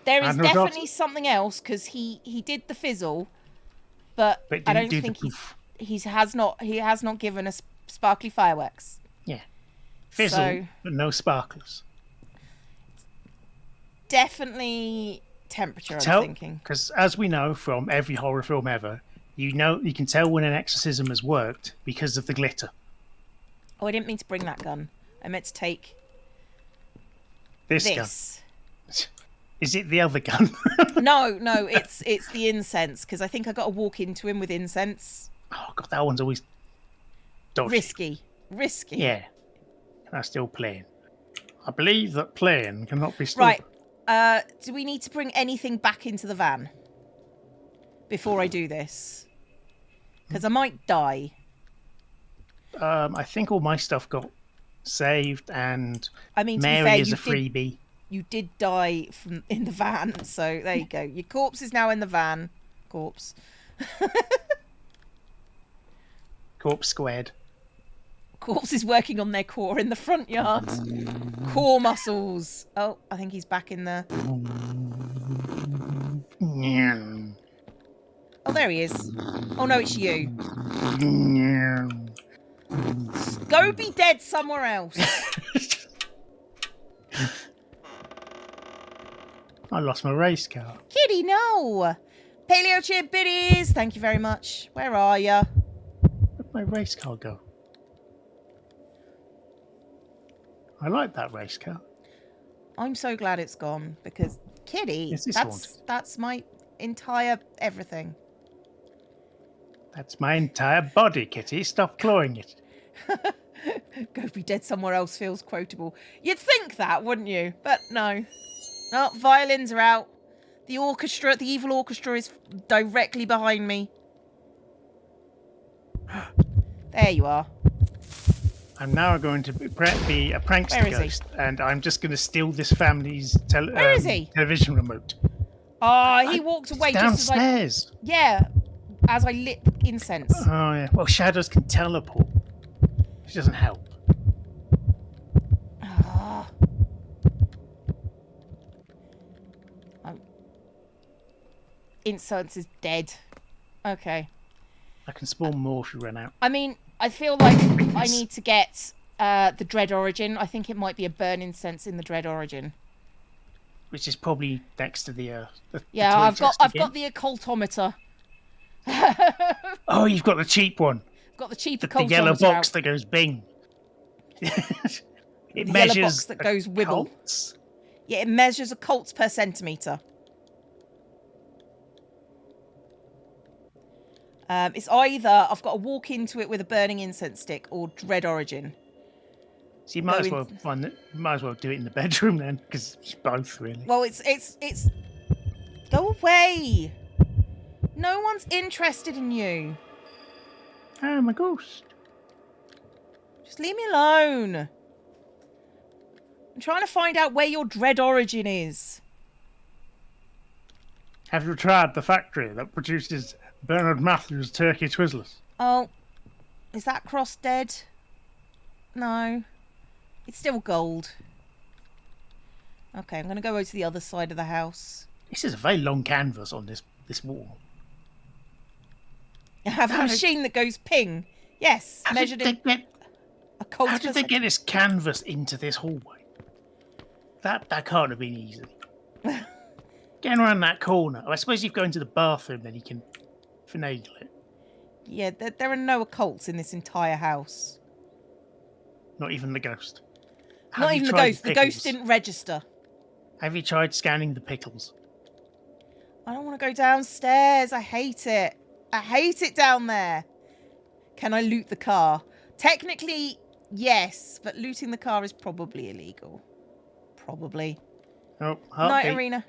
There is And no doubt- definitely something else because he did the fizzle, but But I didn't don't do think the he has not given us sparkly fireworks. Yeah. Fizzle, So- but no sparklers. Definitely temperature. I'm Tell, thinking. because as we know from every horror film ever, you can tell when an exorcism has worked because of the glitter. Oh, I didn't mean to bring that gun. I meant to take This this. gun. Is it the other gun? No, it's the incense because I think I got to walk into him with incense. Oh god, that one's always dodgy. Risky. Yeah. That's still playing. I believe that playing cannot be stopped. Right. Do we need to bring anything back into the van before I do this? Because I might die. I think all my stuff got saved, and I mean, to Mary be fair, is a freebie. you did die in the van, so there you go. Your corpse is now in the van. Corpse. Corpse squared. Corpse is working on their core in the front yard. Core muscles. Oh, I think he's back in there. Nyam. Oh, there he is. Oh no, it's you. Nyam. Go be dead somewhere else. I lost my race car. Kitty, no. Paleo chip biddies. Thank you very much. Where are ya? Where'd my race car go? I like that race car. I'm so glad it's gone because Kitty, Yes, it's that's my entire everything. That's my entire body, Kitty. Stop clawing it. Go be dead somewhere else feels quotable. You'd think that, wouldn't you? But no. Oh, violins are out. The orchestra, the evil orchestra is directly behind me. There There you are. I'm now going to be a prankster Where is he? ghost, and I'm just going to steal this family's Where is he? television remote. Ah, he walked away just as I... Downstairs. Yeah, as I lit the incense. Oh, yeah. Well, shadows can teleport. Which doesn't help. Ah. Incense is dead. Okay. I can spawn more if you run out. I mean, I feel like I need to get the Dread Origin. I think it might be a burn incense in the Dread Origin. Which is probably next to the Yeah, toy I've got chest again. the occultometer. Oh, you've got the cheap one. I've got the cheap The occultometer. yellow box out. that goes bing. It The measures yellow box that goes wibble. occults. Yeah, it measures occults per centimeter. It's either I've got to walk into it with a burning incense stick or Dread Origin. So you might as Go well might as well do it in the bedroom then, because it's both really. Well, it's go away. No one's interested in you. I'm a ghost. Just leave me alone. I'm trying to find out where your Dread Origin is. Have you tried the factory that produces Bernard Matthews turkey twizzlers? Oh, is that cross dead? No. It's still gold. Okay, I'm going to go over to the other side of the house. This is a very long canvas on this wall. I have a How did- machine that goes ping. Yes, How measured did in they get, a cold. how did they get this canvas into this hallway? That can't have been easy. Getting around that corner. I suppose you've gone to the bathroom, then you can finagle it. Yeah, there are no occults in this entire house. Not even the ghost. Not Have you even the tried ghost. The ghost pickles? didn't register. Have you tried scanning the pickles? I don't want to go downstairs. I hate it. I hate it down there. Can I loot the car? Technically, yes, but looting the car is probably illegal. Probably. Oh, Night heartbeat. Arena.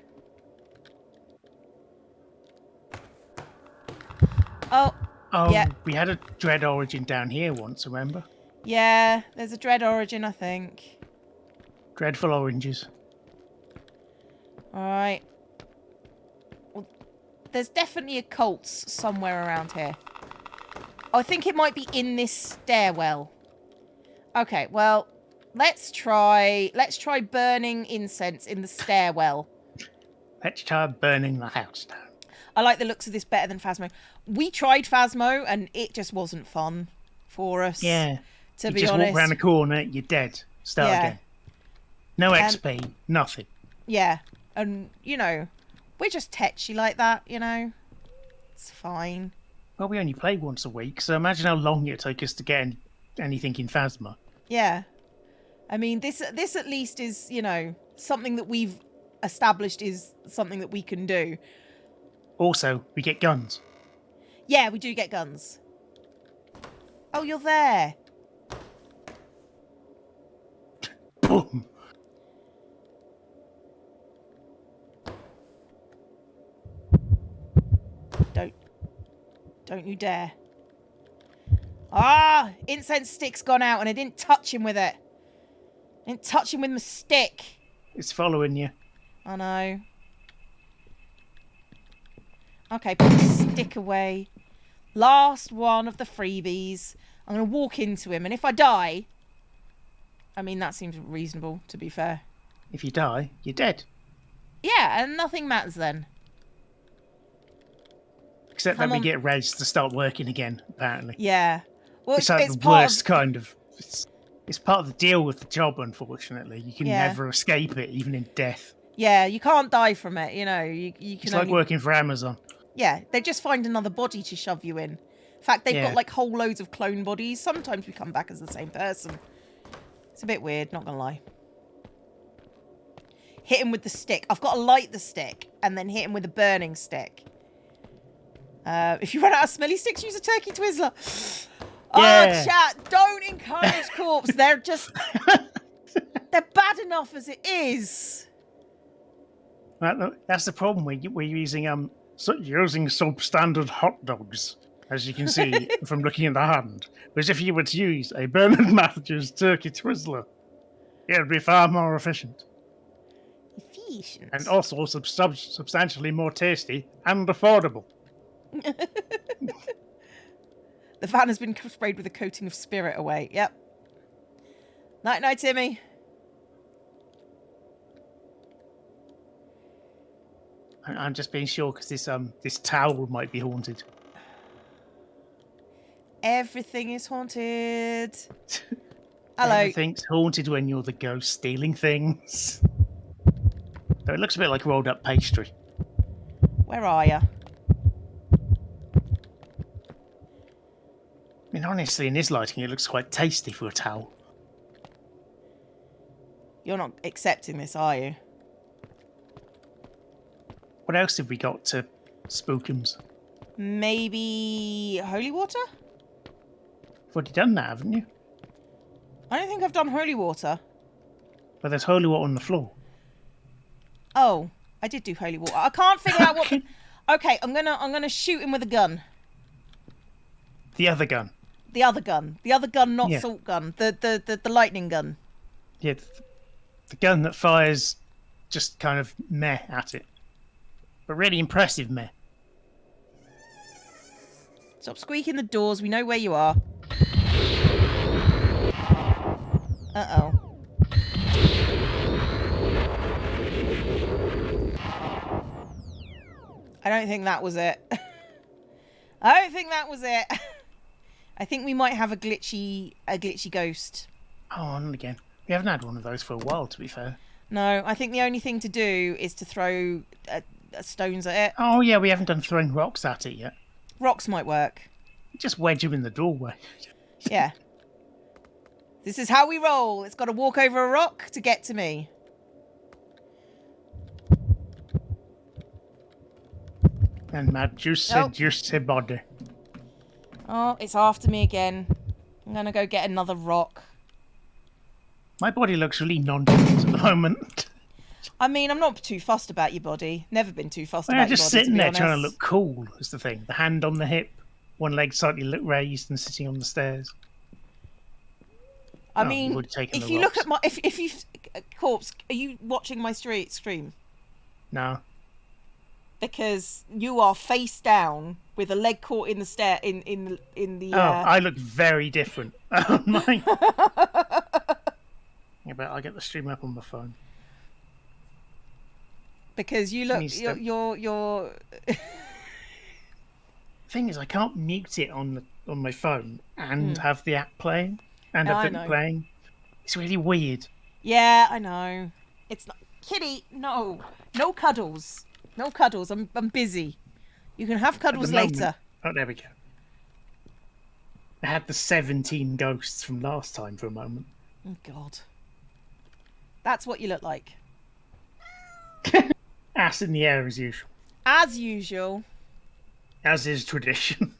Oh, Oh, Yeah. we had a Dread Origin down here once, remember? yeah. There's a Dread Origin, I think. Dreadful oranges. All right. Well, there's definitely occults somewhere around here. I think it might be in this stairwell. Okay, well, let's try burning incense in the stairwell. Let's try burning the house down. I like the looks of this better than Phasmo. We tried Phasmo and it just wasn't fun for us. Yeah. To You be just honest. walk around the corner, you're dead. Start Yeah. again. No XP, nothing. Yeah. And, you know, we're just tetchy like that, you know. It's fine. Well, we only play once a week, so imagine how long it'd take us to get anything in Phasma. Yeah. I mean, this at least is, you know, something that we've established is something that we can do. Also, we get guns. Yeah, we do get guns. Oh, you're there. Boom! Don't you dare. Ah! Incense stick's gone out and I didn't touch him with it. I didn't touch him with my stick. It's following you. I know. Okay, put the stick away. Last one of the freebies. I'm going to walk into him, and if I die... I mean, that seems reasonable, to be fair. If you die, you're dead. Yeah, and nothing matters then. Except Come that we on. get Rez to start working again, apparently. Yeah. Well, It's like it's the part worst of... kind of... It's part of the deal with the job, unfortunately. You can Yeah. never escape it, even in death. Yeah, you can't die from it, you know. You can It's like only... working for Amazon. Yeah, they just find another body to shove you in. In fact, they've Yeah. got like whole loads of clone bodies. Sometimes we come back as the same person. It's a bit weird, not gonna lie. Hit him with the stick. I've got to light the stick and then hit him with a burning stick. If you run out of smelly sticks, use a turkey twizzler. Yeah. Oh, chat, don't encourage corpse. They're just... they're bad enough as it is. That's the problem. We're using using substandard hot dogs as you can see from looking at the hand. Whereas if you were to use a Bernard Matthews turkey twizzler, it would be far more efficient. Efficient. And also substantially more tasty and affordable. The van has been sprayed with a coating of spirit away. Yep. Night, Timmy. I'm just being sure because this towel might be haunted. Everything is haunted. Hello. Everything's haunted when you're the ghost stealing things. Though it looks a bit like rolled up pastry. Where are you? I mean, honestly, in this lighting, it looks quite tasty for a towel. You're not accepting this, are you? What else have we got to spookums? Maybe holy water? You've already done that, haven't you? I don't think I've done holy water. But there's holy water on the floor. Oh, I did do holy water. I can't figure out what. Okay, I'm gonna shoot him with a gun. The other gun. The other gun, not Yeah. salt gun. The lightning gun. Yeah, the gun that fires just kind of meh at it. But really impressive meh. Stop squeaking the doors. We know where you are. Uh-oh. I don't think that was it. I don't think that was it. I think we might have a glitchy ghost. Oh, on again. We haven't had one of those for a while, to be fair. No, I think the only thing to do is to throw stones at it. Oh, yeah, we haven't done throwing rocks at it yet. Rocks might work. Just wedge him in the doorway. Yeah. This is how we roll. It's got to walk over a rock to get to me. And Mad Juice said, "Juice body." Oh, it's after me again. I'm going to go get another rock. My body looks really nonchalant at the moment. I mean, I'm not too fussed about your body. Never been too fussed I'm about just your body, sitting there trying to honest. look cool, is the thing. The hand on the hip, one leg slightly raised and sitting on the stairs. I Oh, mean, you've already taken if the you look rocks. at my... If you... Corpse, are you watching my stream? No. Because you are face down with a leg caught in the stair... In the... Oh, I look very different. Oh, my. Yeah, but I'll get the stream up on my phone. Because you look... Can you stop? You're... Thing is, I can't mute it on my phone and have the app playing and No, have I it know. playing. It's really weird. Yeah, I know. It's not... Kitty, no. No cuddles. No cuddles. I'm busy. You can have At cuddles the moment- later. Oh, there we go. I had the 17 ghosts from last time for a moment. Oh, God. That's what you look like. Ass in the air as usual. As usual, As is tradition.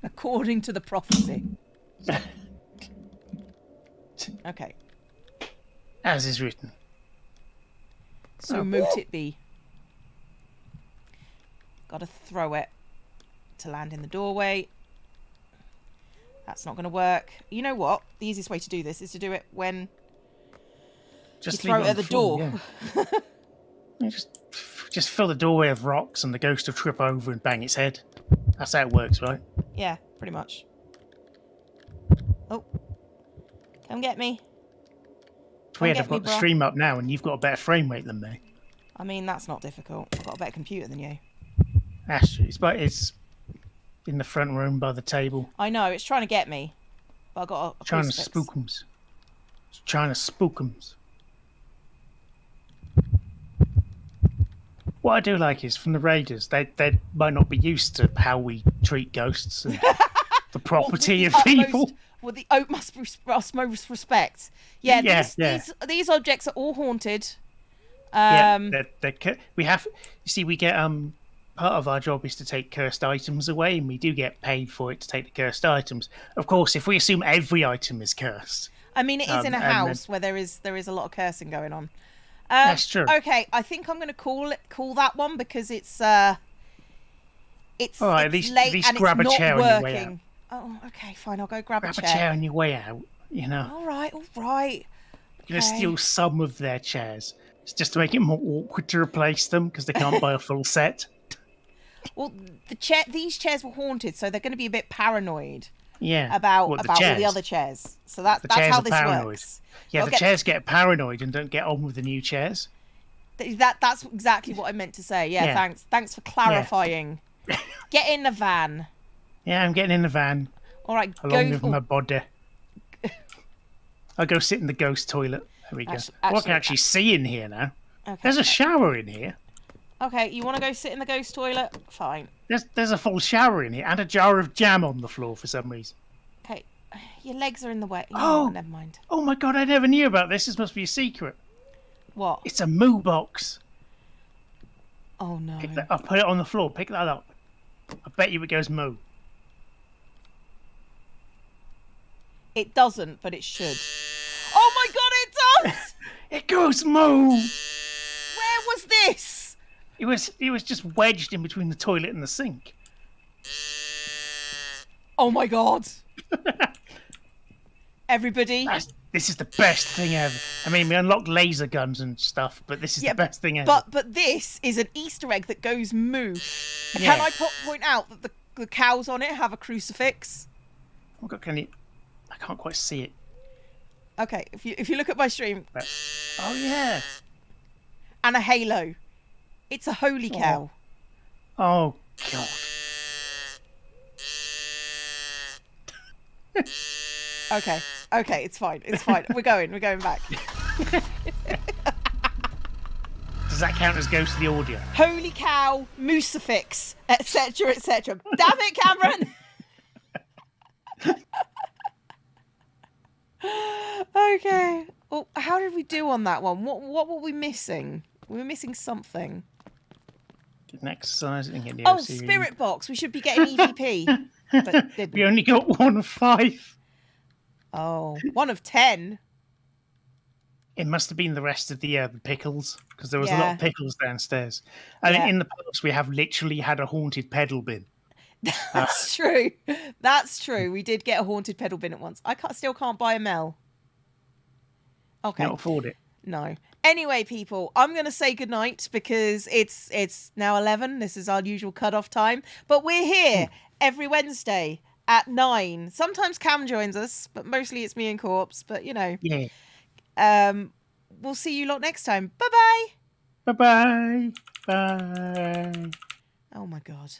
according to the prophecy. Okay. As is written. So Oh. moot it be. Gotta throw it to land in the doorway. That's not going to work. You know what? The easiest way to do this is to do it when Just you leave throw it on at the floor, door. yeah. Yeah, just fill the doorway with rocks and the ghost will trip over and bang its head. That's how it works, right? Yeah, pretty much. Oh. Come get me. It's weird, get I've got me, the bruh. stream up now and you've got a better frame rate than me. I mean, that's not difficult. I've got a better computer than you. That's true. It's in the front room by the table. I know, it's trying to get me. But I got a Trying to crucifix. spook 'ems. It's trying to spook 'ems. What I do like is from the Raiders, they might not be used to how we treat ghosts and the property of people. With the utmost respect. Yeah, Yeah, these, yeah. These objects are all haunted. Yeah, we have. You see, we get part of our job is to take cursed items away, and we do get paid for it to take the cursed items. Of course, if we assume every item is cursed, I mean, it is in a and then- house where there is a lot of cursing going on. That's true. Okay, I think I'm going to call that one because it's It's All right, it's at least- late at least and grab it's a not chair on your way working. Oh, okay, fine. I'll go grab Grab a a chair on your way out. You know, All right, all right. you're gonna Okay. steal some of their chairs. It's just to make it more awkward to replace them because they can't buy a full set. Well, these chairs were haunted, so they're going to be a bit paranoid Yeah. about What, all the chairs? other chairs. So that's chairs how are this paranoid. works. Yeah, They'll the chairs get paranoid and don't get on with the new chairs. That's exactly what I meant to say. Yeah, Yeah. thanks for clarifying. Get in the van. Yeah, I'm getting in the van All right, along go. with my body. I'll go sit in the ghost toilet. There we go. I can actually see in here now. Okay. There's a shower in here. Okay, you want to go sit in the ghost toilet? Fine. There's a full shower in here and a jar of jam on the floor for some reason. Okay, your legs are in the way. Oh. Never mind. Oh my god, I never knew about this. This must be a secret. What? It's a moo box. Oh no. I'll put it on the floor. Pick that up. I bet you it goes moo. It doesn't, but it should. Oh my god, it does! It goes moo. Where was this? It was just wedged in between the toilet and the sink. Oh my god. Everybody. This is the best thing ever. I mean, we unlocked laser guns and stuff, but this is the best thing ever. But this is an Easter egg that goes moo. Yeah. Can I point out that the cows on it have a crucifix? Oh god, can you? I can't quite see it. Okay, if you look at my stream, Oh yeah. and a halo, it's a holy cow. Oh god. Okay, it's fine. We're going back. Does that count as Ghost of the Audio? Holy cow, moosifix, etc., etc. Damn it, Cameron! Okay. Well, how did we do on that one? What were we missing? We were missing something. Didn't exercise and get the Oh, OC spirit box. We should be getting EVP. But didn't. We only got 1 of 5. Oh, 1 of 10. It must have been the rest of the pickles because there was a lot Yeah. of pickles downstairs. I think Yeah. in the past we have literally had a haunted pedal bin. That's true. That's true. We did get a haunted pedal bin at once. I still can't buy a Mel. Okay. Can't afford it. No. Anyway, people, I'm going to say goodnight because it's now 11. This is our usual cutoff time. But we're here every Wednesday at 9. Sometimes Cam joins us, but mostly it's me and Corpse. But, you know, Yeah. we'll see you lot next time. Bye-bye. Bye-bye. Bye. Oh, my God.